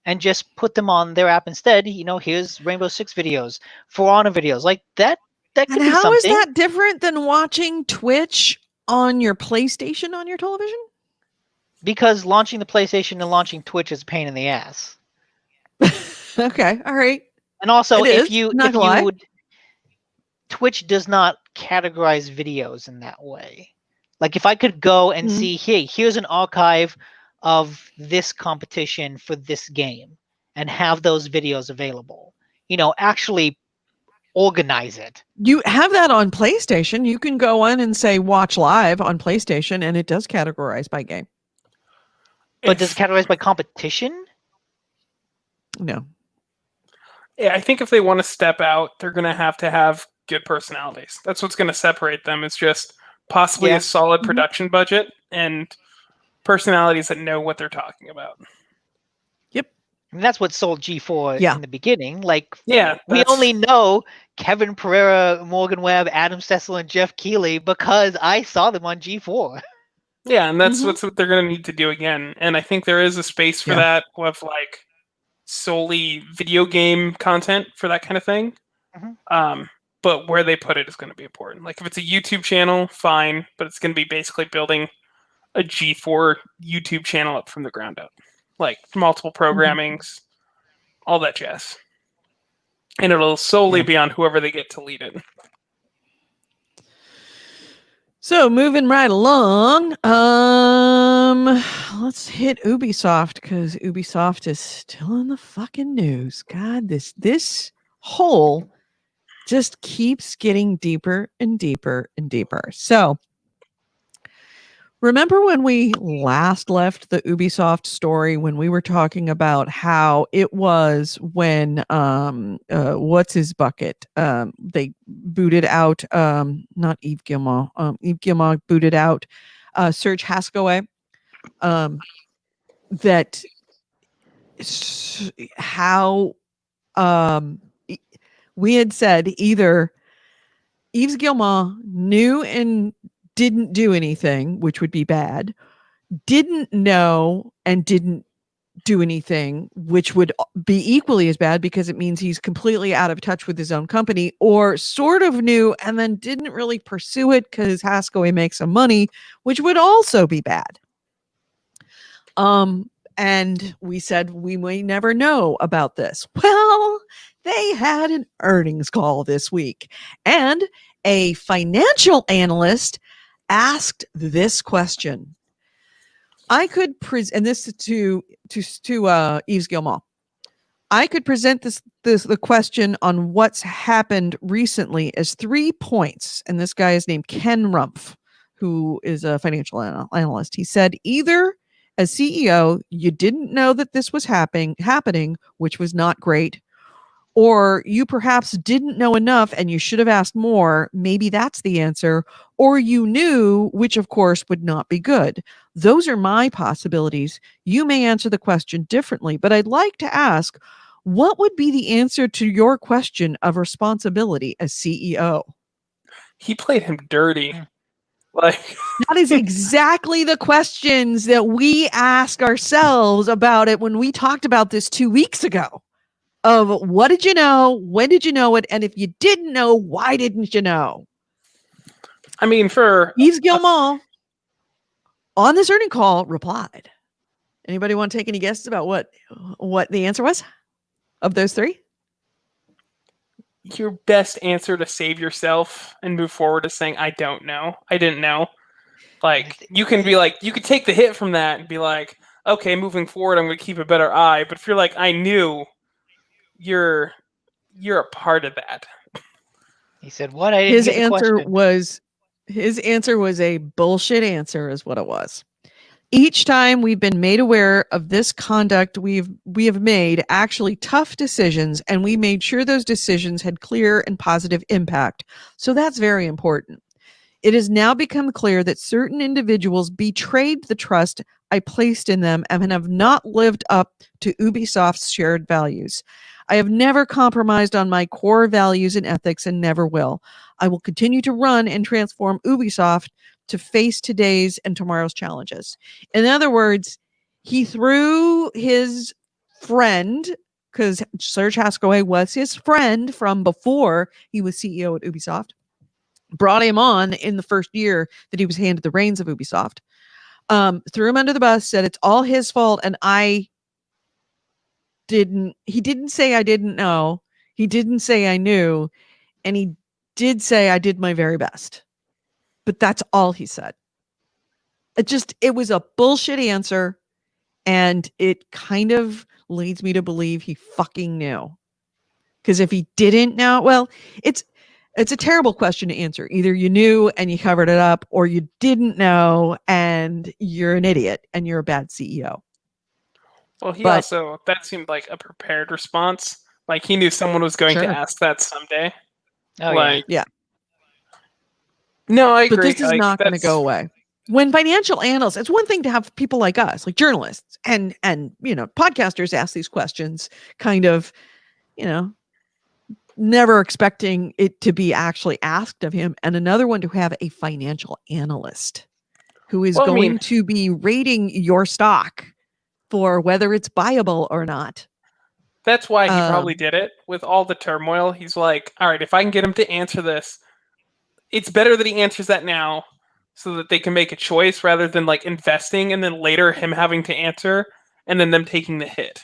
and just put them on their app instead. Here's Rainbow Six videos, For Honor videos, like that. That could be something. How is that different than watching Twitch on your PlayStation on your television? Because launching the PlayStation and launching Twitch is a pain in the ass. Okay, all right. And also, Twitch does not categorize videos in that way. Like if I could go and see, hey, here's an archive of this competition for this game and have those videos available, actually organize it. You have that on PlayStation. You can go on and say watch live on PlayStation, and it does categorize by game. But does it categorize by competition? No. Yeah, I think if they want to step out, they're going to have good personalities. That's what's going to separate them. It's just possibly a solid production budget and personalities that know what they're talking about. Yep. I mean, that's what sold G4 in the beginning. Like, we only know Kevin Pereira, Morgan Webb, Adam Cecil, and Jeff Keighley because I saw them on G4. Yeah, and that's what they're going to need to do again. And I think there is a space for that with like solely video game content for that kind of thing. But where they put it is going to be important. Like if it's a YouTube channel, fine, but it's going to be basically building a G4 YouTube channel up from the ground up. Like multiple programmings, all that jazz. And it'll solely be on whoever they get to lead it. So moving right along, let's hit Ubisoft, because Ubisoft is still in the fucking news. God, this hole just keeps getting deeper and deeper and deeper. So remember when we last left the Ubisoft story, when we were talking about how it was when what's his bucket? They booted out not Yves Guillemot. Yves Guillemot booted out Serge Haskaway. That how we had said either Yves Guillemot knew and didn't do anything, which would be bad, didn't know and didn't do anything, which would be equally as bad because it means he's completely out of touch with his own company, or sort of knew and then didn't really pursue it because Haskaway makes some money, which would also be bad. And we said we may never know about this. Well, they had an earnings call this week, and a financial analyst asked this question. I could and this is to Yves Guillemot. I could present the question on what's happened recently as 3 points. And this guy is named Ken Rumpf, who is a financial analyst. He said, either as CEO, you didn't know that this was happening, which was not great, or you perhaps didn't know enough and you should have asked more. Maybe that's the answer. Or you knew, which of course would not be good. Those are my possibilities. You may answer the question differently, but I'd like to ask, what would be the answer to your question of responsibility as CEO? He played him dirty. Like that is exactly the questions that we ask ourselves about it when we talked about this 2 weeks ago. Of what did you know? When did you know it? And if you didn't know, why didn't you know? I mean, for Yves Guillemot on this earning call replied. Anybody want to take any guesses about what the answer was of those 3? Your best answer to save yourself and move forward is saying, I don't know. I didn't know. Like, you can be like, you could take the hit from that and be like, okay, moving forward, I'm going to keep a better eye. But if you're like, I knew, you're a part of that. He said, what? I didn't get the question. His answer was a bullshit answer is what it was. Each time we've been made aware of this conduct, we have made actually tough decisions, and we made sure those decisions had clear and positive impact. So that's very important. It has now become clear that certain individuals betrayed the trust I placed in them and have not lived up to Ubisoft's shared values. I have never compromised on my core values and ethics and never will. I will continue to run and transform Ubisoft to face today's and tomorrow's challenges. In other words, he threw his friend, because Serge Haskaway was his friend from before he was CEO at Ubisoft, brought him on in the first year that he was handed the reins of Ubisoft, threw him under the bus, said it's all his fault, and he didn't say I didn't know, he didn't say I knew, and he did say I did my very best. But that's all he said. It was a bullshit answer, and it kind of leads me to believe he fucking knew. Because if he didn't know, well, it's a terrible question to answer. Either you knew and you covered it up, or you didn't know and you're an idiot and you're a bad CEO. Well, that seemed like a prepared response. Like he knew someone was going to ask that someday. Oh, yeah. No, I agree. But this is not going to go away. When financial analysts, it's one thing to have people like us, like journalists and podcasters ask these questions, kind of, never expecting it to be actually asked of him. And another one to have a financial analyst who is going to be rating your stock for whether it's buyable or not. That's why he probably did it with all the turmoil. He's like, all right, if I can get him to answer this, it's better that he answers that now so that they can make a choice rather than like investing and then later him having to answer and then them taking the hit.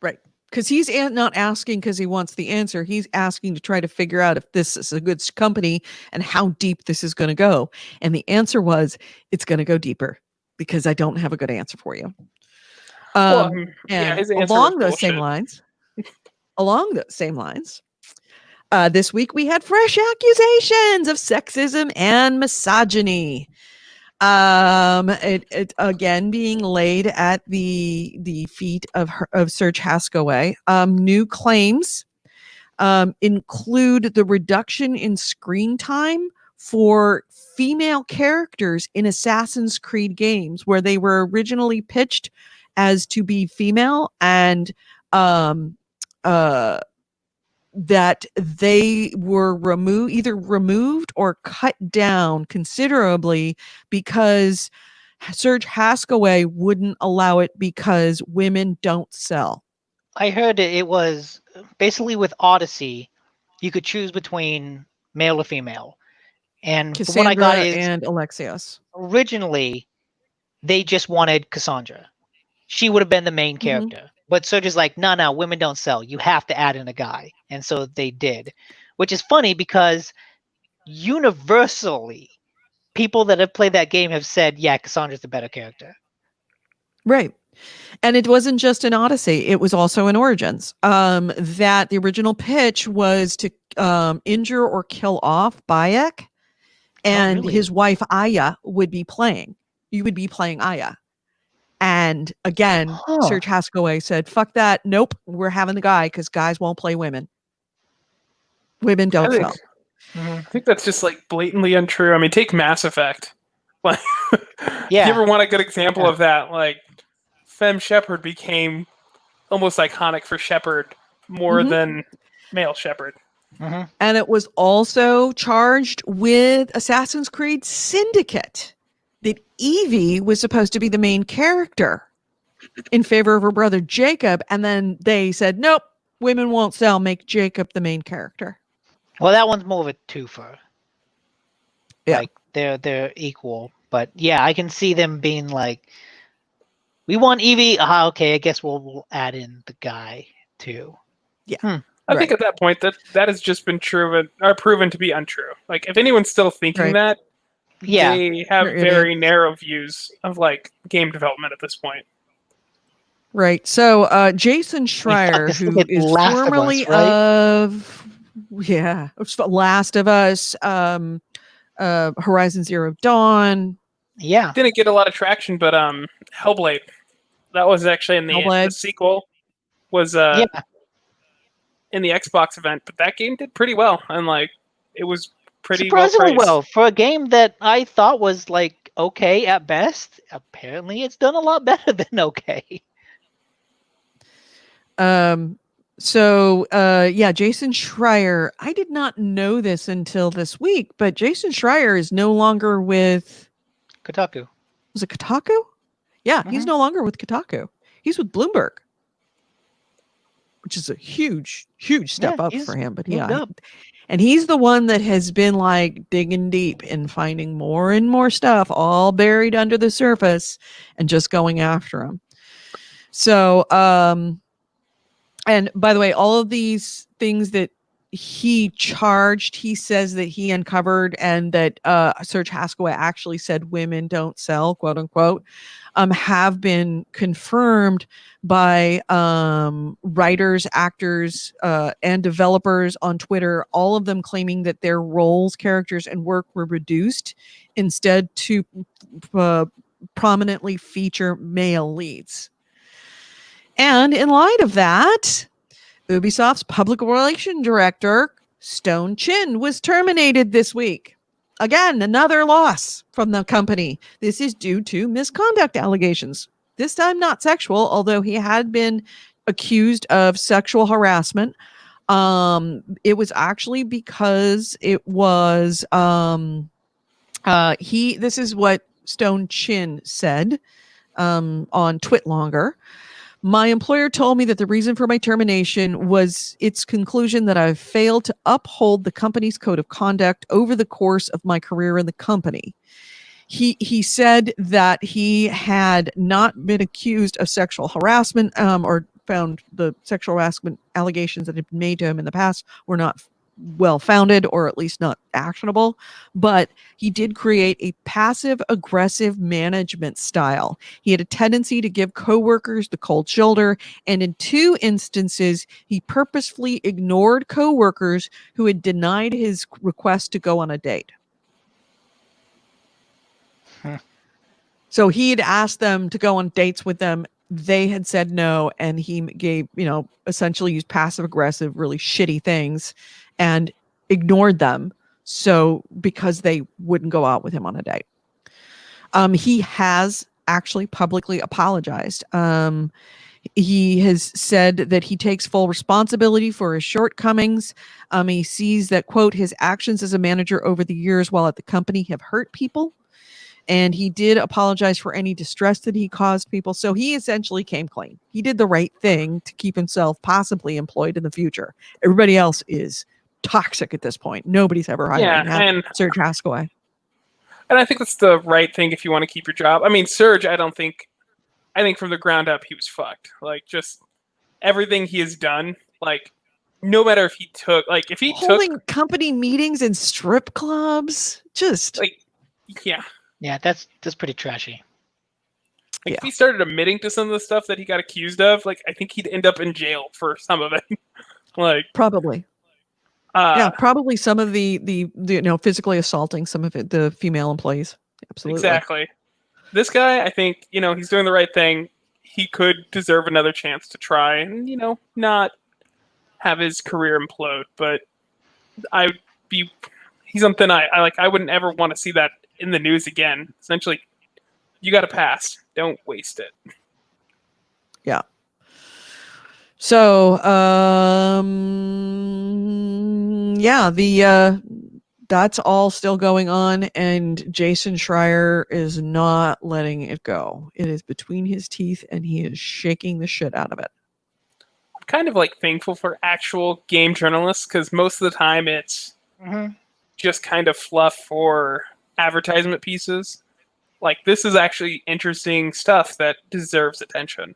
Right. Because he's not asking because he wants the answer. He's asking to try to figure out if this is a good company and how deep this is going to go. And the answer was, it's going to go deeper because I don't have a good answer for you. Along those same lines, this week we had fresh accusations of sexism and misogyny. It again being laid at the feet of Serge Haskaway. New claims include the reduction in screen time for female characters in Assassin's Creed games, where they were originally pitched as to be female, and that they were either removed or cut down considerably because Serge Haskaway wouldn't allow it because women don't sell. I heard it was basically with Odyssey, you could choose between male or female. And Cassandra, what I got is and Alexios. Originally, they just wanted Cassandra. She would have been the main character. Mm-hmm. But Serge is like, no, women don't sell. You have to add in a guy. And so they did, which is funny because universally, people that have played that game have said, yeah, Cassandra's the better character. Right. And it wasn't just in Odyssey; it was also in Origins. That the original pitch was to injure or kill off Bayek, and really? his wife Aya would be playing. You would be playing Aya. And again, Serge Haskaway said, "Fuck that! Nope, we're having the guy because guys won't play women. Women don't sell." I think that's just like blatantly untrue. I mean, take Mass Effect. Like, Yeah. you ever want a good example of that? Like, Femme Shepard became almost iconic for Shepard more than male Shepard. And it was also charged with Assassin's Creed Syndicate. That Evie was supposed to be the main character in favor of her brother Jacob, and then they said, "Nope, women won't sell. Make Jacob the main character." Well, that one's more of a twofer. Yeah. Like they're equal, but yeah, I can see them being like, "We want Evie. Okay, I guess we'll add in the guy too." Yeah. I think at that point that has just been proven to be untrue. Like, if anyone's still thinking that, they have very narrow views of like game development at this point. Right. So Jason Schreier, who is formerly of Last of Us, Horizon Zero Dawn. Yeah. Didn't get a lot of traction, but Hellblade, that was actually in the sequel, was in the Xbox event, but that game did pretty well, and like it was pretty surprisingly well for a game that I thought was like okay at best. Apparently, it's done a lot better than okay. So Jason Schreier. I did not know this until this week, but Jason Schreier is no longer with Kotaku. Was it Kotaku? Yeah, he's no longer with Kotaku. He's with Bloomberg, which is a huge step up for him. But and he's the one that has been like digging deep and finding more and more stuff all buried under the surface and just going after him. So, and by the way, all of these things that he charged, he says that he uncovered, and that Serge Haskaway actually said women don't sell, quote unquote, have been confirmed by writers, actors, and developers on Twitter, all of them claiming that their roles, characters, and work were reduced instead to prominently feature male leads. And in light of that, Ubisoft's public relations director, Stone Chin, was terminated this week. Again, another loss from the company. This is due to misconduct allegations. This time not sexual, although he had been accused of sexual harassment. It was actually because it was this is what Stone Chin said on Twitlonger. My employer told me that the reason for my termination was its conclusion that I've failed to uphold the company's code of conduct over the course of my career in the company. He said that he had not been accused of sexual harassment or found the sexual harassment allegations that had been made to him in the past were not well-founded, or at least not actionable, but he did create a passive-aggressive management style. He had a tendency to give coworkers the cold shoulder, and in 2 instances, he purposefully ignored coworkers who had denied his request to go on a date. So he had asked them to go on dates with them. They had said no, and he gave, essentially used passive-aggressive, really shitty things and ignored them. So because they wouldn't go out with him on a date. He has actually publicly apologized. He has said that he takes full responsibility for his shortcomings. He sees that, quote, his actions as a manager over the years while at the company have hurt people. And he did apologize for any distress that he caused people. So he essentially came clean. He did the right thing to keep himself possibly employed in the future. Everybody else is toxic at this point. Nobody's ever hiring Serge Haskaway. And I think that's the right thing if you want to keep your job. I mean, Serge, I think from the ground up, he was fucked. Like, just everything he has done, like, no matter if he took, like, if he holding company meetings in strip clubs, just like, yeah. Yeah, that's pretty trashy. Like if he started admitting to some of the stuff that he got accused of, like I think he'd end up in jail for some of it. Like probably. Yeah, probably some of the physically assaulting some of the female employees. Absolutely. Exactly. This guy, I think, he's doing the right thing. He could deserve another chance to try and, not have his career implode. But he's something I like. I wouldn't ever want to see that in the news again. Essentially, you got to pass. Don't waste it. Yeah. So, that's all still going on, and Jason Schreier is not letting it go. It is between his teeth, and he is shaking the shit out of it. I'm kind of like thankful for actual game journalists, because most of the time it's just kind of fluff for advertisement pieces. Like, this is actually interesting stuff that deserves attention.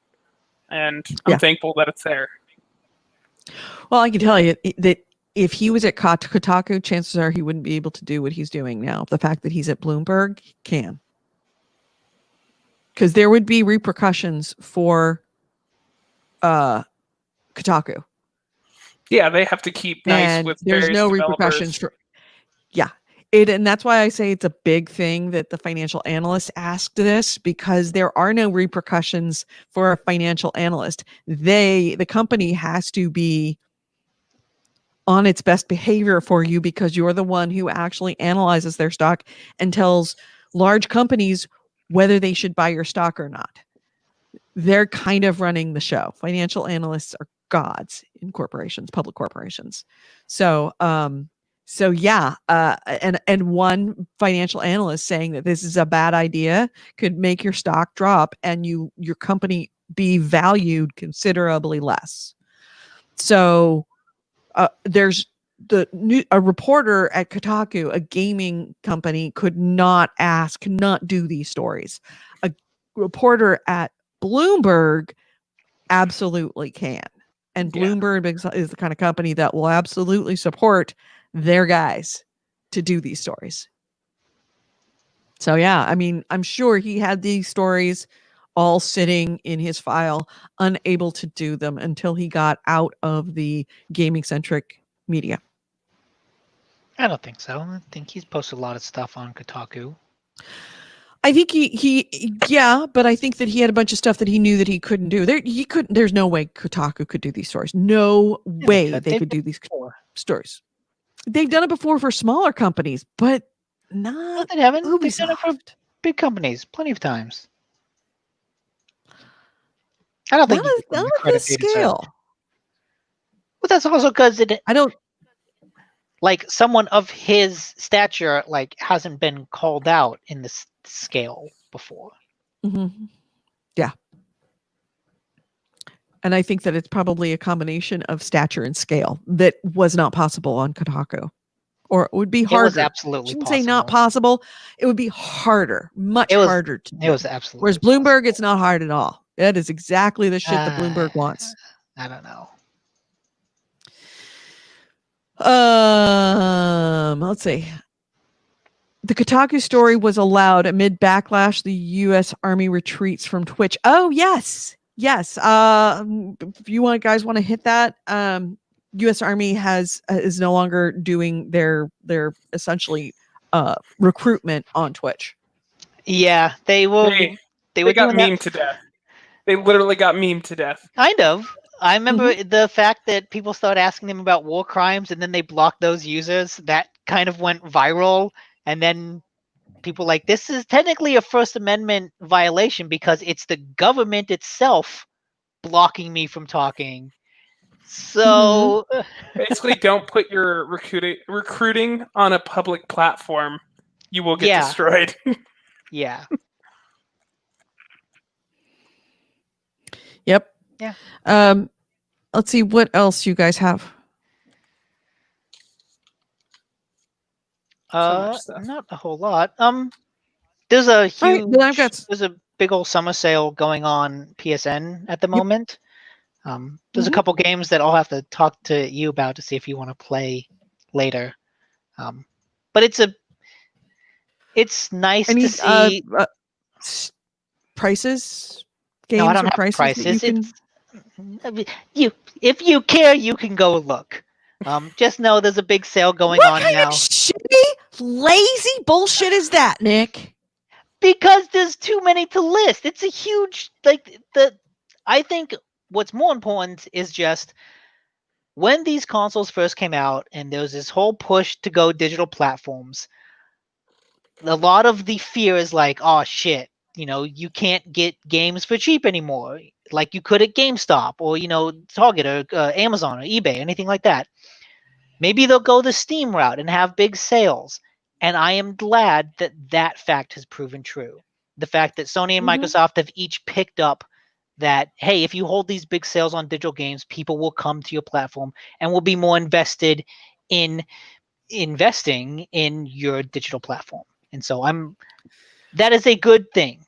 And I'm thankful that it's there. Well, I can tell you that if he was at Kotaku, chances are he wouldn't be able to do what he's doing now. The fact that he's at Bloomberg, he can. Because there would be repercussions for Kotaku. Yeah, they have to keep nice and with there's various no developers. repercussions for and that's why I say it's a big thing that the financial analyst asked this, because there are no repercussions for a financial analyst. The company has to be on its best behavior for you, because you're the one who actually analyzes their stock and tells large companies whether they should buy your stock or not. They're kind of running the show. Financial analysts are gods in corporations, public corporations. So, and one financial analyst saying that this is a bad idea could make your stock drop and your company be valued considerably less. So, there's a reporter at Kotaku, a gaming company, could not do these stories. A reporter at Bloomberg absolutely can. And Bloomberg is the kind of company that will absolutely support their guys to do these stories. So, I mean, I'm sure he had these stories all sitting in his file, unable to do them until he got out of the gaming-centric media. I don't think so. I think he's posted a lot of stuff on Kotaku. I think but I think that he had a bunch of stuff that he knew that he couldn't do. There's no way Kotaku could do these stories. No way they could do these stories. They've done it before for smaller companies, but not. They haven't. They've done it for big companies plenty of times. I don't think not at this scale. Well, that's also because I don't. Like, someone of his stature, like, hasn't been called out in this scale before. Mm-hmm. Yeah. And I think that it's probably a combination of stature and scale that was not possible on Kotaku. Or it would be harder. It was absolutely possible. Say not possible. It would be harder, harder to do. It was absolutely Whereas Bloomberg, it's not hard at all. That is exactly the shit that Bloomberg wants. I don't know. Let's see. The Kotaku story was allowed amid backlash. The U.S. Army retreats from Twitch. Oh, yes. If you guys want to hit that, U.S. Army is no longer doing their essentially recruitment on Twitch. Yeah, they will. They got memed to death. They literally got memed to death. Kind of. I remember the fact that people started asking them about war crimes, and then they blocked those users. That kind of went viral, and then people like, this is technically a First Amendment violation because it's the government itself blocking me from talking. So basically, don't put your recruiting on a public platform. You will get destroyed. Yeah. Yep. Yeah. Let's see what else you guys have. Not a whole lot. There's a huge. There's a big old summer sale going on PSN at the moment. There's a couple games that I'll have to talk to you about to see if you want to play later. But it's nice to see. prices? No, Games I don't or have prices that you prices. can? If you care, you can go look. Just know there's a big sale going What on kind now. of shitty, lazy bullshit is that, Nick? Because there's too many to list. It's a huge I think what's more important is just when these consoles first came out and there was this whole push to go digital platforms, a lot of the fear is like, oh shit, you can't get games for cheap anymore, like you could at GameStop or Target or Amazon or eBay, anything like that. Maybe they'll go the Steam route and have big sales. And I am glad that that fact has proven true. The fact that Sony and Microsoft have each picked up that, hey, if you hold these big sales on digital games, people will come to your platform and will be more invested in investing in your digital platform. And so that is a good thing.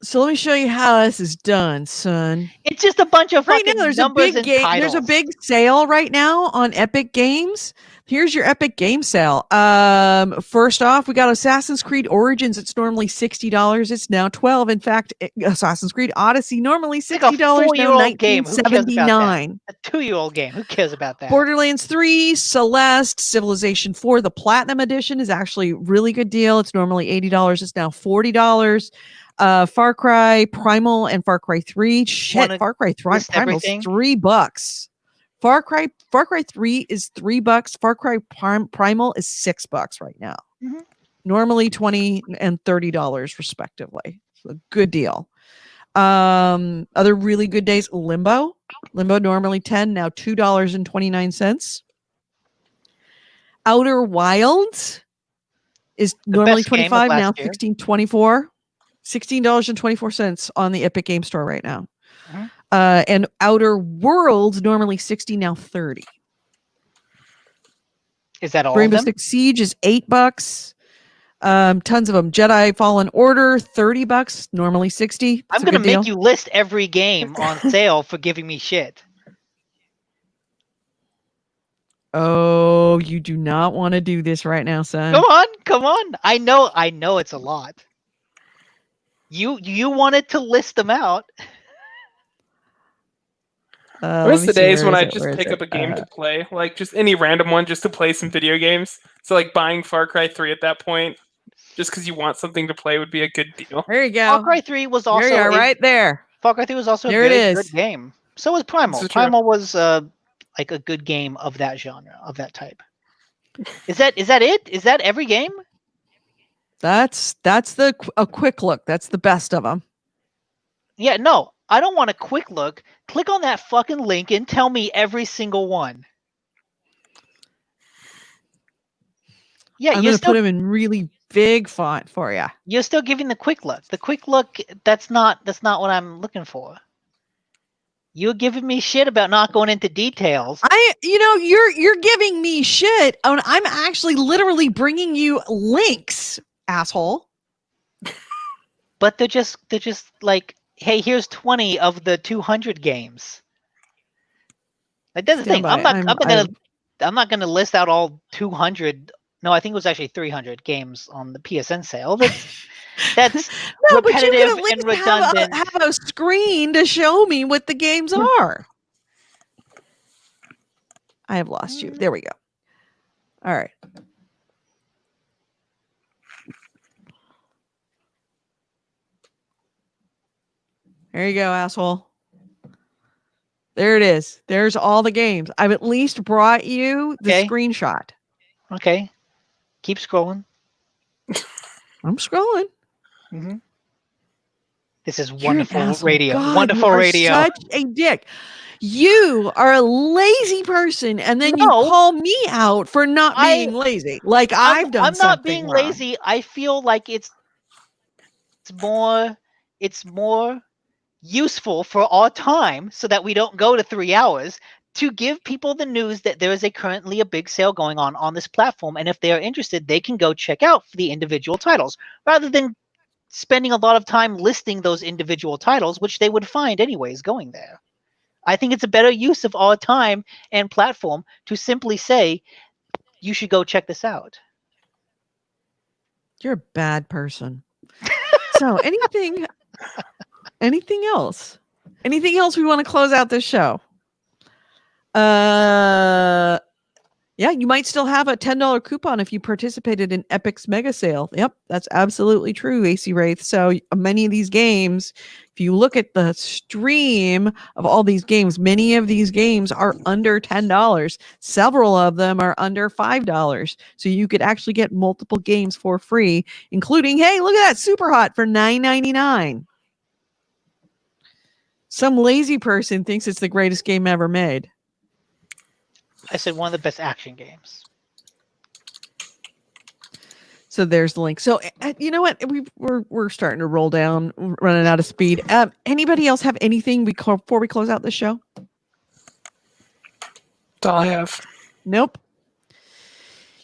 So let me show you how this is done, son. It's just a bunch of Right fucking now, there's numbers and titles. There's a big sale right now on Epic Games. Here's your Epic Game sale. First off, we got Assassin's Creed Origins. It's normally $60. It's now $12. In fact, Assassin's Creed Odyssey normally $60. Like a 4-year-old game. Who cares about $19.79. that? A 2-year-old game. Who cares about that? Borderlands 3, Celeste, Civilization 4. The Platinum Edition is actually a really good deal. It's normally $80. It's now $40. Far Cry Primal and Far Cry 3. Shit, Far Cry 3 Primal's $3. Far Cry 3 is $3. Far Cry Primal is $6 right now. Normally $20 and $30 respectively. So a good deal. Other really good days, Limbo normally $10, now $2.29. Outer Wilds is normally $25, now $16.24. $16.24 on the Epic Game Store right now. And Outer Worlds normally $60, now $30. Is that all Rainbow of them? Six Siege is $8. Tons of them. Jedi Fallen Order $30, normally $60. I'm gonna make you list every game on sale for giving me shit. Oh, you do not want to do this right now, son. Come on. I know it's a lot. You wanted to list them out. Where's the days when I just pick up a game to play, like just any random one, just to play some video games? So like buying Far Cry 3 at that point, just because you want something to play, would be a good deal. There you go. Far Cry 3 was also there you are, right there. Far Cry 3 was also a very good game. So was Primal. Primal was like a good game of that genre, of that type. Is that it? Is that every game? That's a quick look. That's the best of them. Yeah, no, I don't want a quick look. Click on that fucking link and tell me every single one. Yeah, I'm going to put them in really big font for you. You're still giving the quick look. The quick look, that's not what I'm looking for. You're giving me shit about not going into details. You're giving me shit. I'm actually literally bringing you links, asshole. But they're just like, hey, here's 20 of the 200 games. Like that's the thing. I'm not gonna list out all 200. No, I think it was actually 300 games on the PSN sale. That's no, repetitive but you can at least and redundant. Have a screen to show me what the games are. I have lost you. There we go. All right. There you go, asshole. There it is. There's all the games. I've at least brought you the screenshot. Okay. Keep scrolling. I'm scrolling. Mm-hmm. This is wonderful radio. God, wonderful you are radio. Such a dick. You are a lazy person, and then you call me out for not being lazy. Like I've done something I'm not being wrong. lazy. I feel like it's more useful for our time so that we don't go to 3 hours to give people the news that there is currently a big sale going on this platform. And if they are interested, they can go check out the individual titles rather than spending a lot of time listing those individual titles, which they would find anyways going there. I think it's a better use of our time and platform to simply say, you should go check this out. You're a bad person. So anything Anything else? Anything else we want to close out this show? Yeah, you might still have a $10 coupon if you participated in Epic's mega sale. Yep, that's absolutely true, AC Wraith. So many of these games, if you look at the stream of all these games, many of these games are under $10. Several of them are under $5. So you could actually get multiple games for free, including, hey, look at that Super Hot for $9.99. Some lazy person thinks it's the greatest game ever made. I said one of the best action games. So there's the link. So you know what? We're starting to roll down, running out of speed. Anybody else have anything before we close out the show? That's all I have. Nope.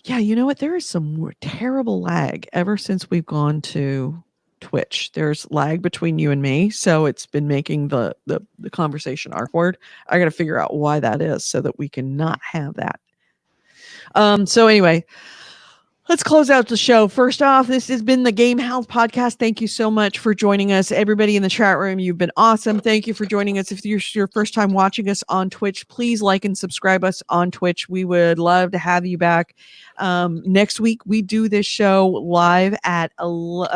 Yeah, you know what? There is some terrible lag ever since we've gone to Twitch. There's lag between you and me, so it's been making the conversation awkward. I got to figure out why that is so that we can not have that. So anyway, let's close out the show. First off, this has been the GameHounds podcast. Thank you so much for joining us. Everybody in the chat room, you've been awesome. Thank you for joining us. If you're your first time watching us on Twitch, please like and subscribe us on Twitch. We would love to have you back. Next week, we do this show live at 2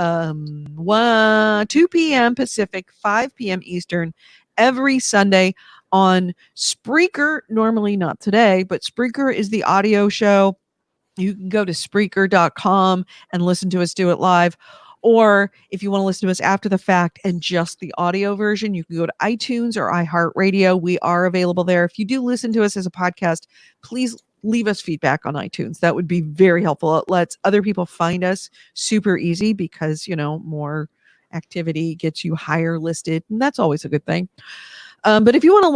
p.m. Pacific, 5 p.m. Eastern, every Sunday on Spreaker. Normally not today, but Spreaker is the audio show. You can go to Spreaker.com and listen to us do it live. Or if you want to listen to us after the fact and just the audio version, you can go to iTunes or iHeartRadio. We are available there. If you do listen to us as a podcast, please leave us feedback on iTunes. That would be very helpful. It lets other people find us super easy because, more activity gets you higher listed. And that's always a good thing. But if you want to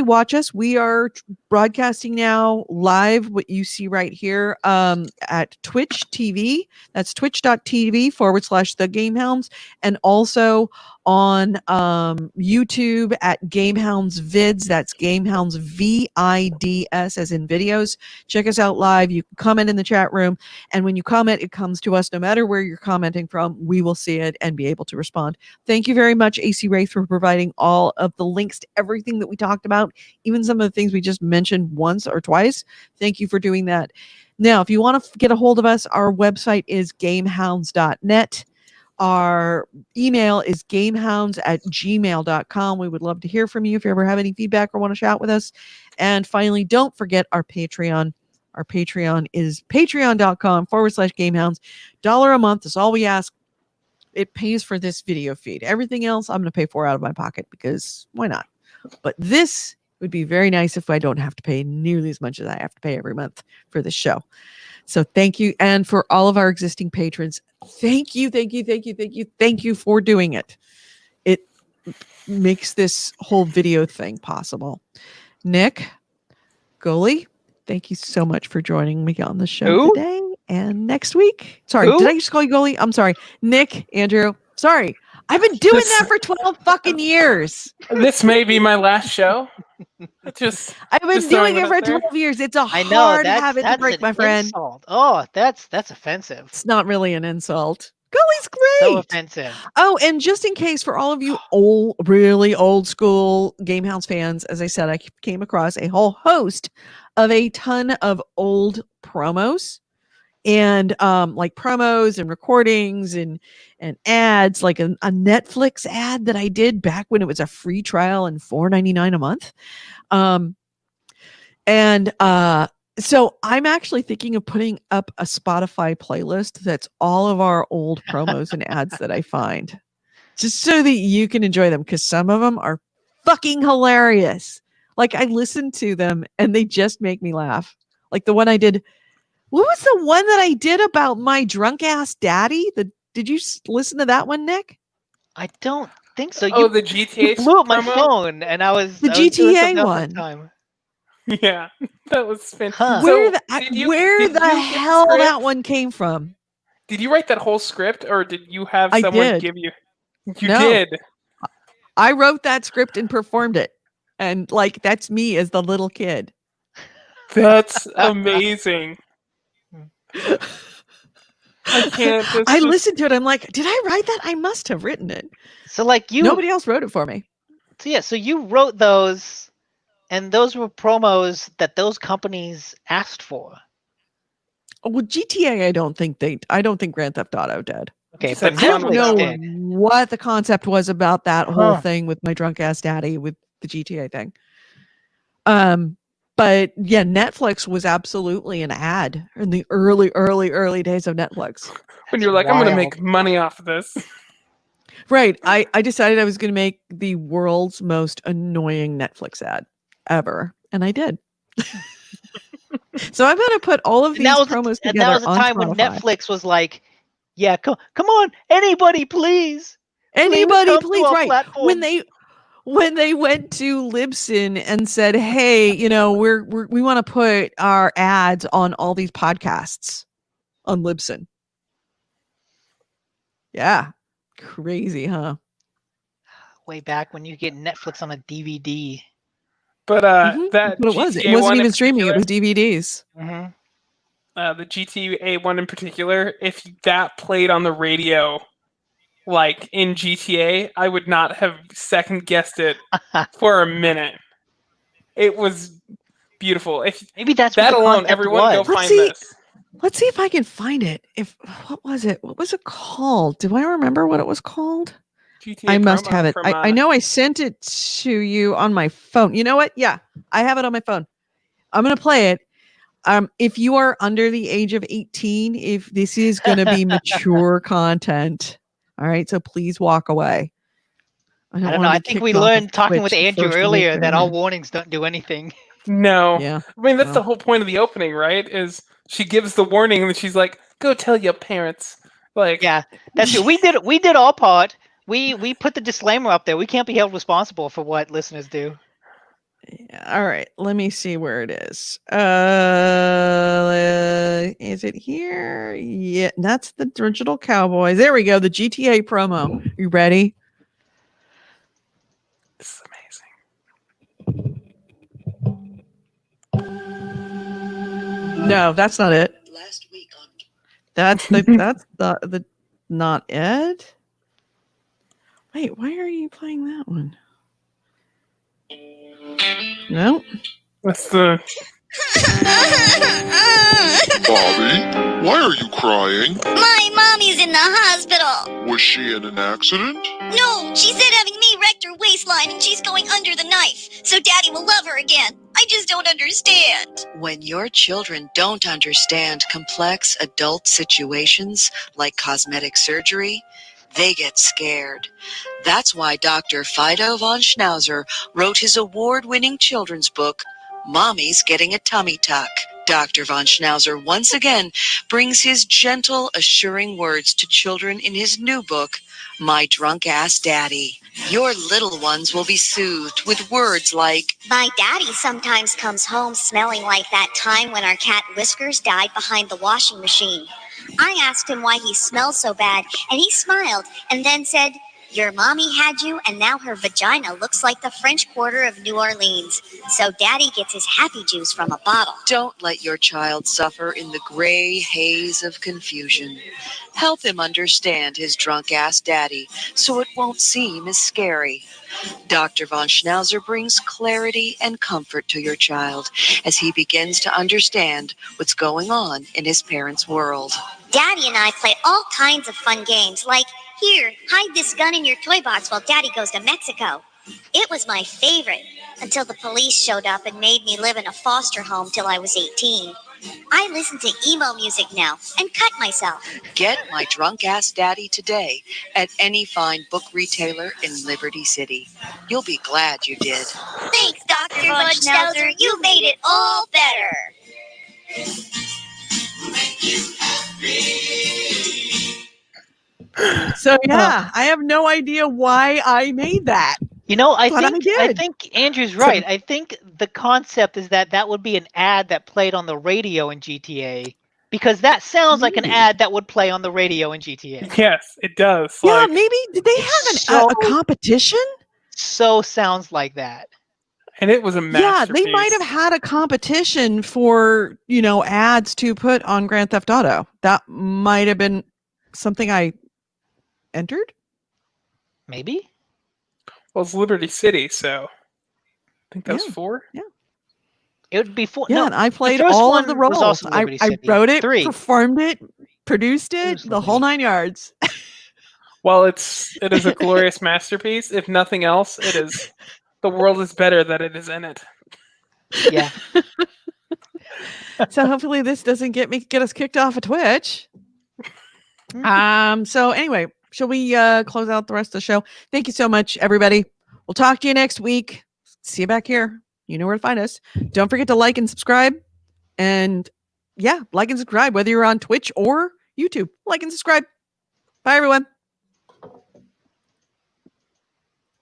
watch us, we are broadcasting now live, what you see right here, at Twitch TV. That's twitch.tv/the GameHounds, and also on YouTube at GameHounds Vids. That's GameHounds VIDS as in videos. Check us out live. You can comment in the chat room, and when you comment, it comes to us. No matter where you're commenting from, we will see it and be able to respond. Thank you very much, AC Wraith, for providing all of the links to everything that we talked about, even some of the things we just mentioned once or twice. Thank you for doing that. Now, if you want to get a hold of us, our website is gamehounds.net. Our email is gamehounds@gmail.com. We would love to hear from you if you ever have any feedback or want to chat with us. And finally, don't forget our Patreon. Our Patreon is patreon.com/gamehounds. $1 a month is all we ask. It pays for this video feed. Everything else I'm going to pay for out of my pocket because why not? But this would be very nice if I don't have to pay nearly as much as I have to pay every month for this show. So thank you. And for all of our existing patrons, thank you for doing it. It makes this whole video thing possible. Nick, Goalie, thank you so much for joining me on the show today and next week. Sorry, did I just call you Goalie? I'm sorry. Nick, Andrew, sorry. I've been doing that for 12 fucking years. This may be my last show. I've been doing it for 12 years. It's a hard habit to break, my friend. Insult. Oh, that's offensive. It's not really an insult. Goalie's great. So offensive. Oh, and just in case for all of you really old school GameHounds fans, as I said, I came across a whole host of a ton of old promos. And like promos and recordings and ads, like a Netflix ad that I did back when it was a free trial and $4.99 a month. So I'm actually thinking of putting up a Spotify playlist that's all of our old promos and ads that I find, just so that you can enjoy them, because some of them are fucking hilarious. Like I listen to them and they just make me laugh. Like the one I did. What was the one that I did about my drunk ass daddy? Did you listen to that one, Nick? I don't think so. The GTA. You blew up my phone, and I was the GTA one. Yeah, that was fantastic. Huh. Where the hell that one came from? Did you write that whole script, or did you have someone give you? You No. did. I wrote that script and performed it, and like that's me as the little kid. That's amazing. I can't. I listened to it. I'm like, did I write that? I must have written it. So nobody else wrote it for me. So yeah, so you wrote those, and those were promos that those companies asked for. Well, GTA, I don't think Grand Theft Auto did. Okay, but I don't know did. what the concept was about that whole thing with my drunk ass daddy with the GTA thing. But yeah, Netflix was absolutely an ad in the early days of Netflix. When you're like, I'm going to make money off of this. Right. I decided I was going to make the world's most annoying Netflix ad ever, and I did. So I'm going to put all of these promos together. And that was a time when Netflix was like, "Yeah, come on, anybody, please, anybody, please." Right. Platform. When they went to Libsyn and said, "Hey, we want to put our ads on all these podcasts on Libsyn." Yeah, crazy, huh? Way back when you get Netflix on a DVD. But that what it was. It wasn't even streaming; it was DVDs. Mm-hmm. The GTA one in particular, if that played on the radio, like in GTA, I would not have second guessed it for a minute. It was beautiful. If maybe that's that alone, everyone go find this. Let's see if I can find it. What was it? What was it called? Do I remember what it was called? GTA I must have it. I know I sent it to you on my phone. You know what? Yeah, I have it on my phone. I'm gonna play it. If you are under the age of 18, if this is gonna be mature content, all right. So please walk away. I don't know. I think we learned talking with Andrew earlier that all warnings don't do anything. No. Yeah. I mean, that's the whole point of the opening, right? Is she gives the warning and she's like, "Go tell your parents." Like, yeah, that's true. We did our part. We put the disclaimer up there. We can't be held responsible for what listeners do. Yeah, all right, let me see where it is. Is it here? Yeah, that's the Digital Cowboys. There we go. The GTA promo. You ready? This is amazing. No, that's not it. Last week on that's the not it. Wait, why are you playing that one? No. That's the Bobby, why are you crying? My mommy's in the hospital. Was she in an accident? No, she said having me wrecked her waistline and she's going under the knife, so Daddy will love her again. I just don't understand. When your children don't understand complex adult situations like cosmetic surgery, they get scared. That's why Dr. Fido von Schnauzer wrote his award-winning children's book, Mommy's Getting a Tummy Tuck. Dr. von Schnauzer once again brings his gentle, assuring words to children in his new book, My Drunk Ass Daddy. Your little ones will be soothed with words like, My daddy sometimes comes home smelling like that time when our cat Whiskers died behind the washing machine. I asked him why he smells so bad, and he smiled and then said, Your mommy had you, and now her vagina looks like the French Quarter of New Orleans. So Daddy gets his happy juice from a bottle. Don't let your child suffer in the gray haze of confusion. Help him understand his drunk-ass daddy so it won't seem as scary. Dr. von Schnauzer brings clarity and comfort to your child as he begins to understand what's going on in his parents' world. Daddy and I play all kinds of fun games, like, here, hide this gun in your toy box while Daddy goes to Mexico. It was my favorite, until the police showed up and made me live in a foster home till I was 18. I listen to emo music now and cut myself. Get My Drunk Ass Daddy today at any fine book retailer in Liberty City. You'll be glad you did. Thanks, Dr. von Schnauzer. You made it all better. So yeah, I have no idea why I made that. You know, I think Andrew's right. I think the concept is that would be an ad that played on the radio in GTA, because that sounds like an ad that would play on the radio in GTA. Yes, it does. Yeah, maybe did they have a competition? So sounds like that. And it was a masterpiece. Yeah, they might have had a competition for, ads to put on Grand Theft Auto. That might have been something I entered. Maybe. Well, it's Liberty City, so I think that was 4. Yeah. It would be 4. Yeah, No, and I played the first all one of the was roles. also I Liberty City. wrote it, 3. performed it, produced it, the whole 9 yards. Well, it is a glorious masterpiece. If nothing else, the world is better that it is in it. Yeah. So hopefully this doesn't get us kicked off of Twitch. So anyway, shall we close out the rest of the show? Thank you so much, everybody. We'll talk to you next week. See you back here. You know where to find us. Don't forget to like and subscribe. And like and subscribe, whether you're on Twitch or YouTube. Like and subscribe. Bye, everyone.